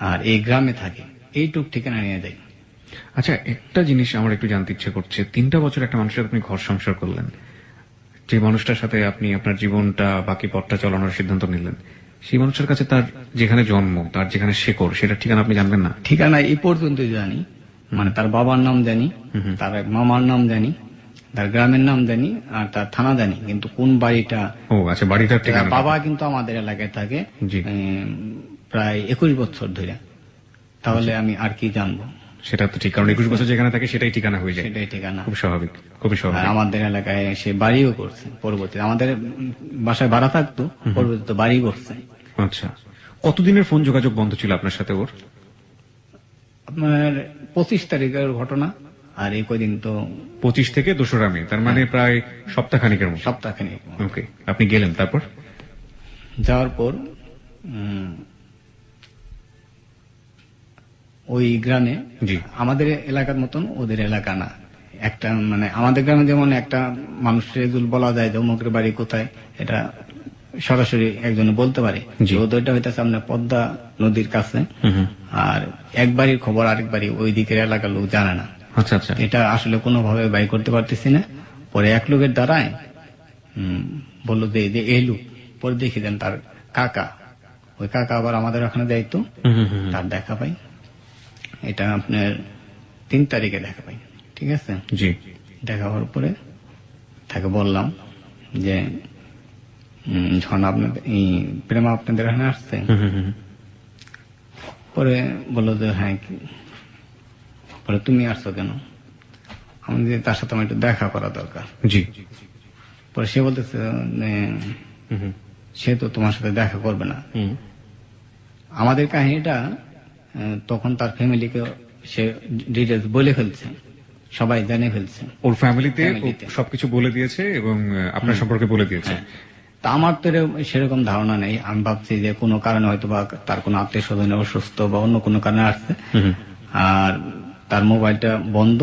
আর এই গ্রামে থাকে, এইটুক ঠিকানা নিয়ে যাই। আচ্ছা, একটা জিনিস আমার একটু জানতে ইচ্ছে করছে, 3টা বছর একটা মানুষের সাথে আপনি ঘর সংসার করলেন, যে মানুষটার সাথে আপনি আপনার জীবনটা বাকি পথটা চালানোর সিদ্ধান্ত নিলেন, সেই মানুষের কাছে তার যেখানে জন্ম, তার যেখানে শেকড়, সেটার ঠিকানা আপনি জানবেন না? ঠিকানা এই পর্যন্ত জানি, মানে তার বাবার নাম জানি, তার এক মামার নাম জানি, তার গ্রামের নাম জানি, আর তার থানা জানি, কিন্তু কোন বাড়িটা। ও আচ্ছা, বাড়িটার ঠিকানা। বাবা কিন্তু আমাদের এলাকায় থাকে জি। প্রায় 21 বছর ধরে, তাহলে আমি আর কি জানবো? সেটা তো ঠিক, কারণ 21 বছর যেখানে থাকে সেটাই ঠিকানা হয়ে যায়। সেটাই ঠিকানা, খুব স্বাভাবিক, খুবই আর স্বাভাবিক। আমাদের এলাকায় সে বাড়িও করছে পরবর্তীতে, আমাদের বাসায় ভাড়া থাকতো, পরবর্তীতে বাড়ি করছে। আচ্ছা, কতদিনের ফোন যোগাযোগ বন্ধ ছিল আপনার সাথে ওর? আপনার 25 তারিখের ঘটনা, আর এই কদিন তো 25 থেকে 2রা মে, তার মানে প্রায় সপ্তাহখানিকের মতো। সপ্তাহখানেক। ওকে, আপনি গেলেন, তারপর? যাওয়ার পর ওই গ্রামে, জি। আমাদের এলাকার মতন ওদের এলাকা না, একটা মানে আমাদের গ্রামে যেমন একটা মানুষের বলা যায় যে অমুকের বাড়ি কোথায়, এটা সরাসরি একজনে বলতে পারে। জি। ওদেরটা হইতেছে আপনার পদ্মা নদীর কাছে, আর এক বাড়ির খবর আরেক বাড়ি ওই দিকের এলাকার লোক জানে না। আচ্ছা আচ্ছা। এটা আসলে কোনোভাবে বাই করতে পারতেছি না। পরে এক লোকের দ্বারায় বললো যে এই লোক, পরে দেখি দেন তার কাকা, ওই কাকা আবার আমাদের ওখানে যাইতো, তার দেখা পাই। এটা আপনার 3 তারিখে দেখা পাই, ঠিক আছে? জি। দেখা হওয়ার পরে তাকে বললাম যে যখন আপনাদের এই প্রেমা আপনাদের এখানে আসছে, পরে বললো যে হ্যাঁ, পরে তুমি আসছো কেন? আমি যে তার সাথে আমার একটু দেখা করা দরকার। জি। পরে সে বলতেছে সে তো তোমার সাথে দেখা করবে না। আমাদের কাহিনীটা তখন তার ফ্যামিলিকে সে ডিটেলস বলে ফেলছে, সবাই জেনে ফেলছে। ওর ফ্যামিলিতে সবকিছু বলে দিয়েছে এবং আপনার সম্পর্কে বলে দিয়েছে। তা আমার তো সেরকম ধারণা নেই। আমি ভাবছি যে কোনো কারণে হয়তো বা তার কোনো আত্মীয় স্বজন অসুস্থ বা অন্য কোনো কারণে আসছে, আর তার মোবাইলটা বন্ধ,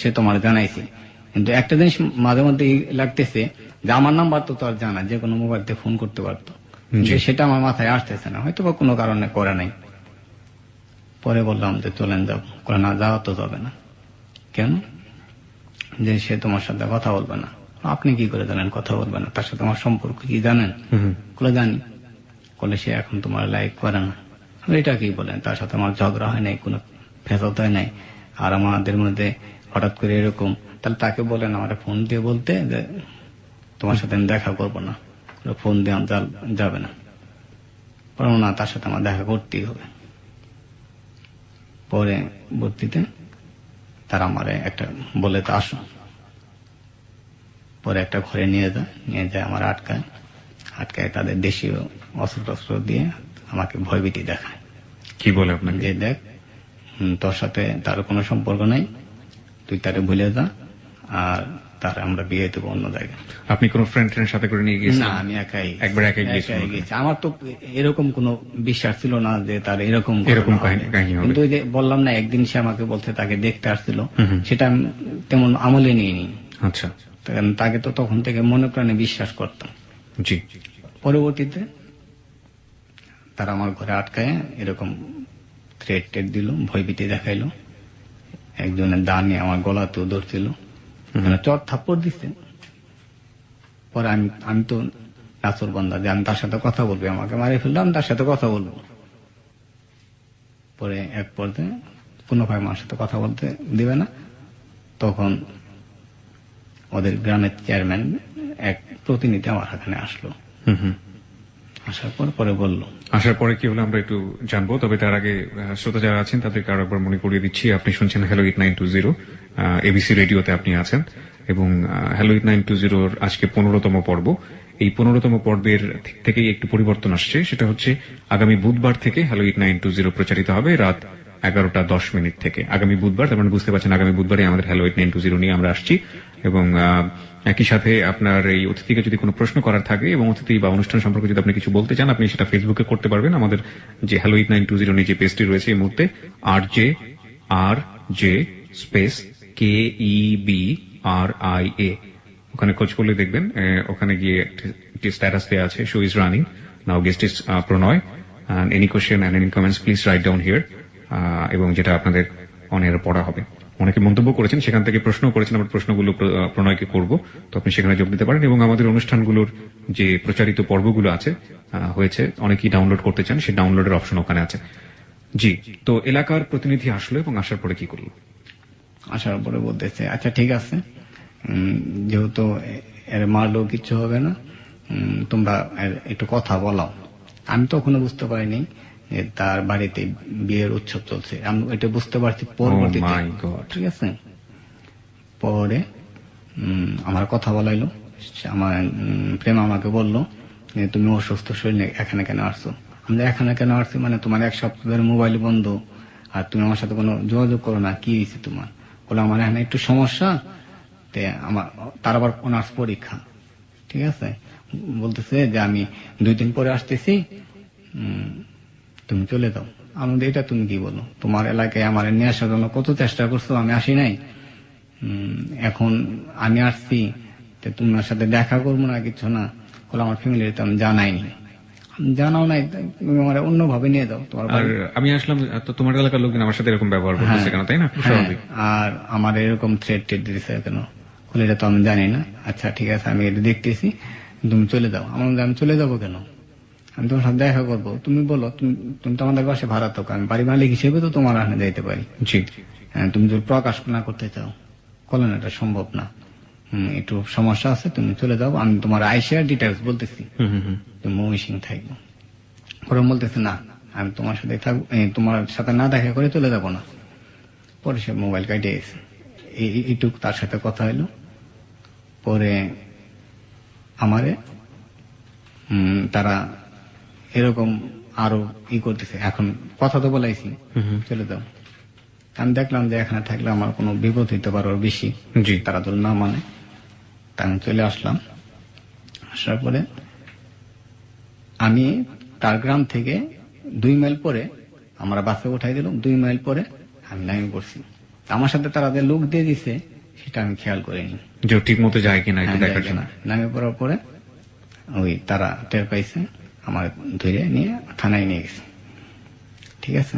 সে তোমার জানাইছে। কিন্তু একটা জিনিস মাঝে মধ্যে লাগতেছে যে আমার নাম্বার তো আর জানা, যে কোনো মোবাইলতে ফোন করতে পারতো, সেটা আমার মাথায় আসতেছে না, হয়তো বা কোনো কারণে করে নাই। পরে বললাম যে চলেন যাও, করে না যাওয়া তো যাবে না। কেন? যে সে তোমার সাথে কথা বলবে না। আপনি কি করে জানেন কথা বলবে না? তার সাথে আমার সম্পর্ক কি জানেন? বলে জানি। বলে সে এখন তোমার লাইক করে না। এটা কি বলেন? তার সাথে আমার ঝগড়া হয় নাই, কোনো ফেসাদ হয় নাই, আর আমাদের মধ্যে হঠাৎ করে এরকম। তাহলে তাকে বলেন আমার ফোন দিয়ে বলতে যে তোমার সাথে আমি দেখা করবো না, ফোন দিয়ে যাবে না। বলবো না, তার সাথে আমার দেখা করতেই হবে। পরে ভর্তিতে তারা আমার একটা বলে তো আসো, পরে একটা ঘরে নিয়ে যায় আমার আটকায় তাদের দেশীয় অস্ত্র দিয়ে আমাকে ভয়ভীতি দেখায়। কি বলে আপনাকে? যে দেখ, তোর সাথে তার কোনো সম্পর্ক নাই, তুই তারে ভুলে যা, আর তার আমরা বিয়ে দেবো অন্য জায়গায়। আপনি কোন ফ্রেন্ডের সাথে করে নিয়ে গিয়েছেন? না, আমি একবার একাই গিয়েছি। আমার তো এরকম কোনো বিশ্বাস ছিল না যে তার এরকম কাহিনী হবে। কিন্তু ওই যে বললাম না, একদিন সে আমাকে বলছে তাকে দেখতে আসছিল, সেটা আমি তেমন আমলে নিইনি। আচ্ছা। তাকে তো তখন থেকে মনে প্রাণে বিশ্বাস করতাম। জি। পরবর্তীতে তারা আমার ঘরে আটকায় এরকম থ্রেট দিল, ভয়ভীতি দেখাইলো। একজনের দা নিয়ে আমার গলাতেও ধরছিল, চট থাপ্পড় দিচ্ছে। পরে আমি তো নাচর বান্দা যে আমি তার সাথে কথা বলবো, আমাকে মারি ফেললো, আমি তার সাথে কথা বলবো। পরে এক পর্যায়ে কোনো ভাই আমার সাথে কথা বলতে দিবে না, তখন ওদের গ্রামের চেয়ারম্যান এক প্রতিনিধি আমার এখানে আসলো। আসার পরে বললো। আসার পরে কি হলো আমরা একটু জানবো, তবে তার আগে শ্রোতা যারা আছেন তাদেরকে আরো একবার মনে করিয়ে দিচ্ছি, আপনি শুনছেন হ্যালো 8920, এবিসি রেডিওতে আপনি আছেন, এবং হ্যালো 8920 আজকে 15তম পর্ব। এই 15তম পর্বের থেকেই একটু পরিবর্তন আসছে, সেটা হচ্ছে আগামী বুধবার থেকে হ্যালো 8920 প্রচারিত হবে রাত 11:10 থেকে। আগামী বুধবার, তার মানে বুঝতে পারছেন আগামী বুধবারে আমাদের হ্যালো 8920 নিয়ে আমরা আসছি। এবং একই সাথে আপনার এই অতিথিকে যদি কোনো প্রশ্ন করার থাকে এবং অতিথি বা অনুষ্ঠান সম্পর্কে যদি আপনি কিছু বলতে চান, আপনি সেটা ফেসবুকে করতে পারবেন। আমাদের যে হ্যালো 8920 নিয়ে যে পেজটি রয়েছে এই মুহূর্তে RJ স্পেস KEBRIA, ওখানে খোঁজ করলে দেখবেন। ওখানে গিয়ে একটি স্ট্যাটাস দেওয়া আছে, show is running now, guest is Pranay, any question and any comments please write down here. এবং যেটা আপনাদের অনেক পড়া হবে। অনেকে মন্তব্য করেছেন, সেখান থেকে প্রশ্ন করেছেন, আমরা প্রশ্নগুলো প্রণয়কে করব, তো আপনি সেখানে যোগ দিতে পারেন। এবং আমাদের অনুষ্ঠানগুলোর যে প্রচারিত পর্বগুলো আছে হয়েছে, অনেকেই ডাউনলোড করতে চান, সেই ডাউনলোডের অপশন ওখানে আছে। জি, তো এলাকার প্রতিনিধি আসলো এবং আসার পরে কি করলো? আসার পরে বলতেছে আচ্ছা ঠিক আছে, যেহেতু এর মারলেও কিচ্ছু হবে না, তোমরা একটু কথা বলাও। আমি তখনও বুঝতে পারিনি যে তার বাড়িতে বিয়ের উৎসব চলছে, আমি এটা বুঝতে পারছি পরবর্তীতে। Oh my God! ঠিক আছে, পরে আমার কথা বলাইলো, আমার প্রেম আমাকে বললো যে তুমি অসুস্থ শরীরে এখানে কেন আসছো। আমরা এখানে কেন আসছি মানে তোমার 1 সপ্তাহ ধরে মোবাইল বন্ধ, আর তুমি আমার সাথে কোনো যোগাযোগ করো না, কি হয়েছে তোমার? বলে আমার এখানে একটু সমস্যা, আমার তার আবার অনার্স পরীক্ষা। ঠিক আছে, বলতেছে যে আমি 2 দিন পরে আসতেছি, তুমি চলে যাও। আমাদের এটা তুমি কি বলো, তোমার এলাকায় আমার নিয়ে আসার জন্য কত চেষ্টা করছো, আমি আসি নাই, এখন আমি আসছি, তোমার সাথে দেখা করবো না, কিছু না। বলে আমার ফ্যামিলির তো আমি জানাইনি। জানাও নাই, তুমি আমার অন্যভাবে নিয়ে যাও তোমার। আর আমি আসলাম তো তোমার এলাকার লোকজন আমার সাথে এরকম ব্যবহার করতেছে কেন, তাই না? স্বাভাবিক। আর আমার এরকম থ্রেট দিতেছে কেন, বলে এটা তো আমি জানি না। আচ্ছা ঠিক আছে, আমি এটা দেখতেছি, তুমি চলে যাও। আমি চলে যাবো কেন, আমি তোমার সাথে দেখা করবো, তুমি বলো। তুমি তো আমাদের বাসে ভাড়া থাকো, আমি বাড়ি মালিক হিসেবে তো তোমার এখানে যাইতে পারি। জি, তুমি যদি প্রকাশ না করতে চাও, বলেন এটা সম্ভব না, একটু সমস্যা আছে, তুমি চলে যাও। আমি তোমার আইসিআর ডিটেলস বলতেছি, তুমি ময়মনসিংহ থাকবো। পরে বলতেছে না, আমি তোমার সাথে থাকবো, তোমার সাথে না দেখা করে চলে যাবো না। পরে সে মোবাইল কাটে গেছে। এইটুক তার সাথে কথা হইলো। পরে আমারে তারা এরকম আরো করতেছে, এখন কথা তো বলাইছি, চলে যাও। আমি দেখলাম যে এখানে থাকলে আমার কোনো বিপদ হইতে পারে বেশি, তারা তো না মানে। তা আমি চলে আসলাম। আসার পরে আমি তার গ্রাম থেকে 2 মাইল পরে আমরা বাসে উঠাই দিলাম, 2 মাইল পরে আমি নামে পড়ছি। আমার সাথে তারা যে লোক দিয়ে দিছে সেটা আমি খেয়াল করিনি, যে ঠিক মতো যায় কিনা একটু দেখার জন্য। নামে পড়ার পরে তারা টের পাইছে, আমার ধরে নিয়ে থানায় নিয়ে গেছে। ঠিক আছে,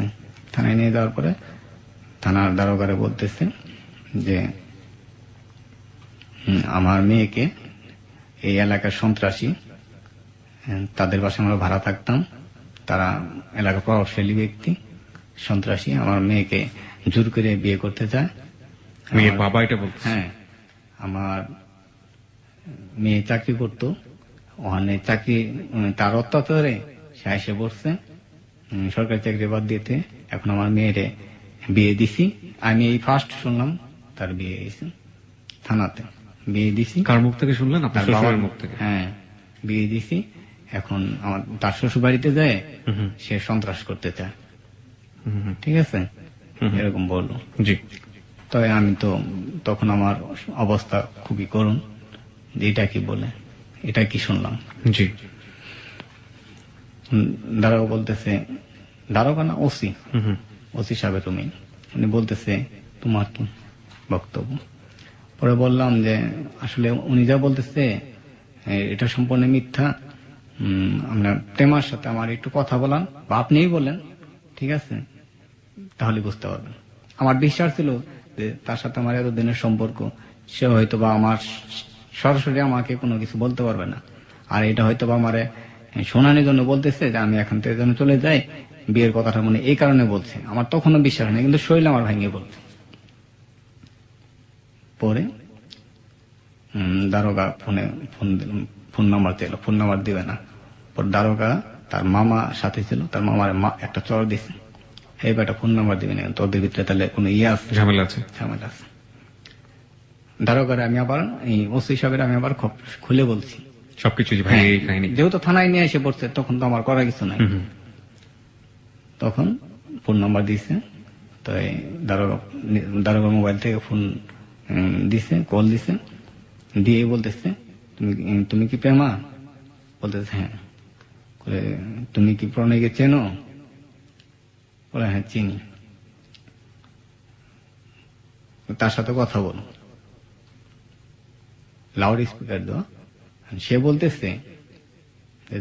থানায় নিয়ে যাওয়ার পরে থানার দারোগারে বলতেছে যে আমার মেয়েকে এই এলাকার সন্ত্রাসী, তাদের বাসায় আমরা ভাড়া থাকতাম, তারা এলাকার প্রভাবশালী ব্যক্তি, সন্ত্রাসী আমার মেয়েকে জোর করে বিয়ে করতে চায়। মেয়ের বাবা এটা বলছে? হ্যাঁ, আমার মেয়ে চাকরি করতো ওখানে, চাকরি তার অত্যাচারে সে এসে পড়ছে, সরকারি চাকরি বাদ দিতে। এখন আমার মেয়েরে বিয়ে দিছি, আমি এই ফার্স্ট শুনলাম তার বিয়ে হয়েছে থানাতে। বিয়ে দিছি। কার মুখ থেকে শুনলেন? আপনার শ্বশুরের মুখ থেকে? হ্যাঁ, বিয়ে দিছি। এখন আমার তার শ্বশুর বাড়িতে যায়, সে সন্ত্রাস করতে চায়। ঠিক আছে, এরকম বললো। জি, তবে আমি তো তখন আমার অবস্থা খুবই করুণ, যে এটা কি বলে, এটা কি শুনলাম। জি, দারোগা বলতেছে, দারোগা না ওসি, ওসি সাহেব তুমি, উনি বলতেছে তোমার কি বক্তব্য। পরে বললাম যে আসলে উনি যা বলতেছে এটা সম্পূর্ণ মিথ্যা, আমরা প্রেমার সাথে আমার একটু কথা বলান বা আপনিই বলেন, ঠিক আছে, তাহলে বুঝতে পারবেন। আমার বিশ্বাস ছিল যে তার সাথে আমার এতদিনের সম্পর্ক, সে হয়তো বা আমার সরাসরি আমাকে কোনো কিছু বলতে পারবে না, আর এটা হয়তো বা আমার শোনানোর জন্য বলতেছে যে আমি এখান থেকে যেন চলে যাই, বিয়ের কথাটা মনে এই কারণে বলছে। আমার তখনও বিশ্বাস নেই, কিন্তু শরীর আমার ভেঙে বলছে। পরে দারোগা ফোন নাম্বার দিল, ফোন নাম্বার দিবে না। পর দারোগা তার মামা সাথে ছিল, তার মামার একটা চর দিছে, এই বেটা ফোন নাম্বার দিবে না, তোদের ভিতরে তাহলে কোনো আছে, ঝামেলা আছে। দারোগারে আমি আবার এই ওসি সাহেবের আমি আবার খুলে বলছি সবকিছু, যেহেতু থানায় নিয়ে এসে পড়ছে, তখন তো আমার করা কিছু নাই। তখন ফোন নাম্বার দিছে, তো দারোগা মোবাইল থেকে ফোন দিছে, কল দিছে, দিয়ে বলতেছে তুমি কি প্রেমা? বলতেছে হ্যাঁ। তুমি কি প্রণয়কে চেনো? বলে হ্যাঁ চিনি। তার সাথে কথা বলো, লাউড স্পিকার দেওয়া। সে বলতেছে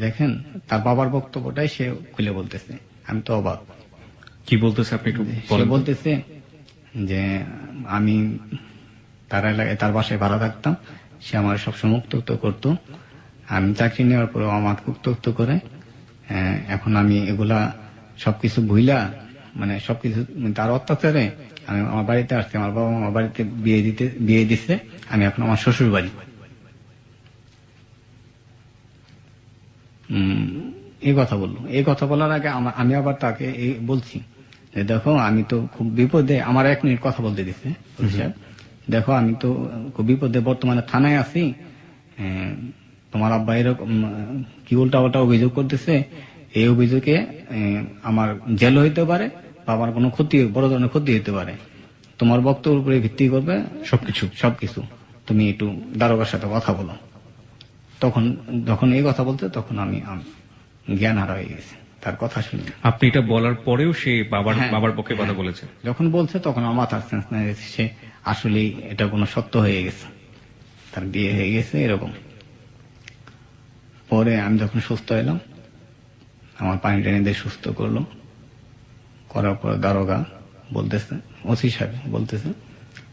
দেখেন, তার বাবার বক্তব্যটাই সে খুলে বলতেছে। আমি তো অবাক, কি বলতেছে আপনি একটু বলেন। বলতেছে যে আমি তার এলাকায় তার বাসায় ভাড়া থাকতাম, সে আমার সবসময় উত্ত্যক্ত করতো। আমি চাকরি নেওয়ার পরেও আমাকে উত্ত্যক্ত করে। এখন আমি এগুলা সবকিছু ভুইলা, মানে সবকিছু তার অত্যাচারে আমি আমার বাড়িতে আসছি। আমার বাবা আমার বাড়িতে বিয়ে দিচ্ছে, আমি এখন আমার শ্বশুর বাড়ি। এই কথা বললো। এই কথা বলার আগে আমি আবার তাকে বলছি যে দেখো আমি তো খুব বিপদে, আমার 1 মিনিট কথা বলতে দিচ্ছে। দেখো আমি তো খুব বিপদে, বর্তমানে থানায় আছি, তোমার আব্বা এরকম কি উল্টা অভিযোগ করতেছে, এই অভিযোগে আমার জেল হইতে পারে বা আমার কোনো ক্ষতি, বড় ধরনের ক্ষতি হইতে পারে। তোমার বক্তব্যের উপরে ভিত্তি করবে সবকিছু। তুমি একটু দারোগার সাথে কথা বলো। যখন এই কথা বলতে তখন আমি জ্ঞান হারা হয়ে গেছি তার কথা শুনে। আপনি এটা বলার পরেও সে বাবার পক্ষে কথা বলেছে? যখন বলছে তখন আমার মাথার সেন্স না গেছে, সে আসলেই এটা কোনো সত্য হয়ে গেছে, তার বিয়ে হয়ে গেছে এরকম। পরে আমি যখন সুস্থ এলাম, আমার পানি টেনে দিয়ে সুস্থ করলো। করার পর দারোগা বলতেছে, ওসি সাহেব বলতেছে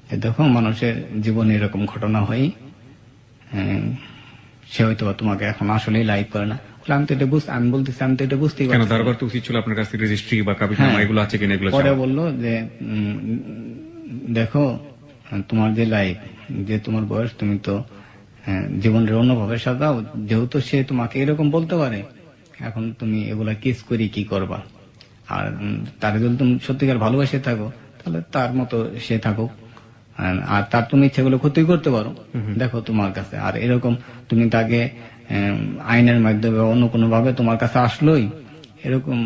যে দেখো মানুষের জীবনে এরকম ঘটনা হয়, সে হয়তো তোমাকে এখন আসলেই লাইক করে না। আমি তো এটা বুঝতেই পারছি। দারোগার তো উচিত ছিল আপনার কাছে রেজিস্ট্রি বা কাবিননামা এগুলো আছে কিনা এগুলো। পরে বললো যে দেখো তোমার যে লাইফ, যে তোমার বয়স, তুমি তো জীবনের অন্যভাবে সাজাও, যেহেতু সে তোমাকে এরকম বলতে পারে, এখন তুমি এগুলা কেস করি কি করবা? আর তার যদি তুমি সত্যিকার ভালোবাসে থাকো তাহলে তার মতো সে থাকুক, আর তার তুমি ইচ্ছেগুলো ক্ষতি করতে পারো, দেখো তোমার কাছে। আর এরকম তুমি তাকে আইনের মাধ্যমে অন্য কোনো ভাবে তোমার কাছে আসলোই, এরকম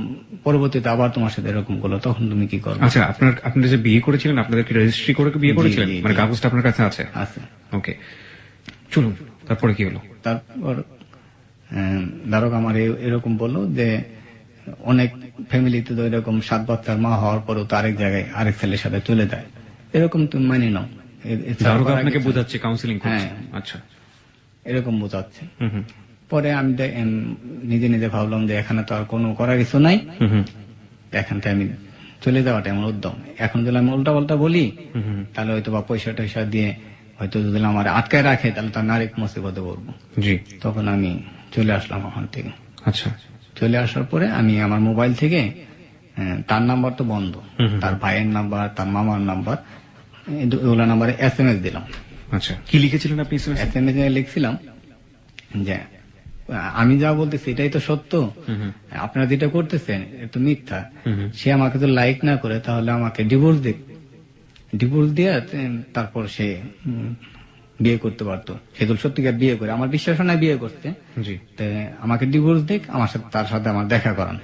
পরবর্তীতে আবার তোমার সাথে এরকম করলো, তখন তুমি কি করবে? আচ্ছা, আপনি যে বিয়ে করেছিলেন, আপনাদেরকে রেজিস্ট্রি করে বিয়ে করেছিলেন? মানে কাগজটা আপনার কাছে আছে? আছে। ওকে, চলুন তারপরে কি হলো? তারপর দারোগা আমার এরকম বললো যে অনেক ফ্যামিলিতে তো এরকম 7 বাচ্চার মা হওয়ার পরও তো আরেক জায়গায় আরেক ছেলের সাথে চলে যায়, এরকম তুমি মানে নাও। দারোগা আপনাকে বোঝাচ্ছে, কাউন্সিলিং করছে? আচ্ছা, এরকম বোঝাচ্ছে। পরে আমি নিজে নিজে ভাবলাম যে এখানে তো আর কোনো করার কিছু নাই, এখান থেকে আমি চলে যাওয়াটা এমন উদ্যম। এখন যদি আমি উল্টা পাল্টা বলি তাহলে হয়তো বা পয়সা টয়সা দিয়ে হয়তো যদি আমার আটকায় রাখে তাহলে তার নারী মুসিবতে পড়বো। তখন আমি চলে আসলাম ওখান থেকে। আচ্ছা, চলে আসার পরে আমি আমার মোবাইল থেকে তার নাম্বার তো বন্ধ, তার ভাইয়ের নাম্বার, তার মামার নাম্বার, ওগুলা নাম্বারে SMS দিলাম। আচ্ছা, কি লিখেছিলেন আপনি? SMS লিখছিলাম যে আমি যা বলতেছি এটাই তো সত্য, আপনারা যেটা করতেছেন এটা মিথ্যা। সে আমাকে তো লাইক না করে তাহলে আমাকে ডিভোর্স দিয়ে তারপর সে বিয়ে করতে পারতো। সে তো সত্যিকার বিয়ে করে, আমার বিশ্বাস নাই বিয়ে করতে, আমাকে ডিভোর্স দিক, আমার সাথে তার সাথে আমার দেখা করান।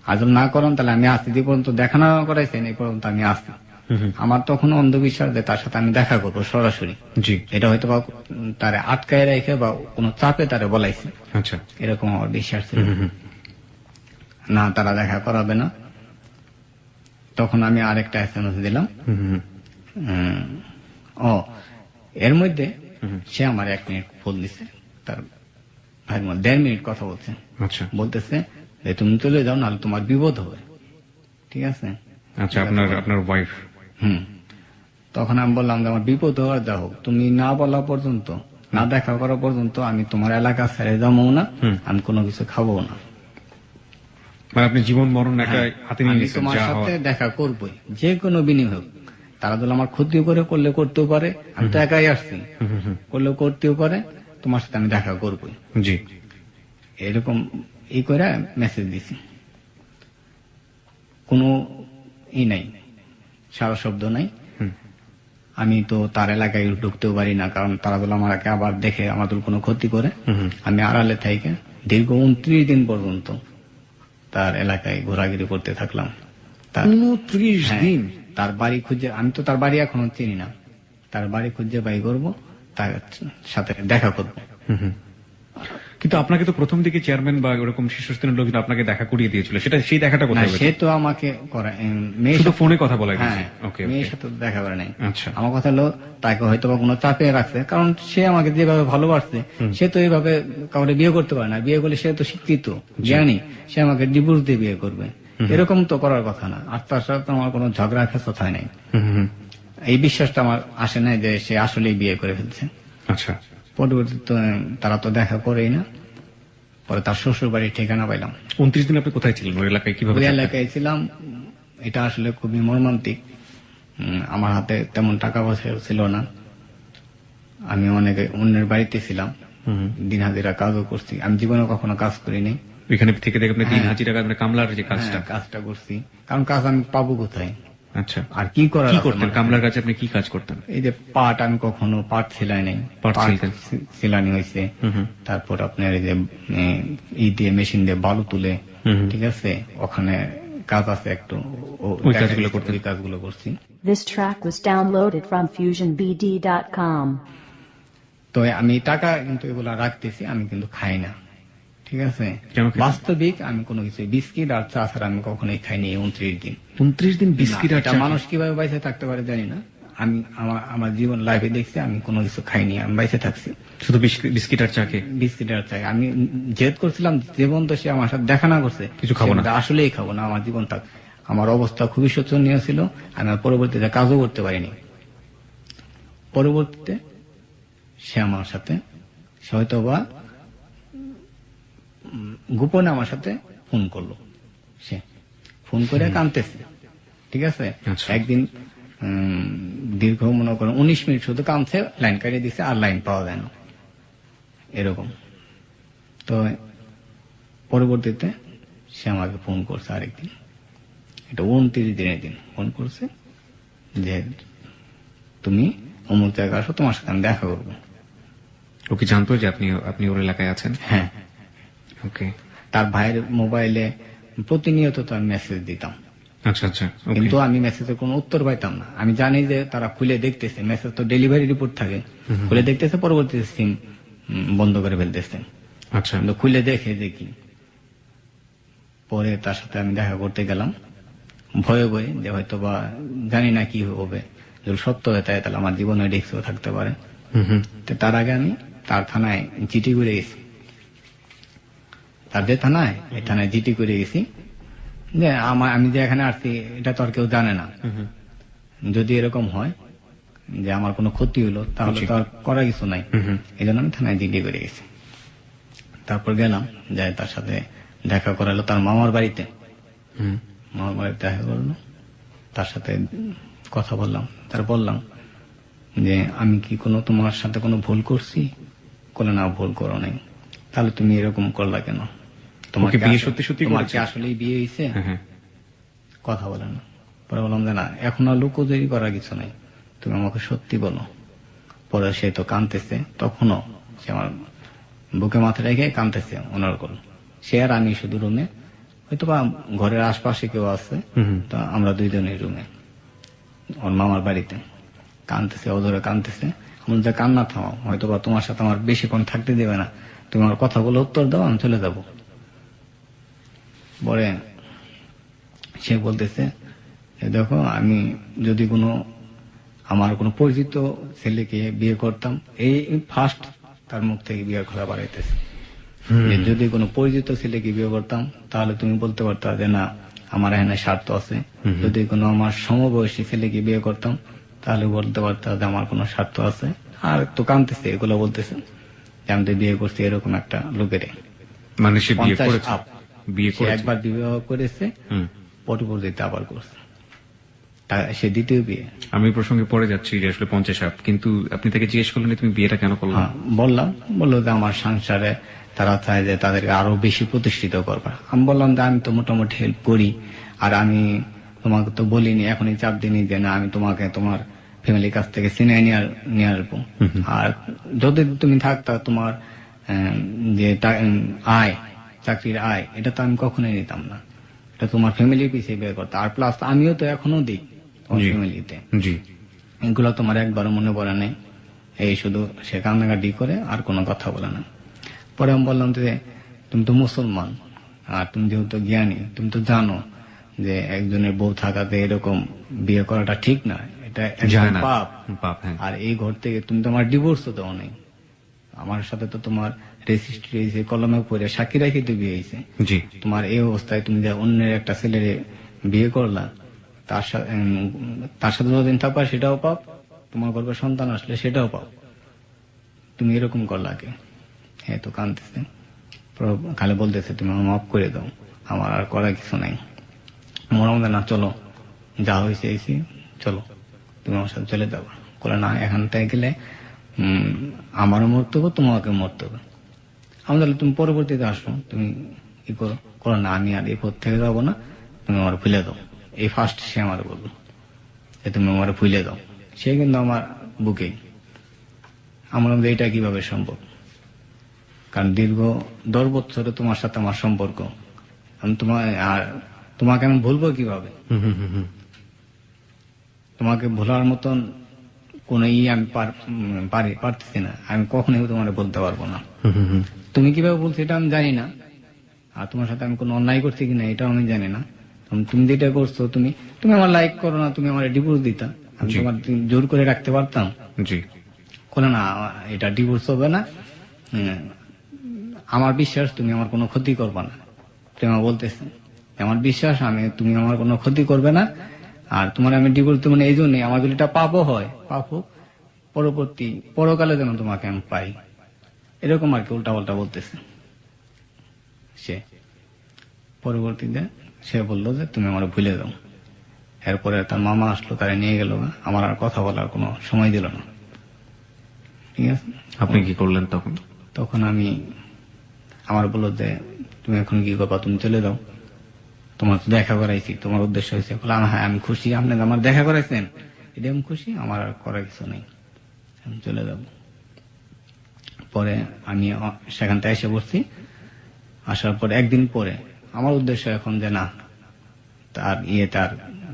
আর যদি না করান তাহলে আমি আসছি, যে পর্যন্ত দেখা না করাইছেন এই পর্যন্ত আমি আসছি। আমার তখন অন্ধবিশ্বাস যে তার সাথে আমি দেখা করবো সরাসরি, এটা হয়তো বা তারে আটকায় রেখে বা কোন চাপে তারে বলাইছে, এরকম আমার বিশ্বাস ছিল না, তারা দেখা করাবে না। তখন আমি আরেকটা SMS দিলাম। এর মধ্যে সে আমার 1 মিনিট ফোন দিছে, তার ভাইয়ের মধ্যে 1.5 মিনিট কথা বলছে। বলতেছে যে তুমি চলে যাও নাহলে তোমার বিপদ হবে, ঠিক আছে? আচ্ছা, আপনার ওয়াইফ? তখন আমি বললাম যে আমার বিপদ হওয়ার যা হোক, তুমি না বলা পর্যন্ত, না দেখা করা পর্যন্ত আমি তোমার এলাকা ছেড়ে যাবো না, আমি কোনো কিছু খাবো না। মানে আপনি জীবন মরণ হাতে নিয়ে নিয়েছেন? তোমার সাথে দেখা করবোই, যে কোনো বিনিময়। তারা যদি আমার ক্ষতি করলে করতেও পারে, আমি তো একাই আসছি, করলেও করতেও পারে, তোমার সাথে আমি দেখা করবোই। এরকম এই করে মেসেজ দিছি, কোনো নাই, সারা শব্দ নাই। আমি তো তার এলাকায় ঢুকতেও পারি না, কারণ তারা বলে আমাকে আবার দেখে আমাদের কোনো ক্ষতি করে। আমি আড়ালে থেকে দীর্ঘ 29 দিন পর্যন্ত তার এলাকায় ঘোরাঘুরি করতে থাকলাম। 29 দিন? তার বাড়ি খুঁজে, আমি তো তার বাড়ি এখনো চিনি না, তার বাড়ি খুঁজে বাই করবো, তার সাথে দেখা করবো। কিন্তু আপনাকে তো প্রথম দিকে চেয়ারম্যান বা ওরকম শীর্ষস্থানীয় লোক আপনাকে দেখা করিয়ে দিয়েছিল, সেই দেখাটা কোথায়? সে তো আমাকে ফোনে কথা বলা, মেয়ের সাথে দেখা করে নাই। আমার কথা হলো তাকে হয়তো বা কোনো চাপে রাখছে, কারণ সে আমাকে যেভাবে ভালোবাসছে সে তো এইভাবে কাউকে বিয়ে করতে পারে না। বিয়ে করলে সে তো শিক্ষিত জ্ঞানী, সে আমাকে ডিভোর্স দিয়ে বিয়ে করবে, এরকম তো করার কথা না। আর তার সাথে তো আমার কোনো ঝগড়া ফেসাদ হয় নাই। এই বিশ্বাসটা আমার আসে নাই যে সে আসলেই বিয়ে করে ফেলছে। আচ্ছা, পরবর্তীতে তারা তো দেখা করেই না। পরে তার শ্বশুর বাড়ির ঠিকানা পাইলাম। 29 দিন আপনি কোথায় ছিলেন? ওই এলাকায় কিভাবে ওই থাকতেন? এলাকায় ছিলাম। এটা আসলে খুবই মর্মান্তিক। আমার হাতে তেমন টাকা পয়সা ছিল না। আমি অন্যের বাড়িতে ছিলাম, দিন হাজিরা কাজও করছি। আমি জীবনে কখনো কাজ করিনি। ওইখানে থেকে দেখে আপনি দিন হাজিরা কাজ, কামলার যে কাজটা করছি, কারণ কাজ আমি পাবো কোথায়? আচ্ছা, আর কি করার? কি করতেন কামলার কাছে? আপনি কি কাজ করতেন? এই যে পাট, আমি কখনো পাট সেলাই নেই, সেলানি হয়েছে। তারপর আপনার এই যে দিয়ে মেশিন দিয়ে বালু তুলে, ঠিক আছে, ওখানে কাজ আছে একটু, ওই কাজগুলো করছি। This track was downloaded from FusionBD.com. তো আমি টাকা কিন্তু এগুলা রাখতেছি, আমি কিন্তু খাই না, ঠিক আছে। বাস্তবিক আমি কোনো কিছু বিস্কিট আর চা ছাড়া আমি কখনোই খাইনি 29 দিন। 29 দিন বিস্কিট আর চা? মানুষ কিভাবে বাইসে থাকতে পারে জানি না। আমি আমার জীবন লাইফে দেখছি আমি কোনো কিছু খাইনি, আমি বাইসে থাকছি শুধু বিস্কিট আর চা খেয়ে। বিস্কিট আর চা। আমি জেদ করছিলাম, জীবন তো সে আমার সাথে দেখা না করছে, কিছু খাবো না, আসলেই খাবো না, আমার জীবন থাক। আমার অবস্থা খুবই শোচনীয় ছিল। আমি পরবর্তীতে কাজও করতে পারিনি। পরবর্তীতে সে আমার সাথে, সে হয়তো বা গোপনে আমার সাথে ফোন করলো। সে ফোন করে কাঁদতেছে, ঠিক আছে। একদিন দীর্ঘ মনে করেন 19 মিনিট শুধু কাঁদছে, লাইন কাটিয়ে দিচ্ছে, আর লাইন পাওয়া যায় না, এরকম। তো পরবর্তীতে সে আমাকে ফোন করছে আরেকদিন, এটা 29 দিনের দিন ফোন করছে যে তুমি অমুক জায়গায় আসো, তোমার সাথে আমি দেখা করবো। ও কি জানতো যে আপনি ওর এলাকায় আছেন? হ্যাঁ। ওকে। তার ভাইয়ের মোবাইলে প্রতিনিয়ত তার মেসেজ দিতাম। আচ্ছা আচ্ছা। কিন্তু আমি মেসেজের কোনো উত্তর পাইতাম না। আমি জানি যে তারা খুলে দেখতেছে, মেসেজ তো ডেলিভারি রিপোর্ট থাকে, খুলে দেখতেছে, পরবর্তীতে সিম বন্ধ করে ফেলতেছে। আচ্ছা, খুলে দেখে দেখি। পরে তার সাথে আমি দেখা করতে গেলাম ভয়ে ভয়ে, যে হয়তো বা জানি না কি হবে, যদি সত্য হয়ে থাকে তাহলে আমার জীবনে রিস্কও থাকতে পারে। তার আগে আমি তার থানায় চিঠি করে গেছি, তার যে থানায়, এই থানায় জিটি করে গেছি যে আমি যে এখানে আসছি এটা তো আর কেউ জানে না। যদি এরকম হয় যে আমার কোনো ক্ষতি হলো, তাহলে তো আর করার কিছু নাই। এই জন্য আমি থানায় জিডি করে গেছি। তারপর গেলাম, যাই তার সাথে দেখা করালো তার মামার বাড়িতে। মামার বাড়িতে দেখা করলো, তার সাথে কথা বললাম। তার বললাম যে আমি কি তোমার সাথে কোনো ভুল করছি? বলে না, ভুল করো নাই। তাহলে তুমি এরকম করলা কেন? তোমাকে বিয়ে সত্যি সত্যি তোমাকে আসলেই বিয়ে হয়েছে? কথা বলে না। পরে বললাম যে না, এখন আর লুকোচুরি করার কিছু নাই, তুমি আমাকে সত্যি বলো। পরে সে তো কাঁদতেছে, তখনও সে আমার বুকে মাথা রেখে কাঁদতেছে ওনার কোল। সে আর আমি শুধু রুমে, হয়তো বা ঘরের আশপাশে কেউ আছে, তো আমরা দুইজনের রুমে ওর মামার বাড়িতে। কাঁদতেছে, অধরে কাঁদতেছে। আমার যে কান্না থামাও, হয়তো বা তোমার সাথে আমার বেশিক্ষণ থাকতে দেবে না, তুমি আমার কথাগুলো উত্তর দাও, আমি চলে যাব। পরে সে বলতেছে, দেখো আমি যদি আমার কোনো পরিচিত ছেলেকে বিয়ে করতাম, এই ফার্স্ট তার মুখ থেকে বিয়ের কথা বাড়াইতেছে, যদি কোনো পরিচিত ছেলেকে বিয়ে করতাম তাহলে তুমি বলতে পারতা যে না আমার এখানে স্বার্থ আছে। যদি কোনো আমার সমবয়সী ছেলেকে বিয়ে করতাম তাহলে বলতে পারতা যে আমার কোনো স্বার্থ আছে। আর তো কাঁদতেছে, এগুলো বলতেছে যে আমি তো বিয়ে করছি এরকম একটা লোকের। মানে সে একবার বিবাহ করেছে, পরবর্তীতে আবার করছে, সে দ্বিতীয় বিয়ে। আমি প্রসঙ্গে পরে যাচ্ছি যে আসলে 50 আপ, কিন্তু আপনি তাকে জিজ্ঞেস করলেন তুমি বিয়েটা কেন করলে? বললো যে আমার সংসারে তারা চায় যে তাদেরকে আরো বেশি প্রতিষ্ঠিত করবে। আমি বললাম যে আমি তো মোটামুটি হেল্প করি, আর আমি তোমাকে তো বলিনি, এখনই চাপ দিনই যে না আমি তোমাকে তোমার ফ্যামিলির কাছ থেকে চিনাই নিয়ে আসবো। আর যদি তুমি থাকতা তোমার যে আয়, চাকরির আয়, এটা তো আমি কখনোই নিতাম না, এটা তোমার ফ্যামিলির পিছিয়ে বিয়ে করতে। আর প্লাস আমিও তো এখনো দিই তোমার ফ্যামিলিতে, এগুলো তোমার একবারও মনে পড়ে নেই। এই শুধু সে কান্নাকাটি করে আর কোনো কথা বলে না। পরে আমি বললাম যে তুমি তো মুসলমান, আর তুমি যেহেতু জ্ঞানী, তুমি তো জানো যে একজনের বউ থাকাতে এরকম বিয়ে করাটা ঠিক না, এটা পাপ। আর এই ঘর থেকে তুমি তো আমার ডিভোর্সও দেওয়া নেই, আমার সাথে তো তোমার রেজিস্ট্রি হয়েছে, কলমে পড়ে সাক্ষী রাখি তো বিয়ে হয়েছে। জি তোমার এই অবস্থায় তুমি যে অন্যের একটা ছেলের বিয়ে করলা, তার সাথে যতদিন থাকবা সেটাও পাপ, তোমার গর্ভে সন্তান আসলে সেটাও পাপ, তুমি এরকম করলা কে? হ্যাঁ, তো কাঁদতেছে, খালি বলতেছে তুমি আমার মাফ করে দাও, আমার আর করার কিছু নাই। মনে মনে না, চলো যা হয়েছে হয়েছে, চলো তুমি আমার সাথে চলে যাবো। বলে না, এখান থেকে গেলে আমারও মরতে হবে, তোমাকে মরতে হবে। আমি তাহলে তুমি পরবর্তীতে আসো, তুমি কি করো? করো না, আমি আর এই পথ থেকে যাবো না, তুমি আমার ভুলে দাও। এই ফার্স্ট সে আমার বললো যে তুমি আমার ভুলে দাও। সে কিন্তু আমার বুকে। আমার মধ্যে এটা কিভাবে সম্ভব? কারণ দীর্ঘ 10 বছরে তোমার সাথে আমার সম্পর্ক, আমি তোমাকে আমি ভুলবো কিভাবে? তোমাকে ভোলার মতন কোন আমি পারতেছি না, আমি কখনোই তোমার বলতে পারবো না। তুমি কিভাবে বলছো এটা আমি জানি না, আর তোমার সাথে আমি কোনো অন্যায় করছি কিনা এটাও আমি জানি না। তুমি যেটা করছো, তুমি আমার লাইক করো না, তুমি আমার ডিভোর্স দিতা, আমি তোমার জোর করে রাখতে পারতাম। জি কোনো না, এটা ডিভোর্স হবে না, আমার বিশ্বাস তুমি আমার কোনো ক্ষতি করবে না। প্রেমা বলতেছে আমার বিশ্বাস তুমি আমার কোনো ক্ষতি করবে না, আর তোমার আমি ডিভোর্স দেবো না এই জন্যই, আমার যদি এটা পাপও হয়, পাপ হোক, পরকালে যেন তোমাকে আমি পাই, এরকম আর কি উল্টা পাল্টা বলতেছে। সে পরবর্তীতে সে বললো যে তুমি আমার ভুলে দাও। এরপরে তার মামা আসলো, তারা নিয়ে গেল, আমার আর কথা বলার কোনো সময় দিল না। ঠিক আছে, আপনি কি করলেন তখন? তখন আমার বললো যে তুমি এখন কি করবা, তুমি চলে যাও, তোমার তো দেখা করাইছি, তোমার উদ্দেশ্য হয়েছে। বললাম হ্যাঁ আমি খুশি, আপনি আমার দেখা করাইছেন, এটা আমি খুশি, আমার আর করার কিছু নেই, আমি চলে যাব। পরে আমি সেখান থেকে এসে বসছি। আসার পর একদিন পরে আমার উদ্দেশ্য এখন যে না, তার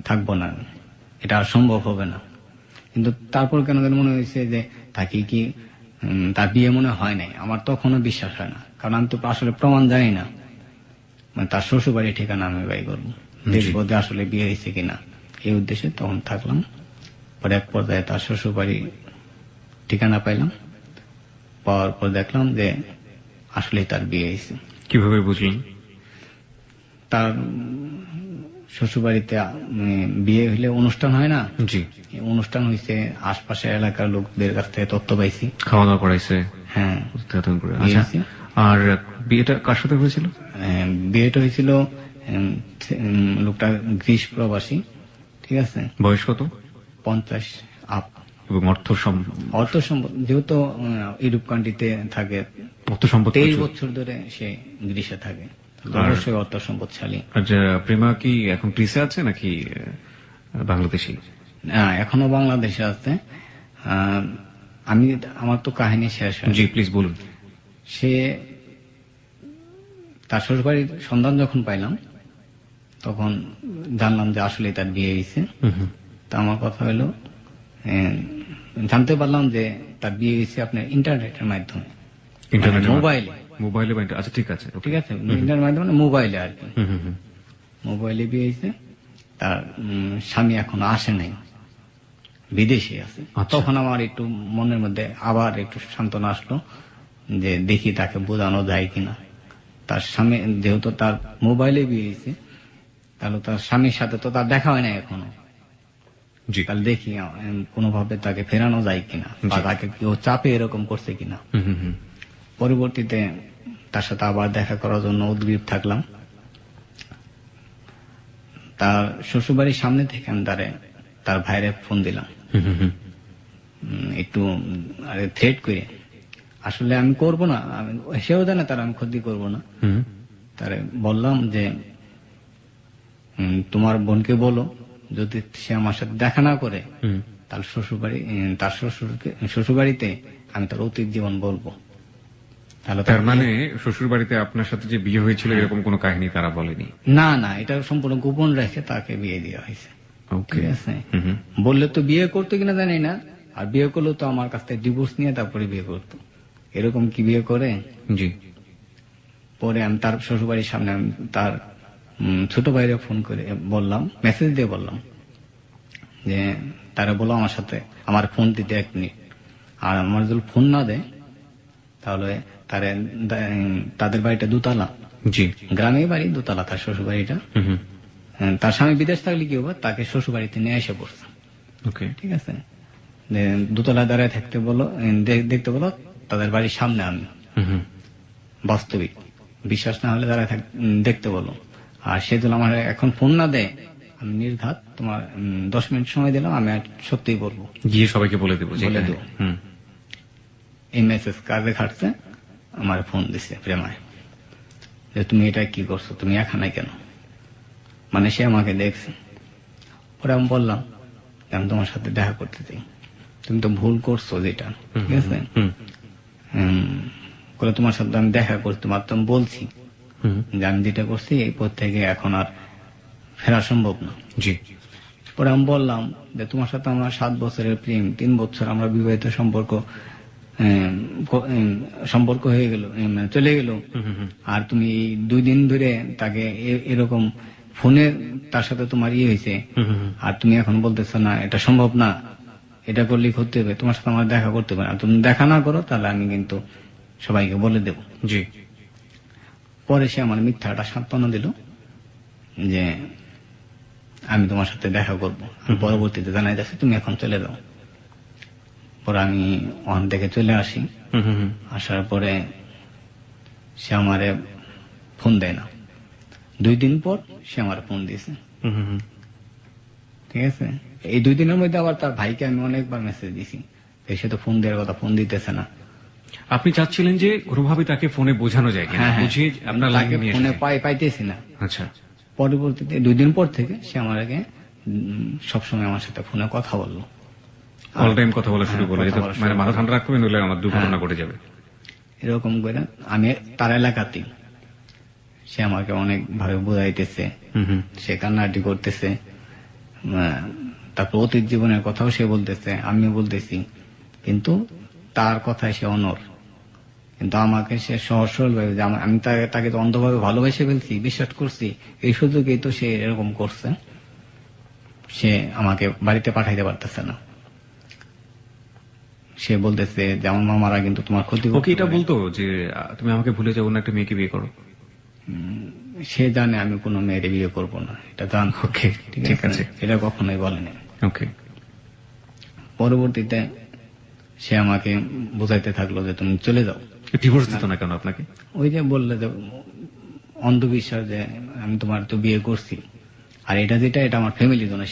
থাকবো না, এটা আর সম্ভব হবে না। কিন্তু তারপর কেন যেন মনে হয়েছে যে তাকে কি তার বিয়ে মনে হয় নাই। আমার তখনও বিশ্বাস হয় না, কারণ আমি তো আসলে প্রমাণ জানি না। মানে তার শ্বশুর বাড়ির ঠিকানা আমি বাই করবো, দেখবো যে আসলে বিয়ে হয়েছে কিনা, এই উদ্দেশ্যে তখন থাকলাম। পরে এক পর্যায়ে তার শ্বশুর বাড়ির ঠিকানা পাইলাম, পাওয়ার পর দেখলাম যে আসলে তার বিয়ে হয়েছে। কিভাবে বুঝলেন? তার শ্বশুর বাড়িতে বিয়ে হইলে অনুষ্ঠান হয় না? জি, অনুষ্ঠান হয়েছে, আশপাশের এলাকার লোকদের কাছ থেকে তথ্য পাইছি, খাওয়া দাওয়া করাইছে। হ্যাঁ, আচ্ছা, আর বিয়েটা কার সাথে হয়েছিল? বিয়েটা হয়েছিল লোকটা গ্রিস প্রবাসী। ঠিক আছে, বয়স কত? 50 আপ। এবং অর্থ সম্পদ, যেহেতু ইউরোপ কান্ট্রিতে থাকে, 23 বছর ধরে সে গ্রিসে থাকে, অবশ্যই অর্থ সম্পদশালী। আচ্ছা, প্রেমা কি এখন গ্রিসে আছে নাকি বাংলাদেশি? এখনো বাংলাদেশে আছে। আমার তো কাহিনী শেষ হয়। জি প্লিজ বলুন। সে তার শ্বশুরবাড়ির সন্ধান যখন পাইলাম, তখন জানলাম যে আসলে তার বিয়ে হয়েছে। তা আমার কথা হলো, জানতে পারলাম যে তার বিয়ে হয়েছে আপনার ইন্টারনেটের মাধ্যমে, মোবাইলে। আচ্ছা ঠিক আছে, ঠিক আছে, ইন্টারনেটের মাধ্যমে, মোবাইলে আর কি, মোবাইলে বিয়ে হয়েছে। তার স্বামী এখনো আসে নাই, বিদেশে আছে। তখন আমার একটু মনের মধ্যে আবার একটু সান্ত্বনা আসলো যে দেখি তাকে বোঝানো যায় কিনা। তার স্বামী যেহেতু তার মোবাইলে বিয়ে হয়েছে, তাহলে তার স্বামীর সাথে তো তার দেখা হয় না এখনো, তাহলে দেখি কোনোভাবে তাকে ফেরানো যায় কিনা, বা তাকে কেউ চাপে এরকম করছে কিনা। পরবর্তীতে তার সাথে আবার দেখা করার জন্য উদ্গ্রীব থাকলাম। তার শ্বশুরবাড়ির সামনে থেকে আমি তার ভাইরে ফোন দিলাম, একটু থ্রেট করে, আসলে আমি করব না, সেও জানে তার আমি ক্ষতি করব না। তারে বললাম যে তোমার বোনকে বলো, যদি সে আমার সাথে দেখা না করে, তার শ্বশুরবাড়িতে আমি তার অতীত জীবন বলবো। তার মানে শ্বশুর বাড়িতে আপনার সাথে যে বিয়ে হয়েছিল এরকম কোনো কাহিনী তারা বলেনি? না না, এটা সম্পূর্ণ গোপন রেখে তাকে বিয়ে দেওয়া হয়েছে। ঠিক আছে, বললে তো বিয়ে করতো কিনা জানি না, আর বিয়ে করলেও তো আমার কাছ থেকে ডিভোর্স নিয়ে তারপরে বিয়ে করতো, এরকম কি বিয়ে করে? জি। পরে আমি তার শ্বশুরবাড়ির সামনে তার ছোট ভাইরে ফোন করে বললাম, মেসেজ দিয়ে বললাম যে তারা বলো আমার সাথে আমার ফোন দিতে 1 মিনিট, আর আমার যদি ফোন না দেয় তাহলে তাদের বাড়িটা দোতলা, জি। গ্রামে বাড়ি, দোতলা তার শ্বশুর বাড়িটা। তার স্বামী বিদেশ থাকলে কি হবে, তাকে শ্বশুর বাড়িতে নিয়ে এসে পড়ছে। ওকে। ঠিক আছে, দোতলা দাঁড়ায় থাকতে বলো, দেখতে বলো তাদের বাড়ির সামনে আমি। বাস্তবিক বিশ্বাস না হলে দাঁড়ায় দেখতে বলো। আর সে যদি আমার এখন ফোন না দেয়, আমি নির্ঘাত তোমার 10 মিনিট সময় দিলাম, আমি আর সত্যিই বলবো, গিয়ে সবাইকে বলে দেবো। বলে দেবো। এই মেসেজ কাজে খাটছে, আমার ফোন দিছে প্রেমায় যে তুমি এটা কি করছো, তুমি এখানে কেন? মানে সে আমাকে দেখছে। পরে আমি বললাম আমি তোমার সাথে দেখা করতে চাই, তুমি তো ভুল করছো যেটা, ঠিক আছে? বলে তোমার সাথে আমি দেখা করতে পারতাম, বলছি যে আমি যেটা করছি এই পথ থেকে এখন আর ফেরা সম্ভব না। জি। পরে আমি বললাম যে তোমার সাথে আমার 7 বছরের প্রেম, 3 বছর আমরা বিবাহিত সম্পর্ক হয়ে গেল, চলে গেল, আর তুমি 2 দিন ধরে তাকে এরকম ফোনে তার সাথে তোমার হয়েছে, আর তুমি এখন বলতেছো না এটা সম্ভব না, এটা করলে করতে হবে, তোমার সাথে আমার দেখা করতে হবে না, তুমি দেখা না করো তাহলে আমি কিন্তু সবাইকে বলে দেব। জি। পরে সে আমার মিথ্যাটা সান্ত্বনা দিল যে আমি তোমার সাথে দেখা করবো, পরবর্তীতে জানাই যাচ্ছে তুমি এখন চলে যাও। পরে আমি ওখান থেকে চলে আসি। আসার পরে সে আমারে ফোন দেয় না, 2 দিন পর সে আমার ফোন দিয়েছে। ঠিক আছে, এই 2 দিনের মধ্যে আবার তার ভাইকে আমি অনেকবার মেসেজ দিছি, সে তো ফোন দেওয়ার কথা, ফোন দিতেছে না। আপনি চাচ্ছিলেন যে কোনোভাবে তাকে ফোনে বোঝানো যায় কিনা, বুঝিয়ে আপনার লাইনে নিয়ে ফোনে পাইতেছি না। আচ্ছা। পরবর্তীতে 2 দিন পর থেকে সে আমাকে সবসময় আমার সাথে ফোনে কথা বললো, অল টাইম কথা বলা শুরু করলো, মানে মাথা ঠান্ডা রাখবেন, নইলে আমার দুর্ঘটনা ঘটে যাবে। এরকম করে আমি তার এলাকাতেই সে আমাকে অনেক ভাবে বোঝাইতেছে, সে কান্নাকাটি করতেছে, তারপর অতীত জীবনের কথাও সে বলতেছে, আমিও বলতেছি, কিন্তু তার কথায় সে অনর। কিন্তু আমাকে সে সহজ সরল ভাবে, আমি তাকে তো অন্ধভাবে ভালোবেসে ফেলছি, বিশ্বাস করছি, এই সুযোগেই তো সে এরকম করছে। সে আমাকে বাড়িতে পাঠাইতে পারতেছে না, সে বলতেছে যে আমার মামারা কিন্তু তোমার ক্ষতি করবে। ওকে এটা বলতো যে তুমি আমাকে ভুলে যাও, অন্য একটা মেয়েকে বিয়ে করো। সে জানে আমি কোনো মেয়ের বিয়ে করব না, এটা জান। ওকে, ঠিক আছে, এটা কখনোই বলেনি। ওকে। পরবর্তীতে সে আমাকে বোঝাইতে থাকলো যে তুমি চলে যাও। ডিভোর্স দিত না কেন আপনাকে? ওই যে বললে যে অন্ধবিশ্বাস, যে আমি তোমার তো বিয়ে করছি, আর এটা যেটা এটা আমার ফ্যামিলির জন্য,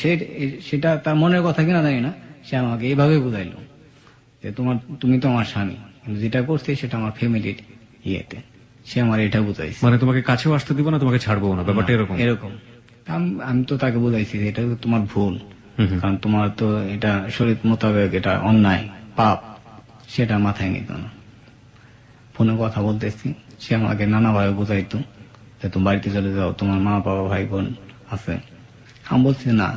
সেটা তার মনের কথা কিনা জানি না, সে আমাকে এইভাবে বুঝাইলো যে তুমি তো আমার স্বামী, কিন্তু যেটা করছি সেটা আমার ফ্যামিলির ইয়েতে। সে আমার এটা বুঝাইছে, মানে তোমাকে কাছেও আসতে দিব না, তোমাকে ছাড়বো না, ব্যাপারটা এরকম। এরকম আমি তো তাকে বুঝাইছি যে এটা তোমার ভুল, কারণ তোমার তো এটা শরীয়ত মোতাবেক এটা অন্যায়, পাপ, সেটা মাথায় নিত না। ফোনে কথা বলতেছি, সে আমাকে নানাভাবে বুঝাইতো যে তুমি বাড়িতে চলে যাও, তোমার মা বাবা ভাই বোন আছে। আমি বলছি না,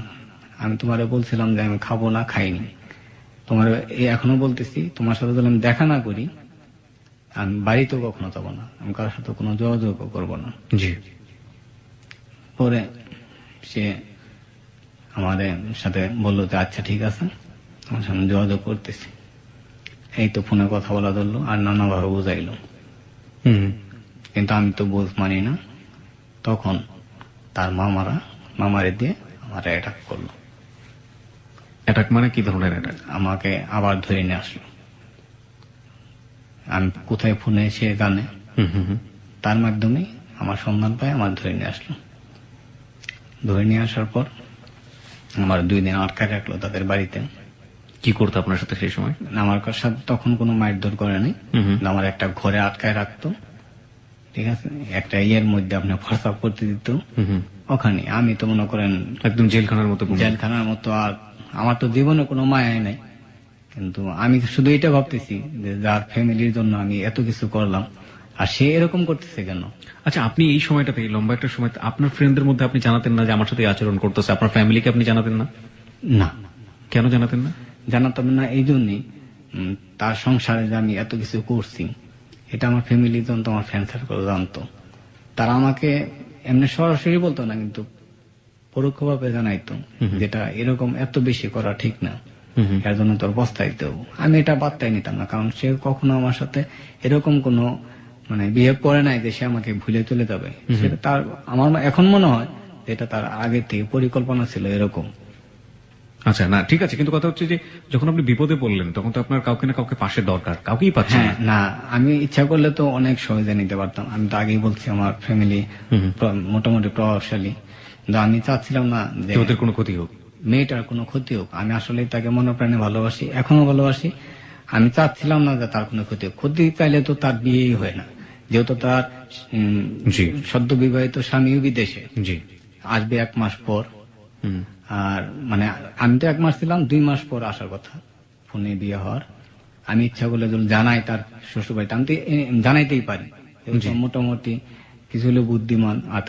আমি তোমারে বলছিলাম যে আমি খাবো না, খাইনি। তোমার এখনো বলতেছি, তোমার সাথে যদি আমি দেখা না করি আমি বাড়িতেও কখনো যাবো না, আমি কারোর সাথে কোনো যোগাযোগ করবো না। জি। পরে সে আমাদের সাথে বললো যে আচ্ছা ঠিক আছে, আমার সামনে যোগাযোগ করতেছি। এই তো ফোনে কথা বলা ধরলো, আর নানাভাবে বুঝাইলো, কিন্তু আমি তো বুঝ মানি না। তখন তার মামারে দিয়ে আমার অ্যাটাক করলো। অ্যাটাক মানে কি ধরনের অ্যাটাক? আমাকে আবার ধরে নিয়ে আসলো। আমি কোথায় ফোনে সে জানে, তার মাধ্যমে আমার সন্ধান পায়, আমার ধরে নিয়ে আসলো। ধরে নিয়ে আসার পর আমার 2 দিন আটকায় রাখলো তাদের বাড়িতে। কি করতো আপনার সাথে সেই সময়? আমার সাথে তখন কোনো মারধর করে নাই, আমার একটা ঘরে আটকায় রাখতো, ঠিক আছে, একটা ইয়ের মধ্যে আপনি ফর্সা করতে দিত ওখানে। আমি তো মনে করেন একদম জেলখানার মতো। জেলখানার মতো। আর আমার তো জীবনে কোনো মায়াই নাই, কিন্তু আমি শুধু এটা ভাবতেছি যে যার ফ্যামিলির জন্য আমি এত কিছু করলাম, আর সে এরকম করতেছে কেন? আচ্ছা, আপনি এই সময়টাতে, লম্বা একটা সময়, আপনার ফ্রেন্ডদের মধ্যে আপনি জানাতেন না যে আমার সাথে আচরণ করতেছে? আপনার ফ্যামিলিকে আপনি জানাতেন না? না। কেন জানাতেন না? জানাতাম না এই জন্যই, তার সংসারে যে আমি এত কিছু করছি এটা আমার ফ্যামিলি জানতো, আমার ফ্রেন্ড সার্কেল জানতো। তারা আমাকে এমনি সরাসরি বলতো না, কিন্তু পরোক্ষভাবে জানাইতো যেটা এরকম এত বেশি করা ঠিক না, এর জন্য তোর বস্তায় দেবো। আমি এটা বার্তায় নিতাম না, কারণ সে কখনো আমার সাথে এরকম কোনো মানে বিহেভ করে নাই যে সে আমাকে ভুলে চলে যাবে, সেটা তার আমার এখন মনে হয় যে এটা তার আগে থেকে পরিকল্পনা ছিল এরকম। আচ্ছা, না ঠিক আছে, কিন্তু কথা হচ্ছে যে যখন আপনি বিপদে পড়লেন তখন তো আপনার কাউকে না কাউকে পাশে দরকার, কাউকেই পাচ্ছেন হ্যাঁ, না আমি ইচ্ছা করলে তো অনেক সহজে নিতে পারতাম। আমি তো আগেই বলছি আমার ফ্যামিলি মোটামুটি প্রভাবশালী, কিন্তু আমি চাচ্ছিলাম না যে যে ওদের কোনো ক্ষতি হোক, মেয়েটার কোনো ক্ষতি হোক। আমি আসলে তাকে মনে প্রাণে ভালোবাসি, এখনো ভালোবাসি। আমি চাচ্ছিলাম না যে তার কোনো ক্ষতি হোক। ক্ষতি চাইলে তো তার বিয়েই হয় না, যেহেতু তার জি সদ্য বিবাহিত স্বামীও বিদেশে, জি, আসবে 1 মাস পর। আর মানে আমি তো 1 মাস ছিলাম, 2 মাস পর আসার কথা ফোনে বিয়ে হওয়ার। আমি ইচ্ছা করলে যদি জানাই তার শ্বশুর বাড়িতে, আমি তো জানাইতেই পারি, মোটামুটি কিছু হলে বুদ্ধিমান। আর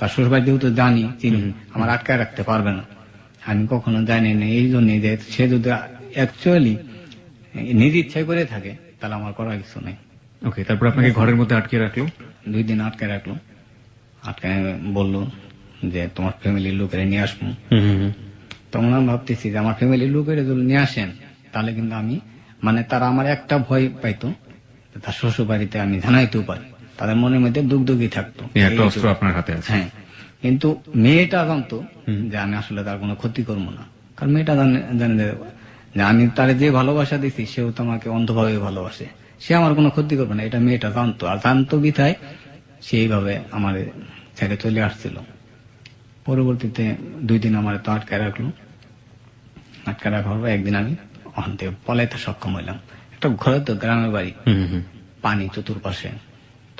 তার শ্বশুর বাড়ি যেহেতু জানি চিনি, আমার আটকায় রাখতে পারবে না। আমি কখনো জানি না, এই জন্য যে সে যদি অ্যাকচুয়ালি নিজ ইচ্ছায় করে থাকে তাহলে আমার করার কিছু নেই। ওকে, তারপর আপনাকে ঘরের মধ্যে আটকে রাখলো? 2 দিন আটকে রাখলো। আটকায় বললো যে তোমার ফ্যামিলির লোকেরা নিয়ে আসবো। তখন আমি ভাবতেছি যে আমার ফ্যামিলির লোকেরা যদি নিয়ে আসেন তাহলে কিন্তু আমি মানে তারা আমার একটা ভয় পাইতো, তার শ্বশুর বাড়িতে আমি জানাইতেও পারি, তাদের মনের মধ্যে দুগদুগি থাকতো, একটা অস্ত্র আপনার হাতে আছে। হ্যাঁ, কিন্তু মেয়েটা জানতো যে আমি আসলে তার কোনো ক্ষতি করবো না, কারণ মেয়েটা জানে যে আমি তার যে ভালোবাসা দিচ্ছি সেও তো আমাকে অন্ধভাবে ভালোবাসে, সে আমার কোনো ক্ষতি করবে না, এটা মেয়েটা জানতো। আর জানতো বিধায় সেইভাবে আমার ছেড়ে চলে আসছিল। পরবর্তীতে 2 দিন আমার তো আটকায় রাখলো। আটকা রাখার পর একদিন আমি ওখান থেকে পলাইতে সক্ষম হইলাম। একটা ঘরে তো গ্রামের বাড়ি, পানি চতুর্পাশে,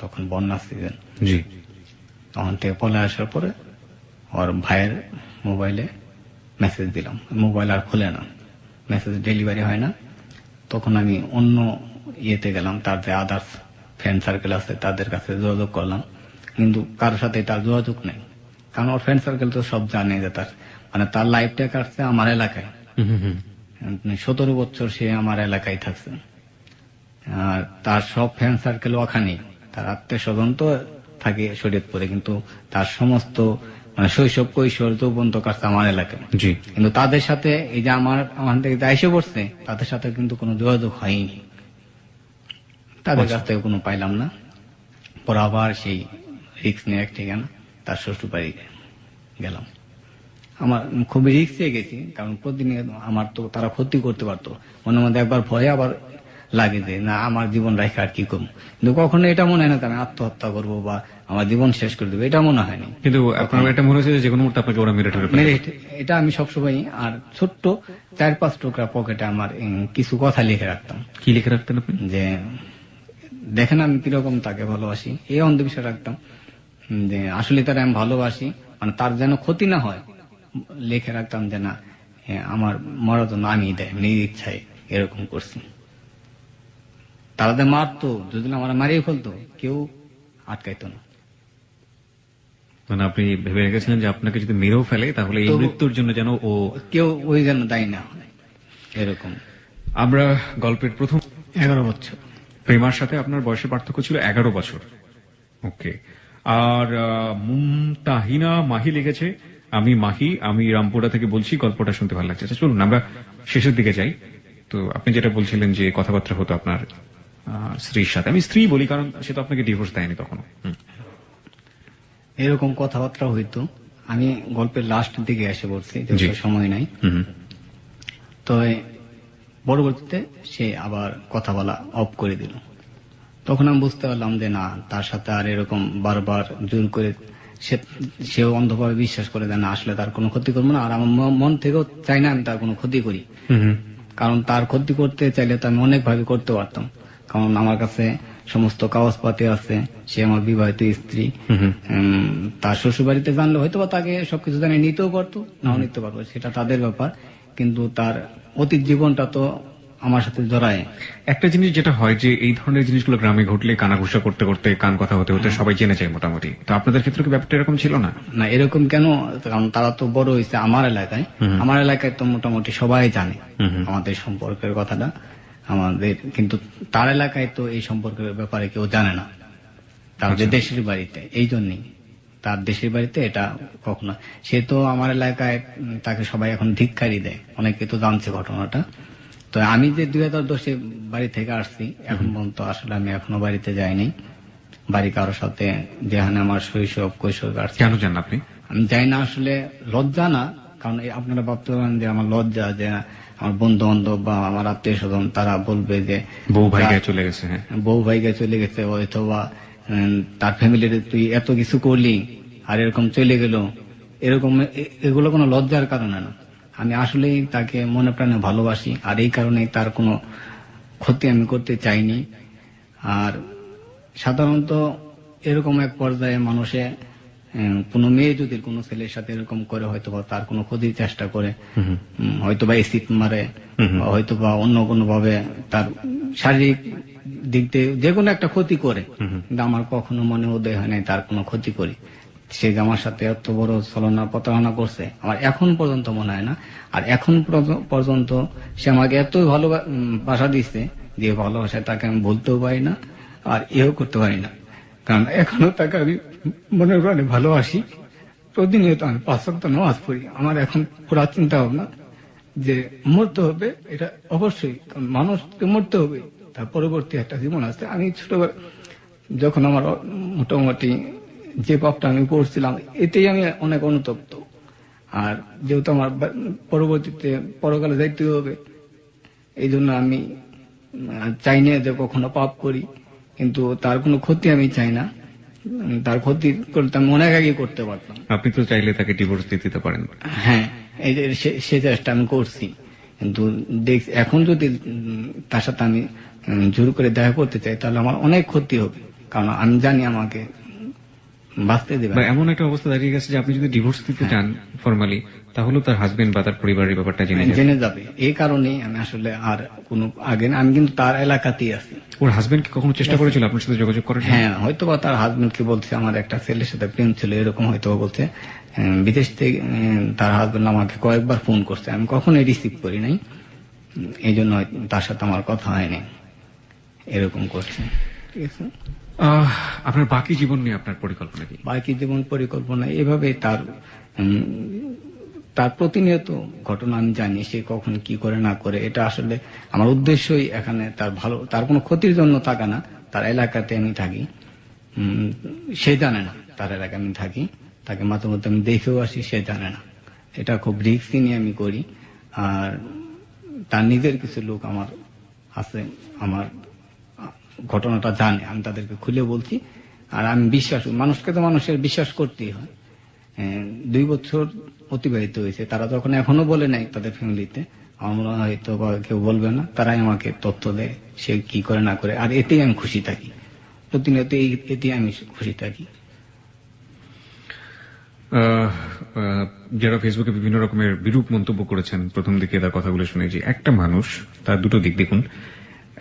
তখন বন্যা সিজন। জি, ওখান থেকে পলে আসার পরে ওর ভাইয়ের মোবাইলে মেসেজ দিলাম, মোবাইল আর খুলে না, মেসেজ ডেলিভারি হয় না। তখন আমি অন্য ইয়েতে গেলাম, তার যে আদার্স ফ্রেন্ড সার্কেল আছে তাদের কাছে যোগাযোগ করলাম, কিন্তু কারোর সাথে তার যোগাযোগ নেই, কারণ ওর ফ্রেন্ড সার্কেল তো সব জানে যে তার মানে তার লাইফটা কাটছে আমার এলাকায়। 17 বছর সে আমার এলাকায় থাকছে, আর তার সব ফ্রেন্ড সার্কেল ওখানে, তার আত্মীয় স্বজন তো থাকে শরীয়তপুরে, কিন্তু তার সমস্ত মানে শৈশব কৈশোর যৌবন তো কাটছে আমার এলাকায়। জি, কিন্তু তাদের সাথে এই যে আমার থেকে এসে পড়ছে, তাদের সাথে কিন্তু কোনো যোগাযোগ হয়নি, তাদের কাছ থেকে কোনো পাইলাম না। পর আবার সেই রিক্স নিয়ে এক ঠিকানা তার শ্বশুর বাড়ি গেলাম। আমার খুবই রিক্সে গেছি, কারণ প্রতিনিয়ত আমার তো তারা ক্ষতি করতে পারতো, মনে মধ্যে একবার ভয়ে আবার লাগে যে না আমার জীবন রেখে আর কি করবো, কিন্তু কখনো এটা মনে হয় না আমি আত্মহত্যা করবো বা আমার জীবন শেষ করে দেবো, এটা মনে হয়নি। কিন্তু আপনার এটা মনে হচ্ছে যে কোনো মুহূর্তে আপনাকে ওরা মেরে ঠেলে ফেলবে। এটা আমি সবসময় আর ছোট্ট 4-5 টুকরা পকেটে আমার কিছু কথা লিখে রাখতাম। কি লিখে রাখতেন আপনি? যে দেখেন আমি কিরকম তাকে ভালোবাসি, এই অন্ধবিশ্বাস রাখতাম যে আসলে তারা আমি ভালোবাসি, মানে তার যেন ক্ষতি না হয়, লিখে রাখতাম যে না আমার মরার জন্য আমি দেয় নিজ ইচ্ছায় এরকম করছি। তারা যে মারতো, যদি আমার মারিয়ে ফেলতো কেউ আটকাইতো না। মানে আপনি ভেবে রেখেছিলেন যে আপনাকে যদি মেরেও ফেলে তাহলে এই মৃত্যুর জন্য যেন ও কেউ ওই যেন দায়ী না হয়, এরকম। আমরা গল্পের প্রথম 11 বছর প্রেমার সাথে আপনার বয়সের পার্থক্য ছিল 11 বছর। ওকে। আর মুমতাহিনা মাহি লিখেছে, আমি মাহি, আমি রামপুরা থেকে বলছি, গল্পটা শুনতে ভালো লাগছে। আচ্ছা চলুন আমরা শেষের দিকে যাই। তো আপনি যেটা বলছিলেন যে কথাবার্তা হতো আপনার স্ত্রীর সাথে, আমি স্ত্রী বলি কারণ সে তো আপনাকে ডিভোর্স দেয়নি তখনো। এরকম কথাবার্তা হইতো। আমি গল্পের লাস্ট দিকে এসে বলছি, সময় নাই। তো পরবর্তীতে সে আবার কথা বলা অফ করে দিল। তখন আমি বুঝতে পারলাম যে না, তার সাথে আর এরকম বারবার জোর করে সেও অন্ধভাবে বিশ্বাস করে যে না আসলে তার কোনো ক্ষতি করবো না, আর আমার মন থেকেও চাই না আমি তার কোনো ক্ষতি করি, কারণ তার ক্ষতি করতে চাইলে তো আমি অনেকভাবে করতে পারতাম, কারণ আমার কাছে সমস্ত কাগজপাতি আছে, সে আমার বিবাহিত স্ত্রী। তার শ্বশুর বাড়িতে জানলে হয়তো বা তাকে সবকিছু জানিয়ে নিতেও পারতো, নাও নিতে পারবো, সেটা তাদের ব্যাপার, কিন্তু তার অতীত জীবনটা তো আমার সাথে জড়ায়। একটা জিনিস যেটা হয় যে এই ধরনের জিনিসগুলো গ্রামে ঘটলে কানাঘুষা করতে করতে কান কথা হতে হতে সবাই জেনে যায় মোটামুটি। তো আপনাদের ক্ষেত্রে কি ব্যাপারটা এরকম ছিল না? না, এরকম কেন, কারণ তারা তো বড় হয়েছে আমার এলাকায়। আমার এলাকায় তো মোটামুটি সবাই জানে আমাদের সম্পর্কের কথাটা আমাদের, কিন্তু তার এলাকায় তো এই সম্পর্কের ব্যাপারে কেউ জানে না, তার যে দেশের বাড়িতে। এই জন্যই তার দেশের বাড়িতে এটা কখনো, সে তো আমার এলাকায় তাকে সবাই এখন ধিক্কারই দেয়, অনেকে তো জানছে ঘটনাটা। তো আমি যে 2010-এ বাড়ি থেকে আসছি এখন পর্যন্ত আসলে আমি এখনো বাড়িতে যাইনি, বাড়ি কারোর সাথে, যেখানে আমার শৈশব কৈশোর কাটছে। কেন চান আপনি? আমি যাই না, আসলে লজ্জা না, কারণ আপনারা ভাবতে পারেন যে আমার লজ্জা, যে আমার বন্ধু বান্ধব বা আমার আত্মীয় স্বজন তারা বলবে যে বউ ভাইকে চলে গেছে। হ্যাঁ, বউ ভাইকে চলে গেছে, অথবা তার ফ্যামিলির তুই এত কিছু করলি আর এরকম চলে গেল, এরকম এগুলো কোনো লজ্জার কারণে না। আমি আসলেই তাকে মনে প্রাণে ভালোবাসি, আর এই কারণে তার কোনো ক্ষতি আমি করতে চাইনি। আর সাধারণত এরকম এক পর্যায়ে মানুষে কোনো মেয়ে যদি কোনো ছেলের সাথে এরকম করে, হয়তোবা তার কোনো ক্ষতির চেষ্টা করে, হয়তোবা এসিড মারে, হয়তোবা অন্য কোনো ভাবে তার শারীরিক দিক দিয়ে যে কোনো একটা ক্ষতি করে, কিন্তু আমার কখনো মনে উদয় হয় নাই তার কোনো ক্ষতি করি। সে যে আমার সাথে এত বড় ছলনা প্রতারণা করছে আমার এখন পর্যন্ত মনে হয় না। আর এখন পর্যন্ত সে আমাকে এত ভালোবাসা দিচ্ছে যে ভালোবাসায় তাকে আমি বলতেও পারি না, আর এও করতে পারি না, কারণ এখনো তাকে আমি মনের প্রাণে ভালোবাসি। প্রতিনিয়ত আমি 5 ওয়াক্ত নামাজ পড়ি। আমার এখন পুরা চিন্তা ভাবনা যে মরতে হবে, এটা অবশ্যই, কারণ মানুষকে মরতে হবে, তার পরবর্তী একটা জীবন আছে। আমি ছোটবেলা যখন আমার মোটামুটি যে পাপটা আমি করছিলাম, এতেই আমি অনেক অনুতপ্ত। আর যেহেতু আমার পরবর্তীতে পরকালে যাইতে হবে, এই জন্য আমি চাই না যে কখনো পাপ করি, কিন্তু তার কোনো ক্ষতি আমি চাই না। তার ক্ষতি করতে আমি অনেক আগে করতে পারতাম। আপনি তো চাইলে তাকে ডিভোর্স দিতে পারেন। হ্যাঁ, এই যে সে চেষ্টা আমি করছি, কিন্তু এখন যদি তার সাথে আমি জোর করে দেখা করতে চাই তাহলে আমার অনেক ক্ষতি হবে, কারণ আমি জানি আমাকে বাঁচতে দেবে। এমন একটা অবস্থা দাঁড়িয়ে গেছে যে আপনি যদি ডিভোর্স দিতে চান ফরমালি, তাহলে তার হাজবেন্ড বা তার পরিবারের ব্যাপারটা জেনে যাবে। এই কারণেই আমি আসলে আর কোনো আগে আমি কিন্তু তার এলাকাতেই আছি। ওর হাজবেন্ড কি কখনো চেষ্টা করেছিল আপনার সাথে যোগাযোগ করার? হ্যাঁ, হয়তো বা তার হাজবেন্ড কি বলছে আমার একটা ছেলের সাথে প্রেম ছিল, এরকম হয়তো বলছে। বিদেশ থেকে তার হাজবেন্ড আমাকে কয়েকবার ফোন করছে, আমি কখনোই রিসিভ করি নাই, এই জন্য তার সাথে আমার কথা হয়নি। এরকম করছে। ঠিক আছে, আপনার বাকি জীবন নিয়ে আপনার পরিকল্পনা কি? বাকি জীবন পরিকল্পনা এভাবে তার প্রতিনিয়ত ঘটনা আমি জানি, সে কখন কি করে না করে। এটা আসলে আমার উদ্দেশ্যই এখানে তার কোনো ক্ষতির জন্য থাকা না। তার এলাকাতে আমি থাকি, সে জানে না তার এলাকায় আমি থাকি, তাকে মাঝে মধ্যে আমি দেখেও আসি, সে জানে না। এটা খুব রিস্কি নিয়ে আমি করি। আর তার নিজের কিছু লোক আমার আছে, আমার ঘটনাটা জানে, আমি তাদেরকে খুলে বলছি। আর আমি মানুষকে তো মানুষের বিশ্বাস করতেই হয়। 2 বছর অতিবাহিত হয়েছে, তারা যখন এখনো বলে নাই তাদের ফ্যামিলিতে, আমার মনে হয় হয়তো কেউ বলবে না, তারাই আমাকে তথ্য দেয় সে কি করে না করে। আর এতেই আমি খুশি থাকি, প্রতিনিয়ত এতেই আমি খুশি থাকি। যারা ফেসবুকে বিভিন্ন রকমের বিরূপ মন্তব্য করেছেন, প্রথম দিকে তার কথাগুলো শুনে যে একটা মানুষ, তার দুটো দিক দেখুন।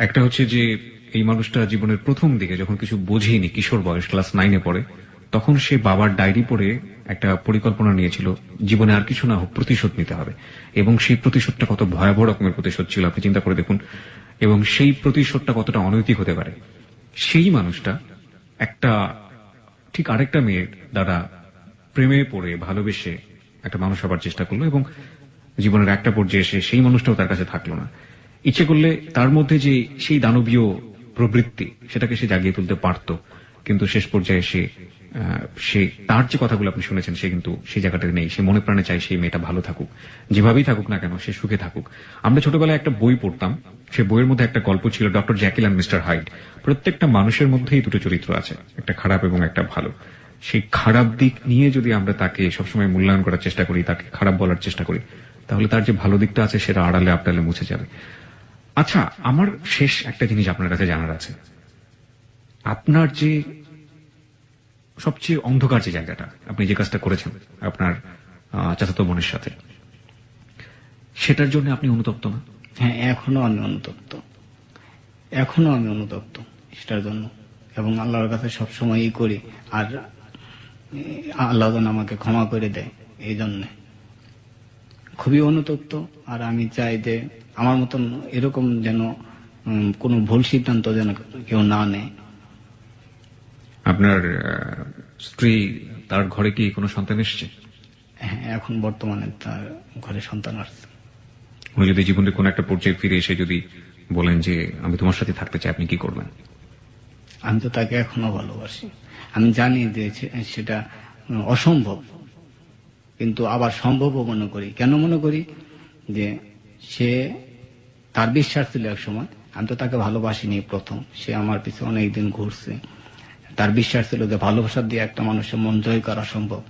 একটা হচ্ছে যে এই মানুষটা জীবনের প্রথম দিকে যখন কিছু বোঝেনি, কিশোর বয়স, ক্লাস 9-এ পড়ে, তখন সে বাবার ডায়েরি পড়ে একটা পরিকল্পনা নিয়েছিল জীবনে আর কিছু না হোক প্রতিশোধ নিতে হবে, এবং সেই প্রতিশোধটা কত ভয়াবহ রকমের প্রতিশোধ ছিল আপনি চিন্তা করে দেখুন, এবং সেই প্রতিশোধটা কতটা অনৈতিক হতে পারে। সেই মানুষটা ঠিক আরেকটা মেয়ের দ্বারা প্রেমে পড়ে ভালোবেসে একটা মানুষ হবার চেষ্টা করলো, এবং জীবনের একটা পর্যায়ে এসে সেই মানুষটাও তার কাছে থাকলো না। ইচ্ছে করলে তার মধ্যে যে সেই দানবীয় প্রবৃত্তি, সেটাকে সে জাগিয়ে তুলতে পারত, কিন্তু শেষ পর্যায়ে সে তার যে কথাগুলো আপনি শুনেছেন, সে কিন্তু সেই জায়গাটা নেই। সে মনে প্রাণে চায় সেই মেয়েটা ভালো থাকুক, যেভাবেই থাকুক না কেন সে সুখে থাকুক। আমরা ছোটবেলায় একটা বই পড়তাম, সে বইয়ের মধ্যে একটা গল্প ছিল, ডক্টর জ্যাকিল অ্যান্ড মিস্টার হাইড। প্রত্যেকটা মানুষের মধ্যেই দুটো চরিত্র আছে, একটা খারাপ এবং একটা ভালো। সেই খারাপ দিক নিয়ে যদি আমরা তাকে সবসময় মূল্যায়ন করার চেষ্টা করি, তাকে খারাপ বলার চেষ্টা করি, তাহলে তার যে ভালো দিকটা আছে সেটা আড়ালে আবডালে মুছে যাবে। আচ্ছা, আমার শেষ একটা জিনিস আপনার কাছে জানার আছে। আপনার যে সবচেয়ে অন্ধকার যে জায়গাটা, আপনি যে কাজটা করেছেন আপনার চাচাতো বোনের সাথে, সেটার জন্য আপনি অনুতপ্ত না? হ্যাঁ, এখনো আমি অনুতপ্ত সেটার জন্য, এবং আল্লাহর কাছে সবসময়ই করি। আর আল্লাহ যেন আমাকে ক্ষমা করে দেয়, এই জন্য খুবই অনুতপ্ত। আর আমি চাই যে আমার মতন এরকম যেন কোনো ভুল সিদ্ধান্ত যেন কেউ না নেয়। আপনার স্ত্রী, তার ঘরে কি কোনো সন্তান এসছে? হ্যাঁ, এখন বর্তমানে তার ঘরে সন্তান আসছে। উনি যদি জীবনের কোন একটা পর্যায়ে ফিরে এসে যদি বলেন যে আমি তোমার সাথে থাকতে চাই, আপনি কি করবেন? আমি তো তাকে এখনো ভালোবাসি। আমি জানি যে সেটা অসম্ভব, কিন্তু আবার সম্ভবও মনে করি। কেন মনে করি? যে সে, তার বিশ্বাস ছিল এক সময়, আমি তো তাকে ভালোবাসিনি প্রথম, সে আমার পিছনে অনেকদিন ঘুরছে। তার বিশ্বাস ছিল যে ভালোবাসা দিয়ে একটা মানুষের মন জয় করা সম্ভব।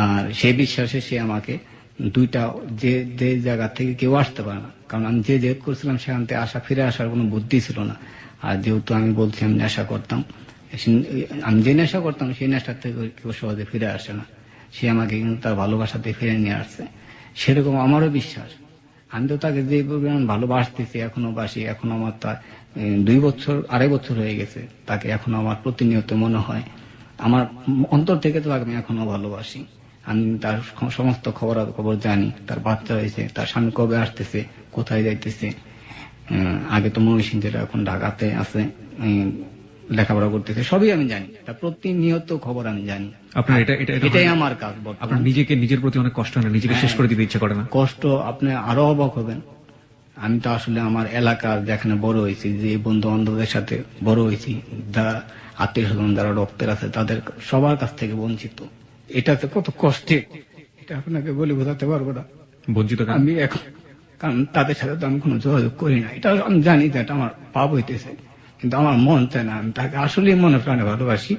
আর সেই বিশ্বাসে সে আমাকে দুইটা, যে জায়গা থেকে কেউ আসতে পারে না, কারণ আমি যে জেদ করছিলাম সেখান থেকে ফিরে আসার কোনো বুদ্ধি ছিল না। আর যেহেতু আমি বলছি আমি নেশা করতাম, আমি যে নেশা করতাম সেই নেশার থেকে কেউ সহজে ফিরে আসে না। সে আমাকে কিন্তু তার ভালোবাসাতে ফিরে নিয়ে আসছে। সেরকম আমারও বিশ্বাস। আমি তো তাকে যে পরিমাণ ভালোবাসতেছি, এখনো বাসি। এখন আমার তার 2 বছর হয়ে গেছে, তাকে এখনো আমার প্রতিনিয়ত মনে হয়। আমার অন্তর থেকে তো তাকে আমি এখনো ভালোবাসি। আমি তার সমস্ত খবর জানি। তার বাচ্চা হয়েছে, তার স্বামী কবে আসতেছে, কোথায় যাইতেছে। আগে তো ময়মনসিংহ, এখন ঢাকাতে আছে, লেখাপড়া করতেছে, সবই আমি জানি। তার প্রতিনিয়ত খবর আমি জানি। আপনার এটাই আমার কাজ। আপনার নিজের প্রতি অনেক কষ্ট হয় না? নিজেকে শেষ করে দিতে ইচ্ছা করে না? কষ্ট, আপনি আরো অবাক হবেন। আমি তো আসলে আমার এলাকার যেখানে বড় হয়েছি, যে বন্ধু বান্ধবদের সাথে বড় হয়েছি, যারা আত্মীয় স্বজন, যারা রক্তের আছে, তাদের সবার কাছ থেকে বঞ্চিত। এটাতে কত কষ্টে, এটা আপনাকে বলে বোঝাতে পারবো না। বঞ্চিত আমি এখন, কারণ তাদের সাথে তো আমি কোনো যোগাযোগ করি না। এটা আমি জানি যে এটা আমার পাপ হইতেছে, কিন্তু আমার মন চায় না। আমি তাকে আসলে মনে প্রাণে ভালোবাসি।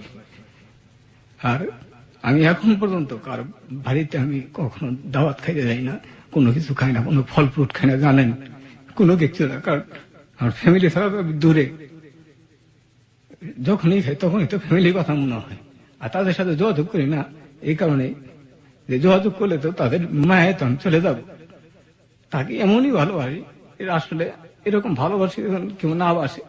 আর আমি এখন পর্যন্ত কার বাড়িতে আমি কখনো দাওয়াত খাইতে যাই না, কোনো কিছু খাই না, কোনো ফল ফ্রুট খাই না, জানেন, কোনো কিছু না। কারণ আমার ফ্যামিলি ছাড়া তো আমি দূরে। যখনই খাই তখনই তো ফ্যামিলির কথা মনে হয়। আর তাদের সাথে যোগাযোগ করি না এই কারণে যে যোগাযোগ করলে তো তাদের মায়ে তো আমি চলে যাব। তাকে এমনই ভালোবাসি, এর আসলে এরকম ভালোবাসি কেউ না বাসে।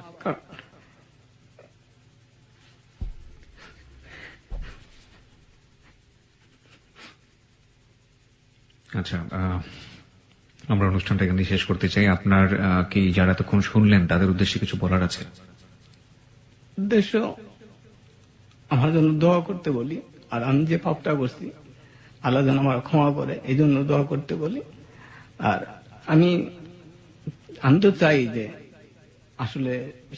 আচ্ছা, আমরা অনুষ্ঠানটা এখানে শেষ করতে চাই। আপনার কি যারা এতক্ষণ শুনলেন তাদের উদ্দেশ্যে কিছু বলার আছে? উদ্দেশ্য, আমার জন্য দোয়া করতে বলি। আর আমি যে পাপটা করছি আল্লাহ যেন আমার ক্ষমা করে, এই জন্য দোয়া করতে বলি। আর আমি তো চাই যে আসলে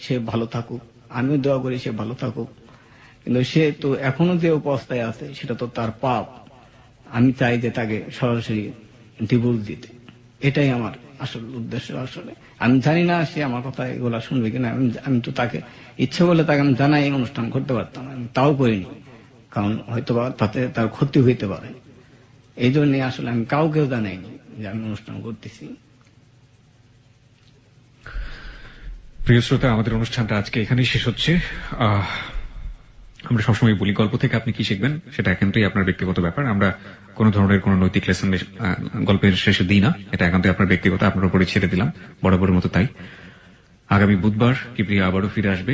সে ভালো থাকুক, আমিও দোয়া করি সে ভালো থাকুক। কিন্তু সে তো এখনো যে অবস্থায় আছে সেটা তো তার পাপ। আমি চাই যে তাকে সরাসরি ডিভোর্স দিতে। এটাই আমার আসল উদ্দেশ্য। আসলে আমি জানি না সে আমার কথা এগুলা শুনবে কিনা। আমি তো তাকে ইচ্ছে করলে তাকে আমি জানাই অনুষ্ঠান করতে পারতাম, আমি তাও করিনি, কারণ হয়তো তাতে তার ক্ষতি হইতে পারে। এই জন্য আসলে আমি কাউকেও জানাইনি যে আমি অনুষ্ঠান করতেছি। প্রিয় শ্রোতা, আমাদের অনুষ্ঠানটা আজকে এখানেই শেষ হচ্ছে। আমরা সবসময় বলি, গল্প থেকে আপনি কি শিখবেন সেটা একান্তই আপনার ব্যক্তিগত ব্যাপার। আমরা কোন ধরনের কোন নৈতিক লেসন গল্পের শেষে দিই না, এটা একান্তই আপনার ব্যক্তিগত, আপনার উপরে ছেড়ে দিলাম বরাবরের মতো। তাই আগামী বুধবার কিবরিয়া আবারও ফিরে আসবে